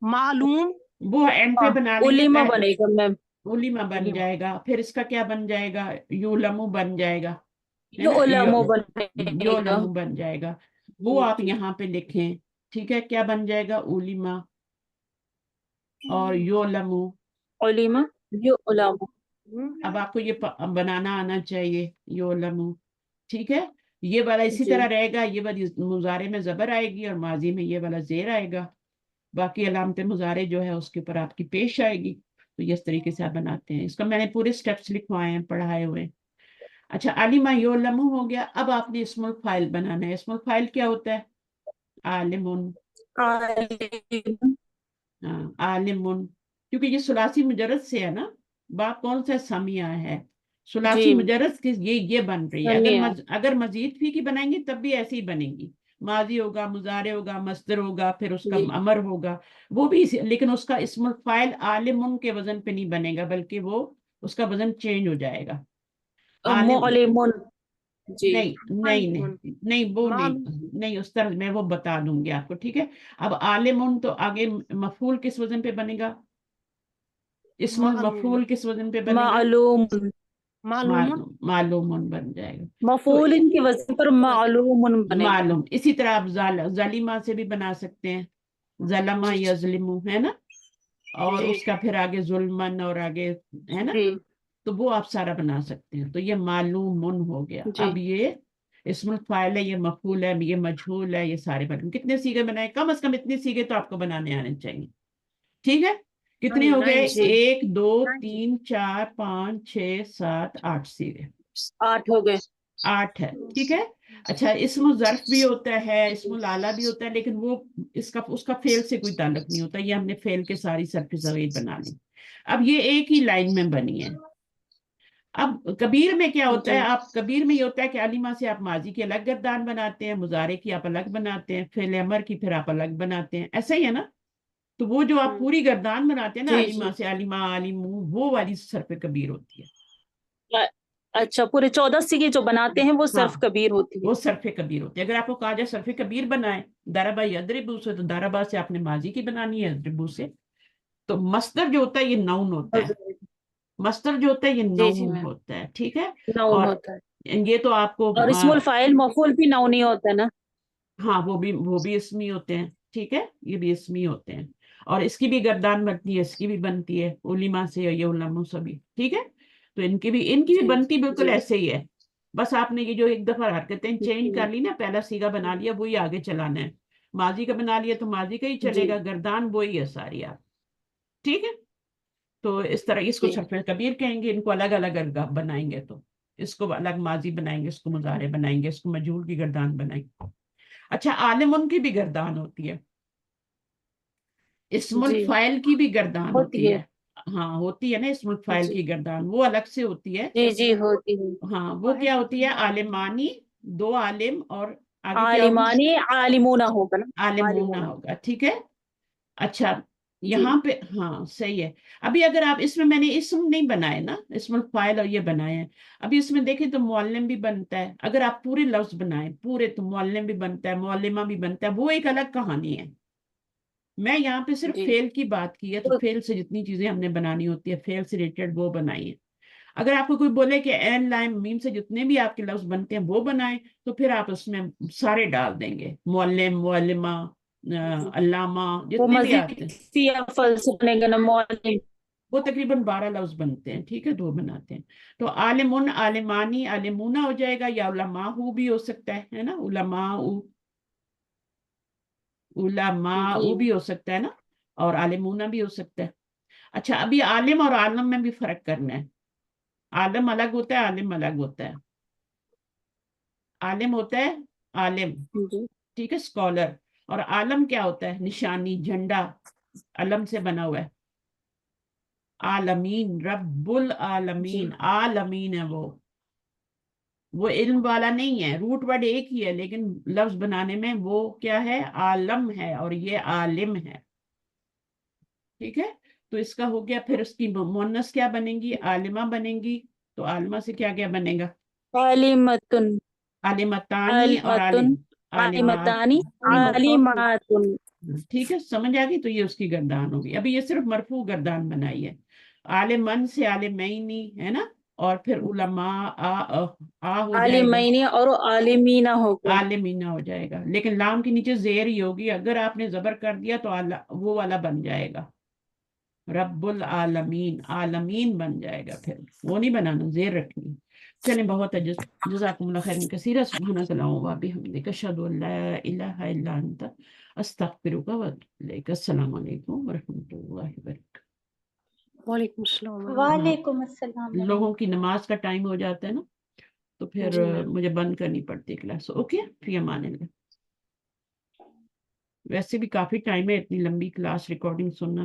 معلوم. وہ اینڈ پہ بنا لیں گے. علم بنے گا میم. علمہ بن جائے گا. پھر اس کا کیا بن جائے گا؟ یولمو بن جائے گا, ہے نا, علم بنے گا. یولمو بن جائے گا. وہ آپ جی یہاں پہ لکھیں. ٹھیک ہے, کیا بن جائے گا؟ علمہ اور یولمو. علم یو علم. اب آپ کو یہ بنانا آنا چاہیے, یولمو. ٹھیک ہے, یہ والا اسی جی طرح رہے گا. یہ والی مضارع میں زبر آئے گی اور ماضی میں یہ والا زیر آئے گا. باقی علامت مضارع جو ہے اس کے اوپر آپ کی پیش آئے گی. تو اس طریقے سے آپ بناتے ہیں. اس کا میں نے پورے سٹیپس لکھوائے ہیں, پڑھائے ہوئے. اچھا, علیمہ یعلم ہو گیا. اب آپ نے اسم الفاعل بنانا ہے. اسم الفاعل کیا ہوتا ہے؟ عالم. عالم. ہاں, عالم, کیونکہ یہ ثلاثی مجرد سے ہے نا. باب کون سا؟ سمیہ ہے. ثلاثی جی مجرد کی یہ بن رہی ہے. سمیع. اگر مزید فی کی بنائیں گے تب بھی ایسی ہی بنے گی. ماضی ہوگا, مضارع ہوگا, مصدر ہوگا, پھر اس کا جی امر ہوگا. وہ بھی لیکن اس کا اسم الفاعل عالم کے وزن پہ نہیں بنے گا, بلکہ وہ اس کا وزن چینج ہو جائے گا. عالم معلم. جی نہیں وہ نہیں اس طرح میں وہ بتا دوں گی آپ کو. ٹھیک ہے, اب عالم تو آگے مفعول کس وزن پہ بنے گا؟ اسم المفعول کس وزن پہ بنے گا؟ معلوم. معلوم بن جائے گا. تو مفعول کے وزن پر معلوم بنے گا. معلوم. اسی طرح آپ ظالمہ سے بھی بنا سکتے ہیں, ظلمہ یظلمو, ہے نا. اور جی اس کا پھر آگے ظلمن اور آگے, ہے نا. جی تو وہ آپ سارا بنا سکتے ہیں. تو یہ معلوم ہو گیا. جی اب یہ اسم الفاعل ہے, یہ مفعول ہے, یہ مجہول ہے, یہ سارے بنے. کتنے سیغے بنائے؟ کم از کم اتنے سیغے تو آپ کو بنانے آنے چاہیے. ٹھیک ہے, کتنے ہو گئے؟ جی 1 2 3 4 5 6 7 8 سیغے. 8 ہو گئے. 8 ہے. ٹھیک ہے. اچھا, اسم ظرف بھی ہوتا ہے, اسم العلیٰ بھی ہوتا ہے, لیکن وہ اس کا فعل سے کوئی تعلق نہیں ہوتا. یہ ہم نے فعل کے ساری صرف صغیر بنا لی. اب یہ ایک ہی لائن میں بنی ہے. اب کبیر میں کیا ہوتا ہے، جی آپ کبیر میں یہ ہوتا ہے کہ علیمہ سے آپ ماضی کی الگ گردان بناتے ہیں، مضارع کی آپ الگ بناتے ہیں، فعل امر کی پھر آپ الگ بناتے ہیں، ایسا ہی ہے نا؟ تو وہ جو آپ پوری گردان بناتے ہیں نا، جی علیمہ سے علیمہ علیمو، وہ والی صرف کبیر ہوتی ہے. اچھا، پورے 14 سیگے جو بناتے ہیں وہ ہاں صرف کبیر ہوتی ہے. وہ صرف کبیر ہوتی ہے. اگر آپ کو کہا جائے صرف کبیر بنائیں ضربہ یضربو سے، تو ضربہ سے آپ نے ماضی کی بنانی ہے، یضربو سے تو مصدر جو ہوتا ہے یہ نون ہوتا ہے. مصدر جو ہوتا ہے یہ جی جی نون میم، ہوتا ہے. ٹھیک ہے، نون اور ہوتا ہے. یہ تو آپ کو اور اسم الفاعل مفعول بھی نون ہی ہوتا ہے نا؟ ہاں وہ بھی اسمی ہوتے ہیں. ٹھیک ہے، یہ بھی اسمی ہوتے ہیں. اور اس کی بھی گردان بنتی ہے، اس کی بھی بنتی ہے، علما سے یہ علماء سبھی. ٹھیک ہے، تو ان کی بھی جی بنتی بالکل جی ایسے ہی ہے. بس آپ نے یہ جو ایک دفعہ حرکتیں چینج جی کر لی نا، پہلا سیگا بنا لیا وہی آگے چلانا ہے. ماضی کا بنا لیا تو ماضی کا ہی چلے جی گا، گردان وہی ہے ساری آپ. ٹھیک ہے، تو اس طرح اس کو جی صرف کبیر کہیں گے. ان کو الگ الگ بنائیں گے تو اس کو الگ ماضی بنائیں گے، اس کو مضارع بنائیں گے، اس کو مجہول کی گردان بنائیں گے. اچھا، عالم ان کی بھی گردان ہوتی ہے، اسم جی الفاعل کی بھی گردان ہوتی ہوتی ہے. ہے. ہاں ہوتی ہے نا، اسم الفاعل جی کی گردان وہ الگ سے ہوتی ہے. جی جی ہوتی ہے. ہاں وہ کیا ہوتی ہے، عالمانی، دو عالم، اور آگے کیا ہوگی، عالمانی عالمونہ ہوگا نا؟ عالمونہ عالمونہ. ہوگا. ٹھیک ہے. اچھا جی یہاں پہ ہاں صحیح ہے. ابھی اگر آپ اس میں نے اسم نہیں بنائے نا، اسم الفاعل اور یہ بنائے ہیں. ابھی اس میں دیکھیں تو معلم بھی بنتا ہے. اگر آپ پورے لفظ بنائیں پورے تو معلم بھی بنتا ہے، معلمہ بھی بنتا ہے. وہ ایک الگ کہانی ہے. میں یہاں پہ صرف جی فعل کی بات کی ہے، تو تو فعل سے جتنی چیزیں ہم نے بنانی ہوتی ہے فعل سے ریلیٹڈ وہ بنائی ہے. اگر آپ کو کوئی بولے کہ عین لام میم سے جتنے بھی آپ کے لفظ بنتے ہیں وہ بنائیں، تو پھر آپ اس میں سارے ڈال دیں گے، معلم، معلمہ، علامہ، وہ جتنے بھی آتے مزید ہیں. سیافل سے بنے گا نا معلم. وہ تقریباً 12 لفظ بنتے ہیں. ٹھیک ہے، دو بناتے ہیں. تو عالمن، عالمانی، عالمونہ ہو جائے گا، یا علماء بھی ہو سکتا ہے نا، علماء، علماء جی بھی ہو سکتا ہے نا، اور عالمونہ بھی ہو سکتا ہے. اچھا ابھی عالم اور عالم میں بھی فرق کرنا ہے. عالم الگ ہوتا ہے، عالم الگ ہوتا ہے. عالم ہوتا ہے عالم، جی ٹھیک ہے، اسکالر. اور عالم کیا ہوتا ہے، نشانی، جھنڈا، علم سے بنا ہوا ہے. عالمین، رب جی العالمین، عالمین ہے وہ علم والا نہیں ہے. روٹ ورڈ ایک ہی ہے لیکن لفظ بنانے میں وہ کیا ہے، عالم ہے، اور یہ عالم ہے. ٹھیک ہے، تو اس کا ہو گیا. پھر اس کی مؤنث کیا بنے گی، عالمہ بنے گی. تو عالمہ سے کیا کیا بنے گا، عالمتن، عالمتانی اور عالمتن، عالمات. عالمتانی، عالماتن. ٹھیک ہے، سمجھ آ گئی. تو یہ اس کی گردان ہوگی. ابھی یہ صرف مرفوع گردان بنائی ہے. عالمن سے عالمینی ہے نا، اور پھر علماء ہو جائے گا، عالمینی اور عالمینہ ہوگا. عالمینہ ہو جائے گا. لیکن لام کے نیچے زیر ہی ہوگی. اگر آپ نے زبر کر دیا تو وہ والا بن جائے گا، رب العالمین، عالمین بن جائے گا. پھر وہ نہیں بنانا، زیر رکھنی. چلیں، بہت ہے. جزاکم اللہ خیر کثیرا. سبحانک اللہم و بحمدک، اشہد ان لا الہ الا انت، استغفرک و اتوب الیک. السلام علیکم ورحمۃ اللہ وبرکاتہ. وعلیکم السلام ورحمۃ اللہ. وعلیکم السلام لوگوں ورحمۃ کی نماز کا ٹائم ہو جاتا ہے نا، تو پھر جی میم. مجھے بند کرنی پڑتی کلاس. اوکے، فی امان اللہ. ویسے بھی کافی ٹائم ہے اتنی لمبی کلاس ریکارڈنگ سننا.